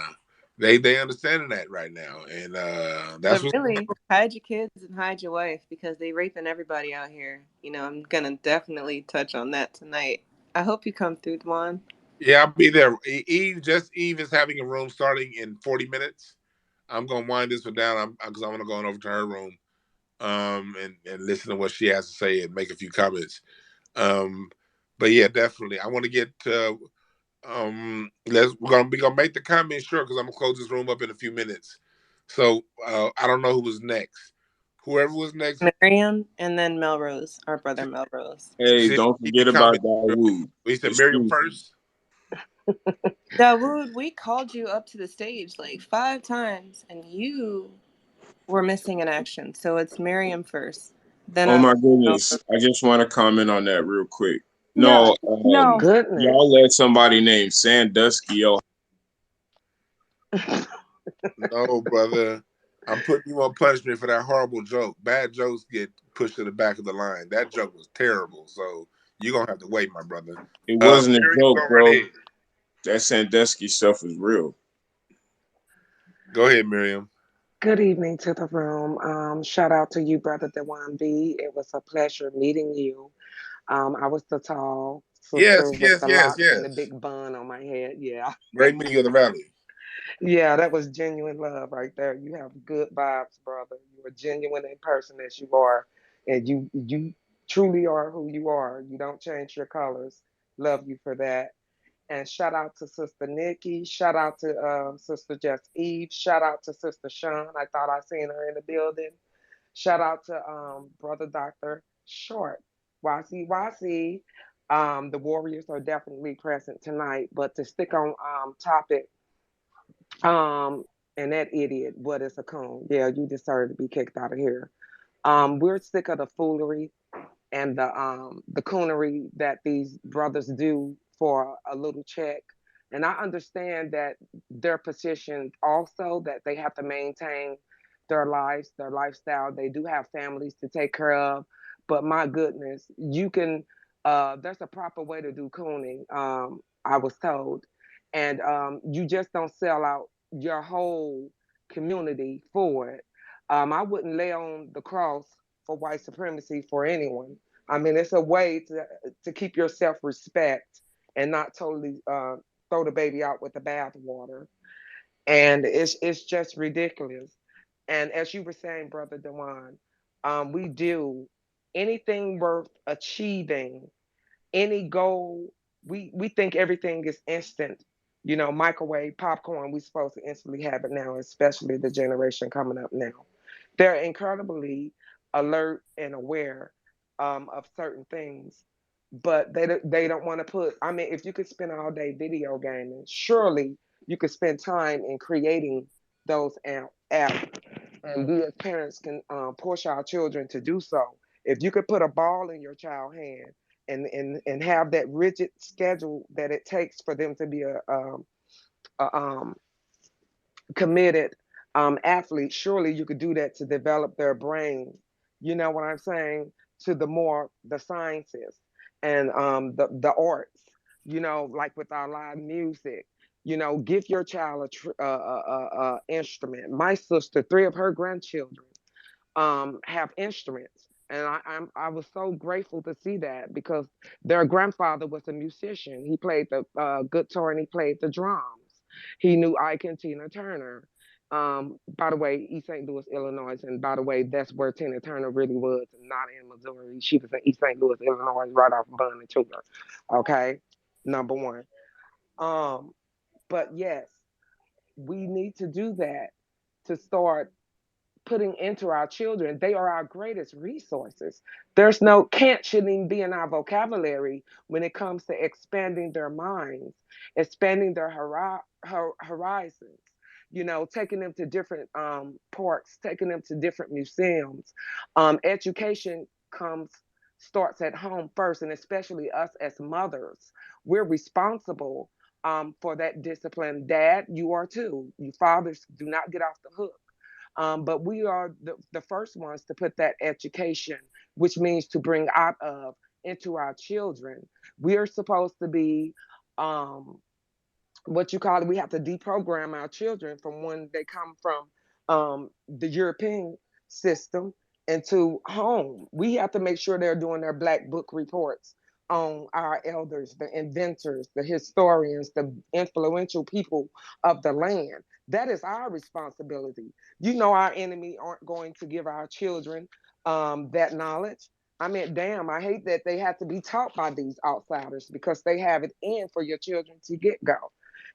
they understanding that right now, and that's But what. really, hide your kids and hide your wife because they raping everybody out here. You know, I'm gonna definitely touch on that tonight. I hope you come through, Dwan. Yeah, I'll be there. Eve is having a room starting in 40 minutes. I'm gonna wind this one down because I'm gonna go on over to her room, and listen to what she has to say and make a few comments. But yeah, definitely, I want to get. We're gonna make the comments short because I'm gonna close this room up in a few minutes. So I don't know who was next. Whoever was next. Miriam and then Melrose, our brother Melrose. Hey, See, don't he forget about commented. Dawood. We said Miriam Excuse me. first. Dawood, we called you up to the stage like 5 times and you were missing in action. So it's Miriam first. Then Oh us. my goodness. I just want to comment on that real quick. No, No, no. Goodness. y'all let somebody named Sandusky. No, brother. I'm putting you on punishment for that horrible joke. Bad jokes get pushed to the back of the line. That joke was terrible. So you're gonna have to wait, my brother. It wasn't a Miriam, joke, go right bro. ahead. That Sandusky stuff is real. Go ahead, Miriam. Good evening to the room. Shout out to you, Brother Dewan B. It was a pleasure meeting you. I was the tall sister Yes, with yes, the yes, locks and the yes. big bun on my head. Yeah. Great meeting you at the rally. Yeah, that was genuine love right there. You have good vibes, brother. You're a genuine in person as you are, and you truly are who you are. You don't change your colors. Love you for that. And shout out to Sister Nikki. Shout out to Sister Just Eve. Shout out to Sister Sean. I thought I seen her in the building. Shout out to Brother Dr. Short. YC. The Warriors are definitely present tonight. But to stick on topic, um, and that idiot, what is a coon? Yeah, you deserve to be kicked out of here. We're sick of the foolery and the coonery that these brothers do for a little check. And I understand that their position also that they have to maintain their lives, their lifestyle. They do have families to take care of, but my goodness, you can. There's a proper way to do cooning. I was told, and you just don't sell out your whole community for it. I wouldn't lay on the cross for white supremacy for anyone. I mean, it's a way to keep your self respect and not totally throw the baby out with the bathwater. And it's just ridiculous. And as you were saying, Brother Dewan, we do anything worth achieving, any goal. We think everything is instant. You know, microwave popcorn. We supposed to instantly have it now, especially the generation coming up now. They're incredibly alert and aware of certain things, but they don't want to put. I mean, if you could spend all day video gaming, surely you could spend time in creating those apps, and we as parents can push our children to do so. If you could put a ball in your child's hand and have that rigid schedule that it takes for them to be a committed athlete, surely you could do that to develop their brain. You know what I'm saying? To the sciences and the arts. You know, like with our live music. You know, give your child a instrument. My sister, three of her grandchildren have instruments. And I was so grateful to see that because their grandfather was a musician. He played the guitar and he played the drums. He knew Ike and Tina Turner. By the way, East St. Louis, Illinois, and by the way, that's where Tina Turner really was, and not in Missouri. She was in East St. Louis, Illinois, right off Bun and Tudor. Okay, number one. Um, but yes, we need to do that to start putting into our children. They are our greatest resources. There's no can't shouldn't even be in our vocabulary when it comes to expanding their minds, expanding their horizons. You know, taking them to different parks, taking them to different museums. Education comes starts at home first, and especially us as mothers, we're responsible for that discipline. Dad, you are too. You fathers do not get off the hook, but we are the first ones to put that education, which means to bring out of into our children. We are supposed to be what you call it. We have to deprogram our children from when they come from the European system into home. We have to make sure they're doing their black book reports on our elders, the inventors, the historians, the influential people of the land. That is our responsibility. You know, our enemy aren't going to give our children that knowledge. I mean, damn, I hate that they have to be taught by these outsiders because they have it in for your children to get go.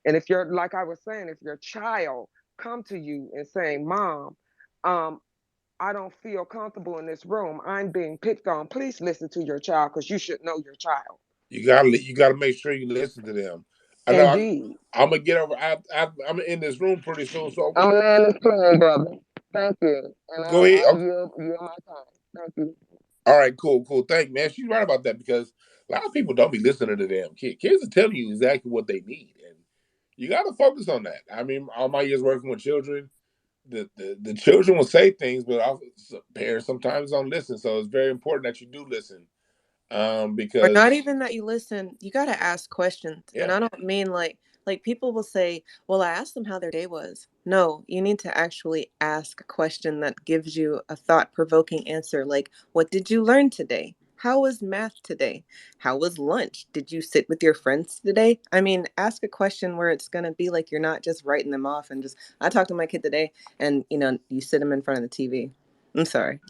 And if you're, like I was saying, if your child come to you and saying, Mom, um, I don't feel comfortable in this room. I'm being picked on. Please listen to your child because you should know your child. You gotta make sure you listen to them. I know Indeed. I'm gonna get over. I'm in this room pretty soon, so I'm laying this plane, brother. Thank you. And go ahead. I'll Okay. yield my time. Thank you. All right, cool. Thank you, man. She's right about that because a lot of people don't be listening to them kids. Kids are telling you exactly what they need, and you got to focus on that. I mean, all my years working with children, the children will say things, but parents sometimes don't listen. So it's very important that you do listen, Or because not even that you listen, you got to ask questions. And yeah, I don't mean like people will say, "Well, I asked them how their day was." No, you need to actually ask a question that gives you a thought-provoking answer like, "What did you learn today? How was math today? How was lunch? Did you sit with your friends today? I mean, ask a question where it's going to be like you're not just writing them off and just, I talked to my kid today, and, you sit him in front of the TV. I'm sorry.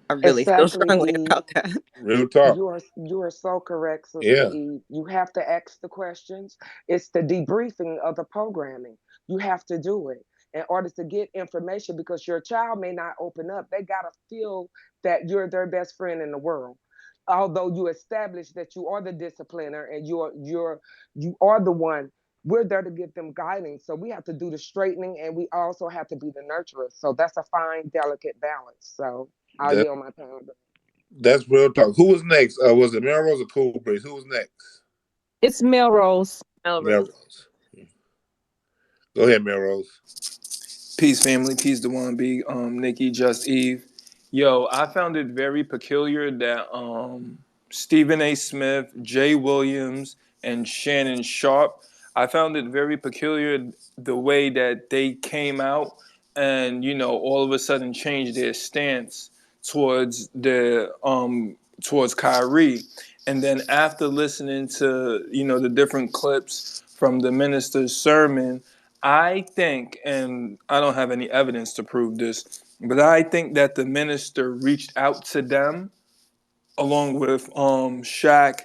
I really feel Exactly, strongly E. about that. Real talk. You are so correct, Sister Yeah. E. You have to ask the questions. It's the debriefing of the programming. You have to do it in order to get information, because your child may not open up. They gotta feel that you're their best friend in the world. Although you establish that you are the discipliner and you are the one, we're there to give them guidance. So we have to do the straightening, and we also have to be the nurturers. So that's a fine, delicate balance. So I'll That yield my time. that's real talk. Who was next? Was it Melrose or Cool Breeze? Who was next? It's Melrose. Melrose. Melrose. Go ahead, Melrose. Peace, family. Peace, Dwan B. Nikki, Just Eve. Yo, I found it very peculiar that Stephen A. Smith, Jay Williams, and Shannon Sharp. I found it very peculiar the way that they came out and all of a sudden changed their stance towards towards Kyrie. And then after listening to the different clips from the minister's sermon, I think, and I don't have any evidence to prove this, but I think that the minister reached out to them along with Shaq,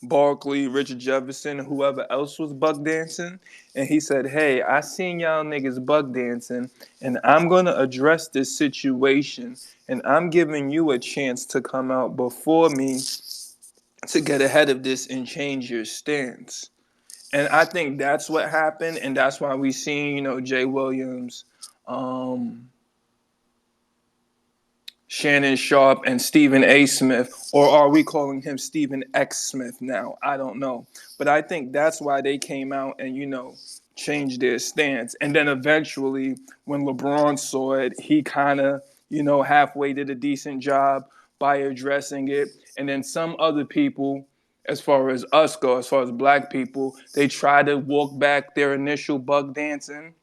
Barkley, Richard Jefferson, whoever else was buck dancing, and he said, "Hey, I seen y'all niggas buck dancing, and I'm gonna address this situation, and I'm giving you a chance to come out before me to get ahead of this and change your stance." And I think that's what happened, and that's why we seen, Jay Williams, um, Shannon Sharp, and Stephen A. Smith, or are we calling him Stephen X. Smith now? I don't know. But I think that's why they came out and, changed their stance. And then eventually, when LeBron saw it, he kind of, halfway did a decent job by addressing it. And then some other people, as far as us go, as far as black people, they try to walk back their initial buck dancing,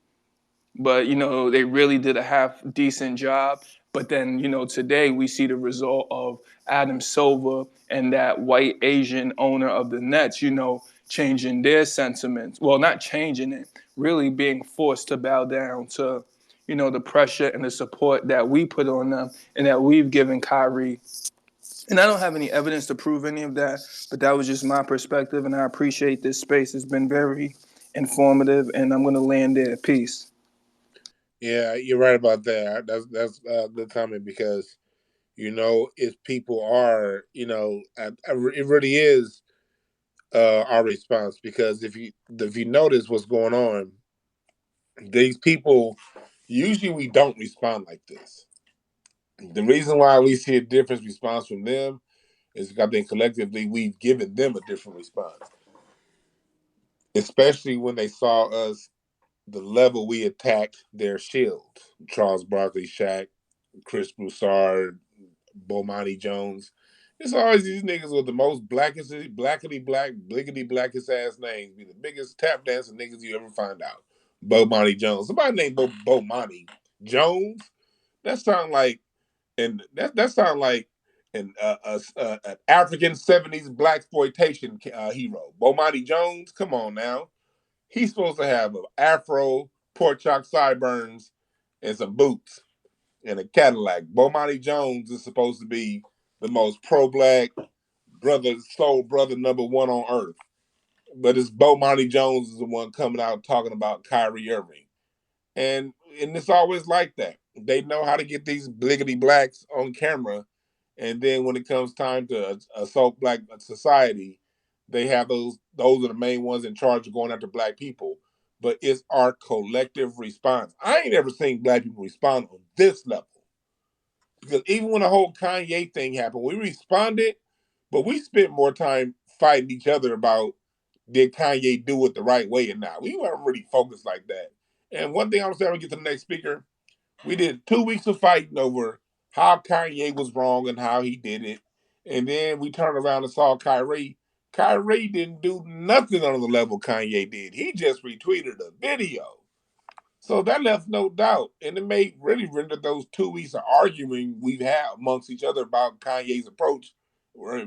but they really did a half decent job. But then today we see the result of Adam Silver and that white Asian owner of the Nets changing their sentiments, well, not changing it, really being forced to bow down to the pressure and the support that we put on them and that we've given Kyrie. And I don't have any evidence to prove any of that, but that was just my perspective, and I appreciate this space. It's been very informative, and I'm going to land there. Peace. Yeah, you're right about that. That's a good comment because if people are, it really is our response, because if you notice what's going on, these people usually we don't respond like this. The reason why we see a different response from them is because I think collectively we've given them a different response, especially when they saw us the level we attacked their shield. Charles Barkley, Shaq, Chris Broussard, Bomani Jones. It's always these niggas with the most blackity black, bliggity blackest ass names. Be the biggest tap dancing niggas you ever find out. Bomani Jones. Somebody named Bomani Jones. That sound like, and that sound like an African '70s black exploitation hero. Bomani Jones. Come on now. He's supposed to have an afro, pork chop sideburns, and some boots and a Cadillac. Bomani Jones is supposed to be the most pro-black brother, soul brother number one on earth. But it's Bomani Jones is the one coming out talking about Kyrie Irving. And it's always like that. They know how to get these bliggity blacks on camera. And then when it comes time to assault black society, they have those are the main ones in charge of going after black people. But it's our collective response. I ain't ever seen black people respond on this level. Because even when the whole Kanye thing happened, we responded, but we spent more time fighting each other about did Kanye do it the right way or not. We weren't really focused like that. And one thing I'm saying, we get to the next speaker, we did 2 weeks of fighting over how Kanye was wrong and how he did it. And then we turned around and saw Kyrie. Kyrie didn't do nothing on the level Kanye did. He just retweeted a video. So that left no doubt. And it made really render those 2 weeks of arguing we've had amongst each other about Kanye's approach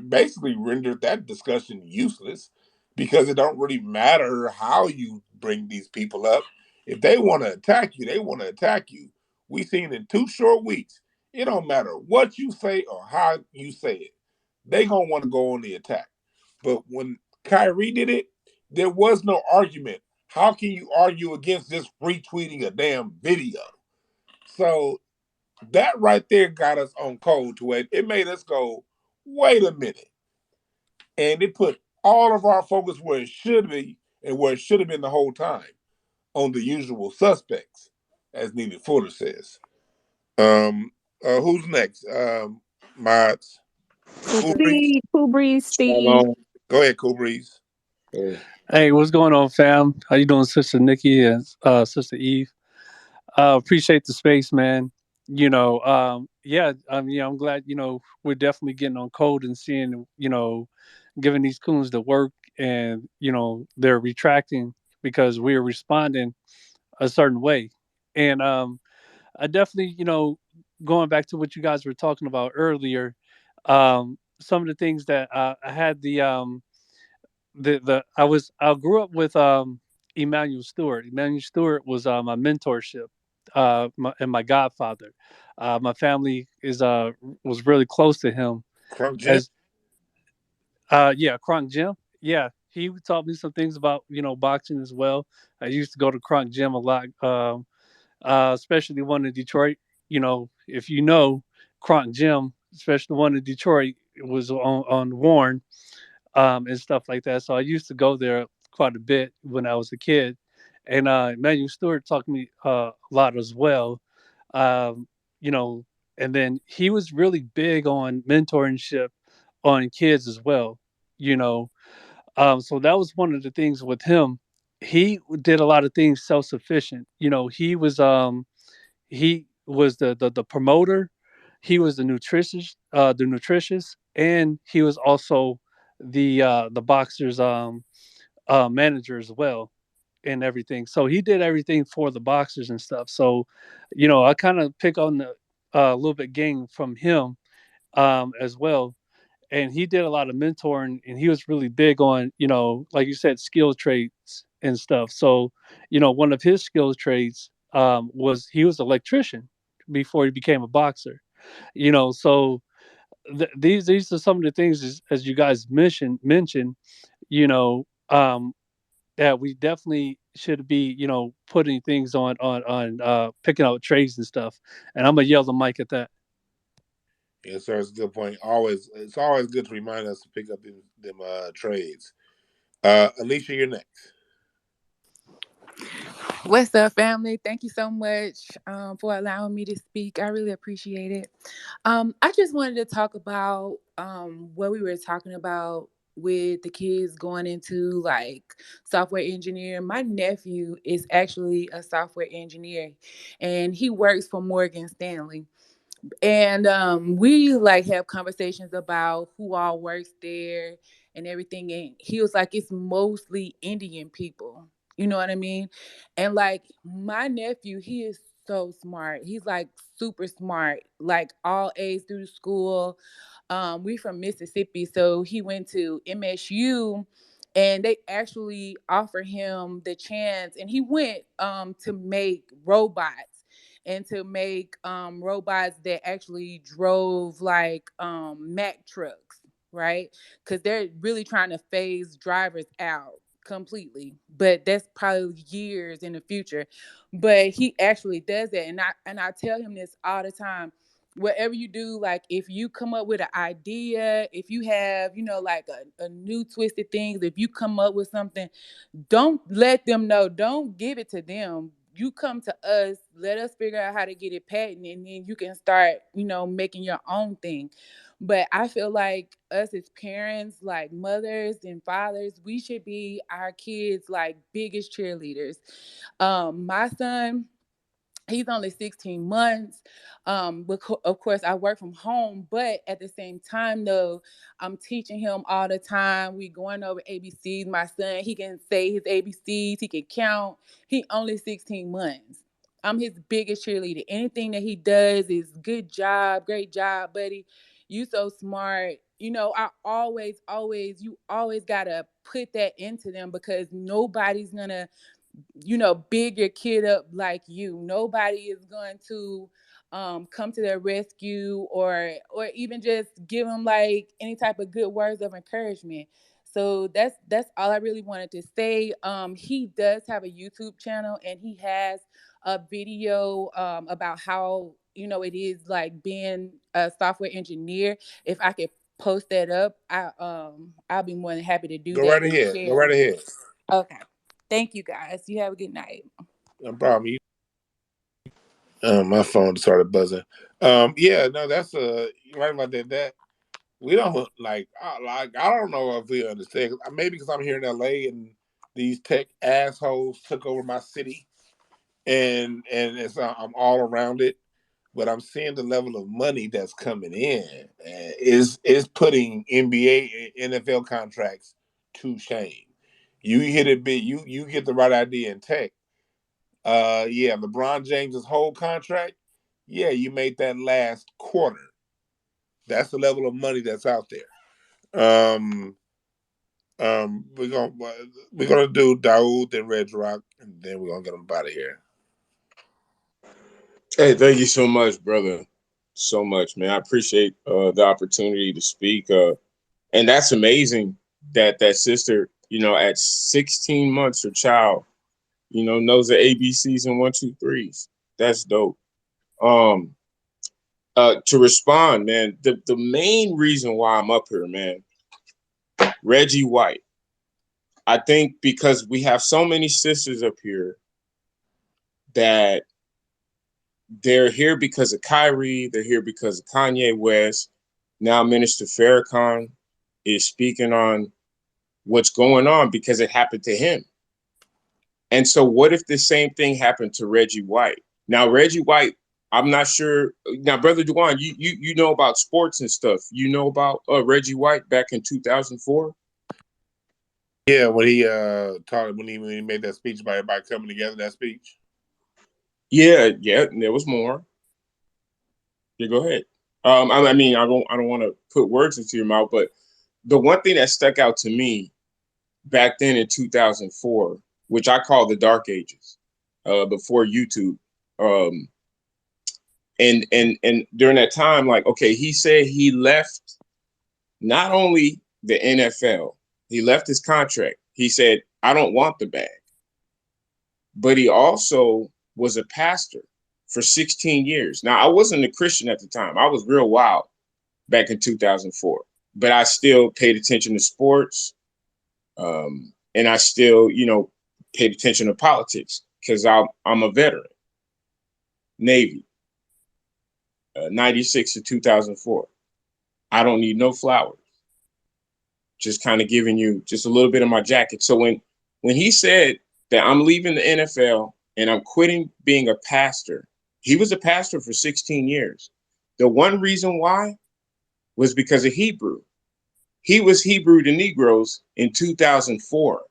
basically rendered that discussion useless because it don't really matter how you bring these people up. If they want to attack you, they want to attack you. We seen in 2 short weeks. It don't matter what you say or how you say it. They gonna want to go on the attack. But when Kyrie did it, there was no argument. How can you argue against just retweeting a damn video? So that right there got us on code to it. It made us go, wait a minute. And it put all of our focus where it should be and where it should have been the whole time, on the usual suspects, as Nina Fuller says. Who's next? Mods. Cool Breeze. Cool Breeze, Steve. Go ahead, Cool Breeze. Hey, what's going on, fam? How you doing, Sister Nikki and Sister Eve? Appreciate the space, man. I'm glad, we're definitely getting on code and seeing, giving these coons the work and, they're retracting because we're responding a certain way. And I definitely, going back to what you guys were talking about earlier, some of the things that I had I grew up with Emmanuel Stewart. Emmanuel Stewart was my mentorship and my godfather. My family was really close to him. Crunk Jim? As Kronk Jim. Yeah, he taught me some things about boxing as well. I used to go to Kronk Gym a lot, especially the one in Detroit. If you know Kronk Gym, especially the one in Detroit, it was on Warren and stuff like that. So I used to go there quite a bit when I was a kid. And Emmanuel Stewart taught me a lot as well. Um, you know, and then he was really big on mentorship on kids as well. You know, so that was one of the things with him. He did a lot of things self sufficient. He was the promoter. He was the nutritious, and he was also the boxer's manager as well and everything. So he did everything for the boxers and stuff. So, I kind of pick on the a little bit game from him as well. And he did a lot of mentoring, and he was really big on like you said, skill traits and stuff. So, one of his skill traits was he was an electrician before he became a boxer. So these are some of the things as you guys mentioned, you know, um, that we definitely should be, putting things on picking out trades and stuff. And I'm gonna yell the mic at that. Yes, sir. It's a good point. It's always good to remind us to pick up them trades. Alicia, you're next. What's up, family? Thank you so much for allowing me to speak. I really appreciate it. I just wanted to talk about what we were talking about with the kids going into like software engineer. My nephew is actually a software engineer, and he works for Morgan Stanley. And we like have conversations about who all works there and everything. And he was like, it's mostly Indian people. You know what I mean? And like my nephew, he is so smart. He's like super smart, like all A's through the school. We from Mississippi, so he went to MSU, and they actually offered him the chance, and he went to make robots and to make robots that actually drove like Mack trucks, right? Because they're really trying to phase drivers out completely, but that's probably years in the future. But he actually does that, and I tell him this all the time. Whatever you do, like if you come up with an idea, if you have, like a new twisted things, if you come up with something, don't let them know. Don't give it to them. You come to us, let us figure out how to get it patented, and then you can start, making your own thing. But I feel like us as parents, like mothers and fathers, we should be our kids' like biggest cheerleaders. My son, he's only 16 months. Of course, I work from home, but at the same time, though, I'm teaching him all the time. We going over ABCs. My son, he can say his ABCs. He can count. He only 16 months. I'm his biggest cheerleader. Anything that he does is good job, great job, buddy. You so smart. I always, you always gotta put that into them, because nobody's gonna, big your kid up like you. Nobody is going to come to their rescue, or even just give them like any type of good words of encouragement. So that's all I really wanted to say. He does have a YouTube channel, and he has a video about how it is like being a software engineer. If I could post that up, I'll be more than happy to do Go that right and ahead. Go share. right ahead. Okay. Thank you guys. You have a good night. No problem. My phone started buzzing. Yeah, no, that's right about that. That we don't I don't know if we understand. Maybe because I'm here in LA and these tech assholes took over my city, and I'm all around it. But I'm seeing the level of money that's coming in is putting NBA and NFL contracts to shame. You hit it big. You get the right idea in tech. Yeah, LeBron James's whole contract. Yeah, you made that last quarter. That's the level of money that's out there. We're gonna do Daoud and Red Rock, and then we're gonna get them out of here. Hey, thank you so much, brother. So much, man. I appreciate the opportunity to speak. And that's amazing that that sister, at 16 months, her child, knows the ABCs and 1, 2, 3s. That's dope. Um, to respond, man, the main reason why I'm up here, man, Reggie White. I think because we have so many sisters up here that they're here because of Kyrie, they're here because of Kanye West. Now Minister Farrakhan is speaking on what's going on because it happened to him. And so what if the same thing happened to Reggie White? Now, Reggie White, I'm not sure. Now, Brother Dwan, you know about sports and stuff. You know about Reggie White back in 2004? Yeah, when he when he made that speech about everybody coming together, that speech. Yeah, and there was more. Yeah, go ahead. I mean, I don't want to put words into your mouth, but the one thing that stuck out to me back then in 2004, which I call the dark ages, before YouTube, and during that time, like, okay, he said he left not only the NFL, he left his contract. He said, I don't want the bag. But he also was a pastor for 16 years. Now, I wasn't a Christian at the time. I was real wild back in 2004, but I still paid attention to sports. And I still, paid attention to politics because I'm a veteran. Navy, 96 to 2004. I don't need no flowers. Just kind of giving you just a little bit of my jacket. So when he said that I'm leaving the NFL and I'm quitting being a pastor, he was a pastor for 16 years. The one reason why was because of Hebrew. He was Hebrew to Negroes in 2004.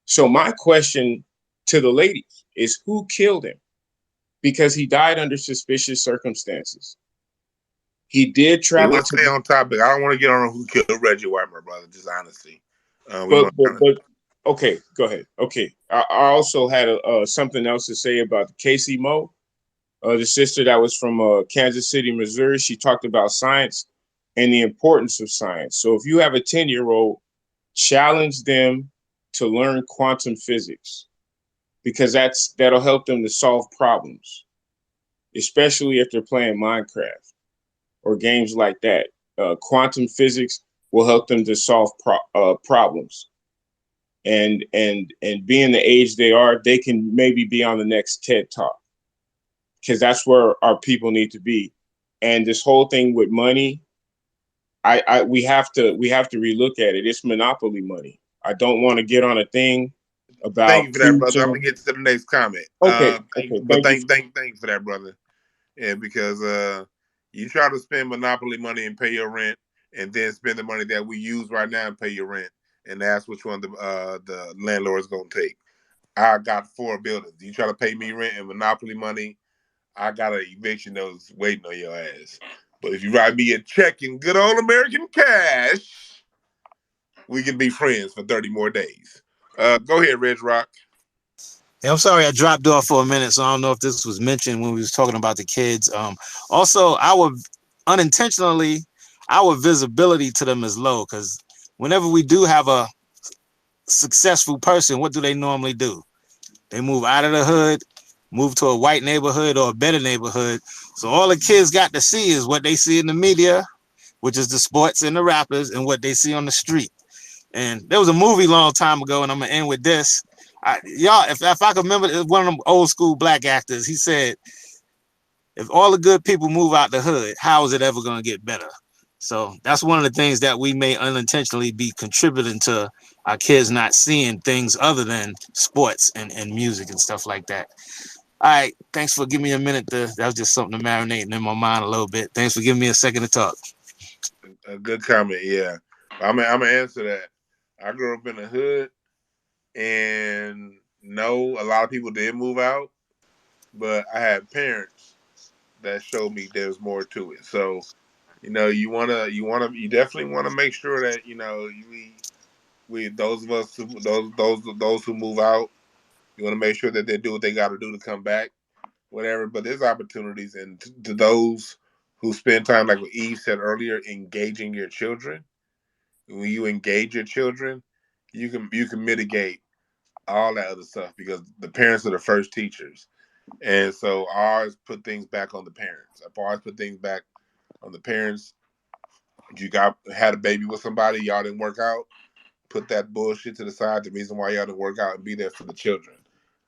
So my question to the ladies is, who killed him? Because he died under suspicious circumstances. He did Hey, travel let's to, stay on topic. I don't want to get on who killed Reggie White, my brother. Just honesty. We're but, gonna but, kind of. but okay, go ahead. Okay. I also had something else to say about Casey Moe, the sister that was from Kansas City, Missouri. She talked about science and the importance of science. So if you have a 10-year-old, challenge them to learn quantum physics, because that'll help them to solve problems, especially if they're playing Minecraft or games like that. Quantum physics will help them to solve problems. And being the age they are, they can maybe be on the next TED Talk, because that's where our people need to be. And this whole thing with money, we have to relook at it. It's monopoly money. I don't want to get on a thing Thank about you for that, brother. I'm preaching. gonna get to the next comment. Okay, okay, thank you. Thank you for that, brother. Yeah, because you try to spend monopoly money and pay your rent, and then spend the money that we use right now and pay your rent, and that's which one the landlord's gonna take. I got 4 buildings. You try to pay me rent and monopoly money, I got an eviction notice waiting on your ass. But if you write me a check in good old American cash, we can be friends for 30 more days. Go ahead, Reg Rock. Hey, I'm sorry I dropped off for a minute, so I don't know if this was mentioned when we was talking about the kids. Also, unintentionally, our visibility to them is low because whenever we do have a successful person, what do they normally do? They move out of the hood, move to a white neighborhood or a better neighborhood. So all the kids got to see is what they see in the media, which is the sports and the rappers, and what they see on the street. And there was a movie a long time ago, and I'm gonna end with this. If I can remember, one of them old school black actors, he said, if all the good people move out the hood, how is it ever gonna get better? So that's one of the things that we may unintentionally be contributing to our kids not seeing things other than sports and music and stuff like that. All right, thanks for giving me a minute. That was just something to marinate in my mind a little bit. Thanks for giving me a second to talk. A good comment, yeah. I'm gonna answer that. I grew up in the hood, and no, a lot of people did move out, but I had parents that showed me there's more to it. So, you definitely wanna make sure that we those of us those who move out, you want to make sure that they do what they got to do to come back, whatever. But there's opportunities, and to those who spend time, like what Eve said earlier, engaging your children. When you engage your children, you can mitigate all that other stuff because the parents are the first teachers. And so I always put things back on the parents. I've always put things back on the parents. You had a baby with somebody, y'all didn't work out. Put that bullshit to the side. The reason why y'all didn't work out, and be there for the children.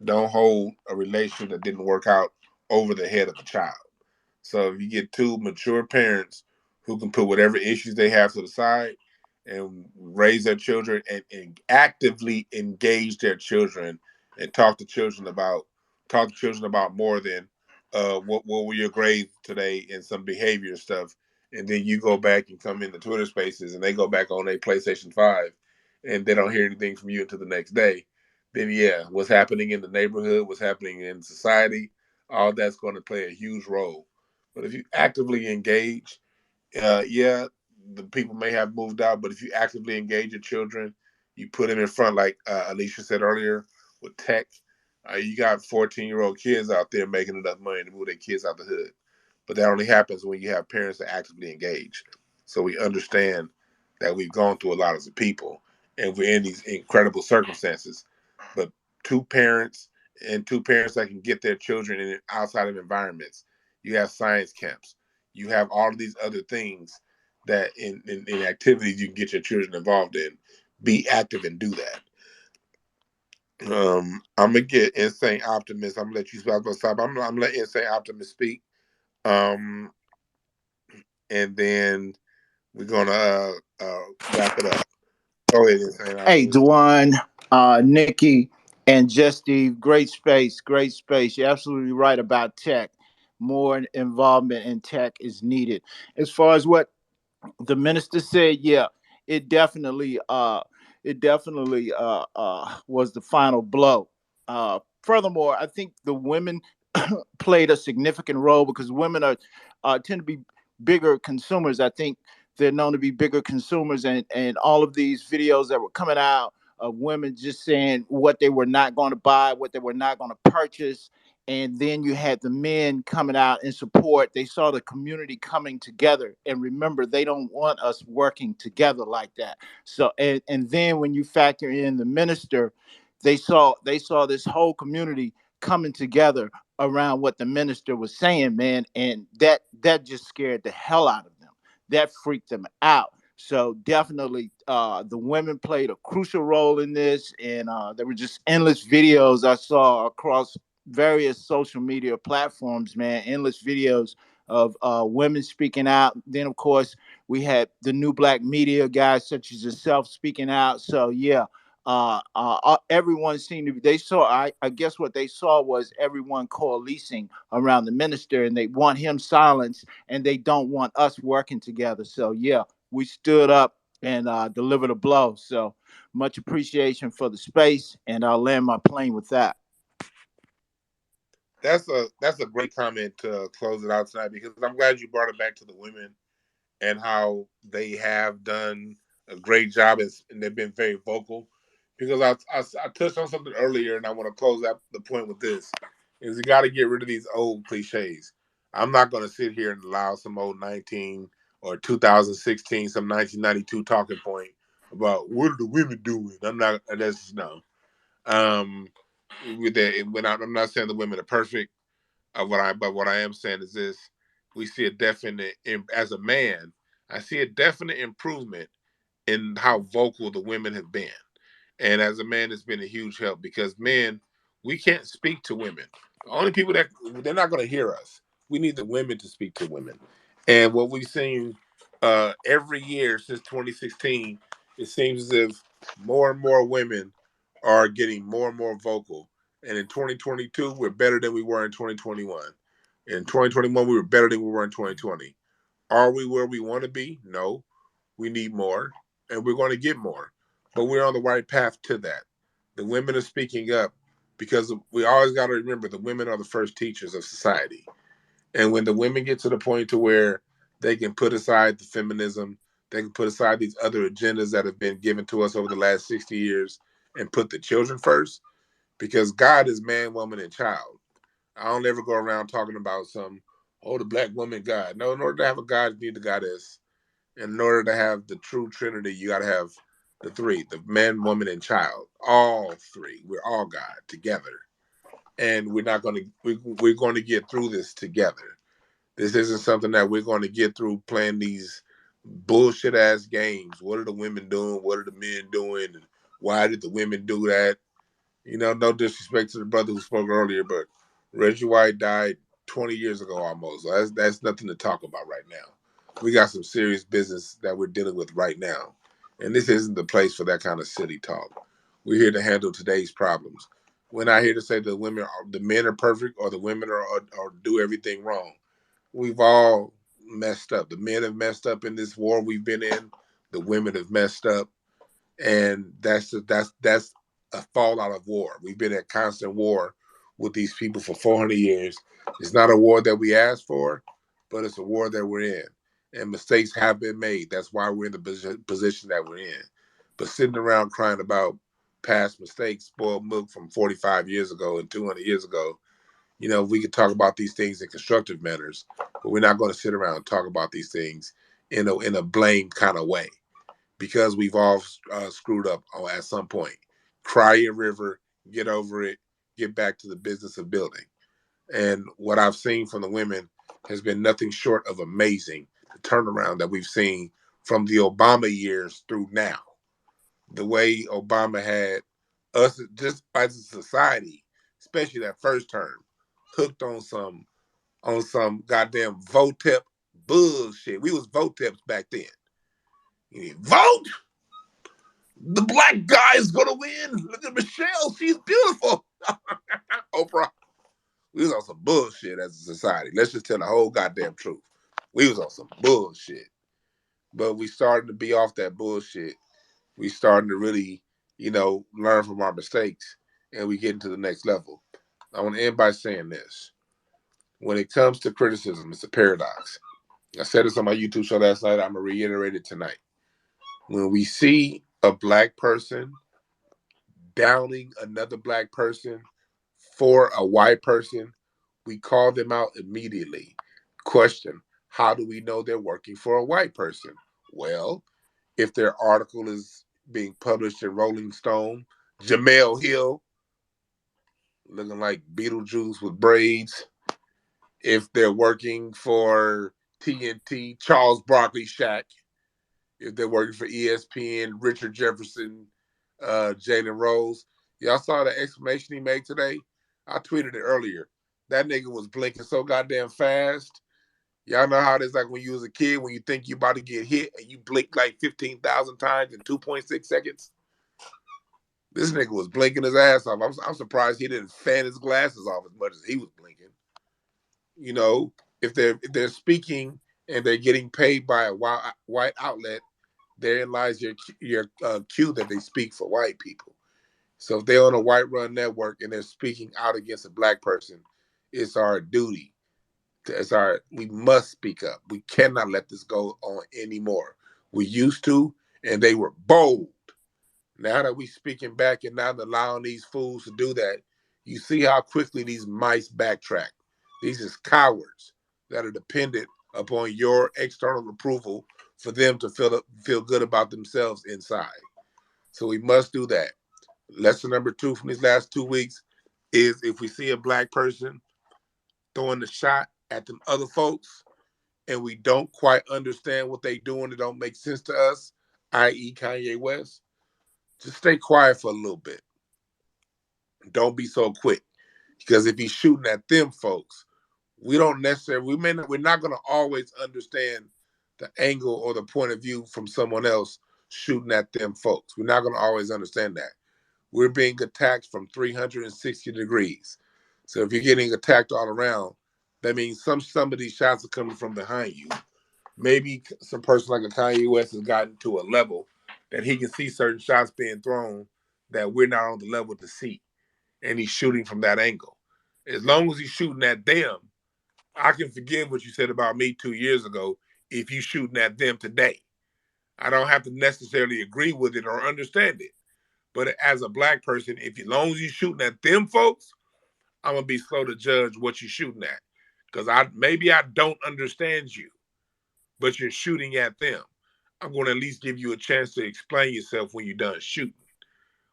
Don't hold a relationship that didn't work out over the head of the child. So if you get two mature parents who can put whatever issues they have to the side and raise their children and actively engage their children and talk to children about more than what were your grades today and some behavior stuff, and then you go back and come in the Twitter spaces and they go back on a PlayStation 5 and they don't hear anything from you until the next day, then yeah, what's happening in the neighborhood, what's happening in society, all that's going to play a huge role. But if you actively engage, yeah, the people may have moved out, but if you actively engage your children, you put them in front, like Alicia said earlier, with tech. You got 14-year-old kids out there making enough money to move their kids out the hood. But that only happens when you have parents that actively engage. So we understand that we've gone through a lot as a people, and we're in these incredible circumstances. But two parents that can get their children in outside of environments. You have science camps. You have all of these other things that in activities you can get your children involved in. Be active and do that. I'm gonna get Insane Optimist. I'm gonna let you stop. I'm gonna let Insane Optimist speak. Um, and then we're gonna wrap it up. Go ahead, Insane Hey, Optimist. Dwan, Nikki, and Just Steve, great space, great space. You're absolutely right about tech. More involvement in tech is needed. As far as what the minister said, yeah, it definitely was the final blow. Furthermore, I think the women played a significant role because women tend to be bigger consumers. I think they're known to be bigger consumers, and all of these videos that were coming out of women just saying what they were not going to buy, what they were not going to purchase. And then you had the men coming out in support. They saw the community coming together. And remember, they don't want us working together like that. So, and then when you factor in the minister, they saw this whole community coming together around what the minister was saying, man, and that just scared the hell out of them. That freaked them out. So definitely, the women played a crucial role in this, and there were just endless videos I saw across various social media platforms, man, endless videos of women speaking out. Then, of course, we had the new black media guys such as yourself speaking out. So, yeah, everyone seemed to be, I guess what they saw was everyone coalescing around the minister, and they want him silenced and they don't want us working together. So, yeah, we stood up and delivered a blow. So, much appreciation for the space, and I'll land my plane with that. That's a great comment to close it out tonight, because I'm glad you brought it back to the women and how they have done a great job, and they've been very vocal. Because I touched on something earlier, and I want to close out the point with this: is you got to get rid of these old cliches. I'm not going to sit here and allow some old 19 or 2016, some 1992 talking point about what are the women doing. I'm not. That's no. Um, with that, I'm not saying the women are perfect. But what I am saying is this: we see a definite, as a man, I see a definite improvement in how vocal the women have been. And as a man, it's been a huge help, because men, we can't speak to women. The only people that they're not going to hear us. We need the women to speak to women. And what we've seen every year since 2016, it seems as if more and more women are getting more and more vocal. And in 2022, we're better than we were in 2021. In 2021, we were better than we were in 2020. Are we where we want to be? No. We need more, and we're going to get more. But we're on the right path to that. The women are speaking up, because we always got to remember the women are the first teachers of society. And when the women get to the point to where they can put aside the feminism, they can put aside these other agendas that have been given to us over the last 60 years and put the children first, because God is man, woman, and child. I don't ever go around talking about the black woman God. No, in order to have a God, you need a goddess. And in order to have the true Trinity, you got to have the three: the man, woman, and child. All three. We're all God together. And we're going to get through this together. This isn't something that we're going to get through playing these bullshit ass games. What are the women doing? What are the men doing? And why did the women do that? No disrespect to the brother who spoke earlier, but Reggie White died 20 years ago almost. So that's nothing to talk about right now. We got some serious business that we're dealing with right now. And this isn't the place for that kind of silly talk. We're here to handle today's problems. We're not here to say the men are perfect, or the women are do everything wrong. We've all messed up. The men have messed up in this war we've been in. The women have messed up, and that's a fallout of war. We've been at constant war with these people for 400 years. It's not a war that we asked for, but it's a war that we're in, and mistakes have been made. That's why we're in the position that we're in. But sitting around crying about past mistakes, spoiled milk from 45 years ago and 200 years ago, we could talk about these things in constructive manners, but we're not going to sit around and talk about these things in a blame kind of way, because we've all screwed up at some point. Cry your river, get over it, get back to the business of building. And what I've seen from the women has been nothing short of amazing. The turnaround that we've seen from the Obama years through now, the way Obama had us just as a society, especially that first term, hooked on some goddamn VOTEP bullshit. We was VOTEPs back then. You need vote. The black guy is gonna win. Look at Michelle, she's beautiful. Oprah. We was on some bullshit as a society. Let's just tell the whole goddamn truth. We was on some bullshit. But we starting to be off that bullshit. We starting to really, learn from our mistakes, and we get into the next level. I want to end by saying this. When it comes to criticism, it's a paradox. I said this on my YouTube show last night. I'm gonna reiterate it tonight. When we see a black person downing another black person for a white person, we call them out immediately. Question: how do we know they're working for a white person? Well, if their article is being published in Rolling Stone, Jamel Hill looking like Beetlejuice with braids. If they're working for TNT, Charles Barkley Shack. If they're working for ESPN, Richard Jefferson, Jalen Rose. Y'all saw the exclamation he made today? I tweeted it earlier. That nigga was blinking so goddamn fast. Y'all know how it is like when you was a kid, when you think you about to get hit and you blink like 15,000 times in 2.6 seconds? This nigga was blinking his ass off. I'm surprised he didn't fan his glasses off as much as he was blinking. If they're speaking and they're getting paid by a white outlet, therein lies your cue that they speak for white people. So if they're on a white run network and they're speaking out against a black person, It's our duty. We must speak up. We cannot let this go on anymore. We used to, and they were bold. Now that we speaking back and not allowing these fools to do that, you see how quickly these mice backtrack. These is cowards that are dependent upon your external approval for them to feel good about themselves inside. So we must do that. Lesson number 2 from these last 2 weeks is if we see a black person throwing the shot at them other folks and we don't quite understand what they doing, it don't make sense to us, i.e. Kanye West, just stay quiet for a little bit. Don't be so quick. Because if he's shooting at them folks, we're not going to always understand the angle or the point of view from someone else shooting at them folks. We're not going to always understand that. We're being attacked from 360 degrees. So if you're getting attacked all around, that means some of these shots are coming from behind you. Maybe some person like a Kanye West has gotten to a level that he can see certain shots being thrown that we're not on the level to see. And he's shooting from that angle. As long as he's shooting at them, I can forgive what you said about me 2 years ago if you're shooting at them today. I don't have to necessarily agree with it or understand it. But as a black person, as long as you're shooting at them folks, I'm going to be slow to judge what you're shooting at. Because maybe I don't understand you, but you're shooting at them. I'm going to at least give you a chance to explain yourself when you're done shooting.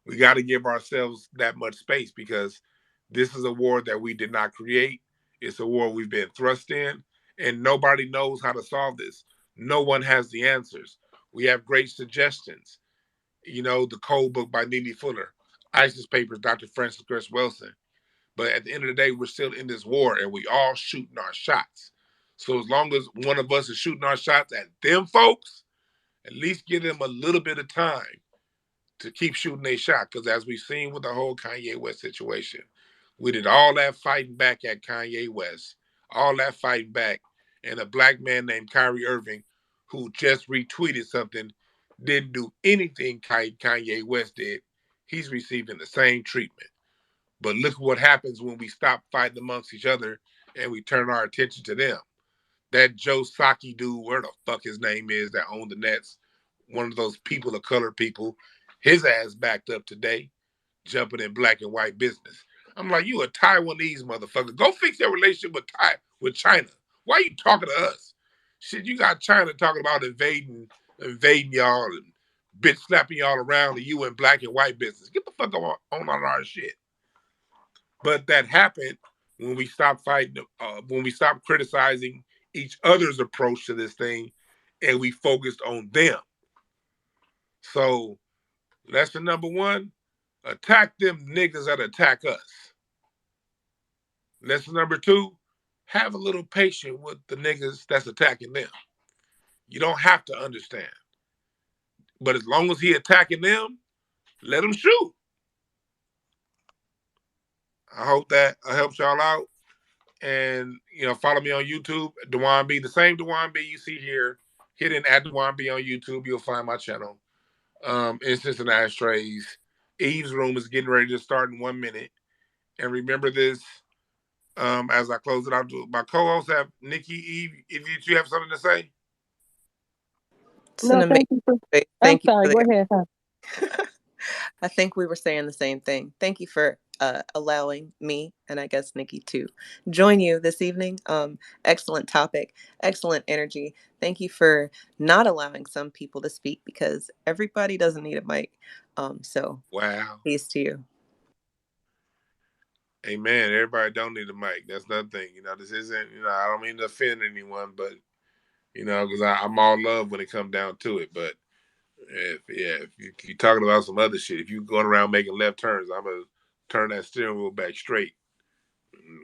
We got to give ourselves that much space because this is a war that we did not create. It's a war we've been thrust in, and nobody knows how to solve this. No one has the answers. We have great suggestions. The Code Book by Neely Fuller, ISIS Papers, Dr. Francis Cress Wilson. But at the end of the day, we're still in this war, and we all shooting our shots. So as long as one of us is shooting our shots at them folks, at least give them a little bit of time to keep shooting their shot. Because as we've seen with the whole Kanye West situation, we did all that fighting back at Kanye West, all that fighting back, and a black man named Kyrie Irving, who just retweeted something, didn't do anything Kanye West did. He's receiving the same treatment. But look what happens when we stop fighting amongst each other and we turn our attention to them. That Joe Saki dude, where the fuck his name is, that owned the Nets, one of those people of color people, his ass backed up today, jumping in black and white business. I'm like, you a Taiwanese motherfucker. Go fix your relationship with China. Why are you talking to us? Shit, you got China talking about invading y'all and bitch slapping y'all around and you in black and white business. Get the fuck on our shit. But that happened when we stopped fighting, when we stopped criticizing each other's approach to this thing and we focused on them. So lesson number 1, attack them niggas that attack us. Lesson number 2, have a little patience with the niggas that's attacking them. You don't have to understand. But as long as he attacking them, let him shoot. I hope that helps y'all out. And, follow me on YouTube, Dwan B. The same Dwan B you see here. Hit in at Dwan B on YouTube. You'll find my channel. Instance and Ashtrays. Eve's Room is getting ready to start in 1 minute. And remember this, as I close it out, my co-hosts have Nikki, Eve. Did you have something to say? No, thank you. I'm sorry. Go ahead. I think we were saying the same thing. Thank you for allowing me, and I guess Nikki, to join you this evening. Excellent topic, excellent energy. Thank you for not allowing some people to speak because everybody doesn't need a mic. So wow, peace to you. Amen. Everybody don't need a mic. That's another thing. This isn't, I don't mean to offend anyone, but, because I'm all love when it comes down to it. But if you're talking about some other shit, if you're going around making left turns, I'm going to turn that steering wheel back straight.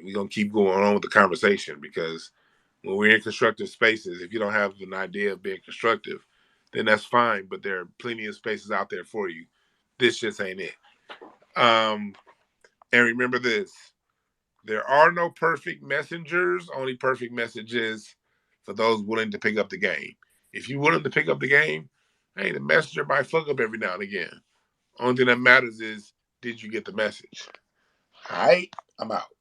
We're going to keep going on with the conversation because when we're in constructive spaces, if you don't have an idea of being constructive, then that's fine. But there are plenty of spaces out there for you. This just ain't it. And remember this. There are no perfect messengers, only perfect messages for those willing to pick up the game. If you're willing to pick up the game, hey, the messenger might fuck up every now and again. Only thing that matters is, did you get the message? All right, I'm out.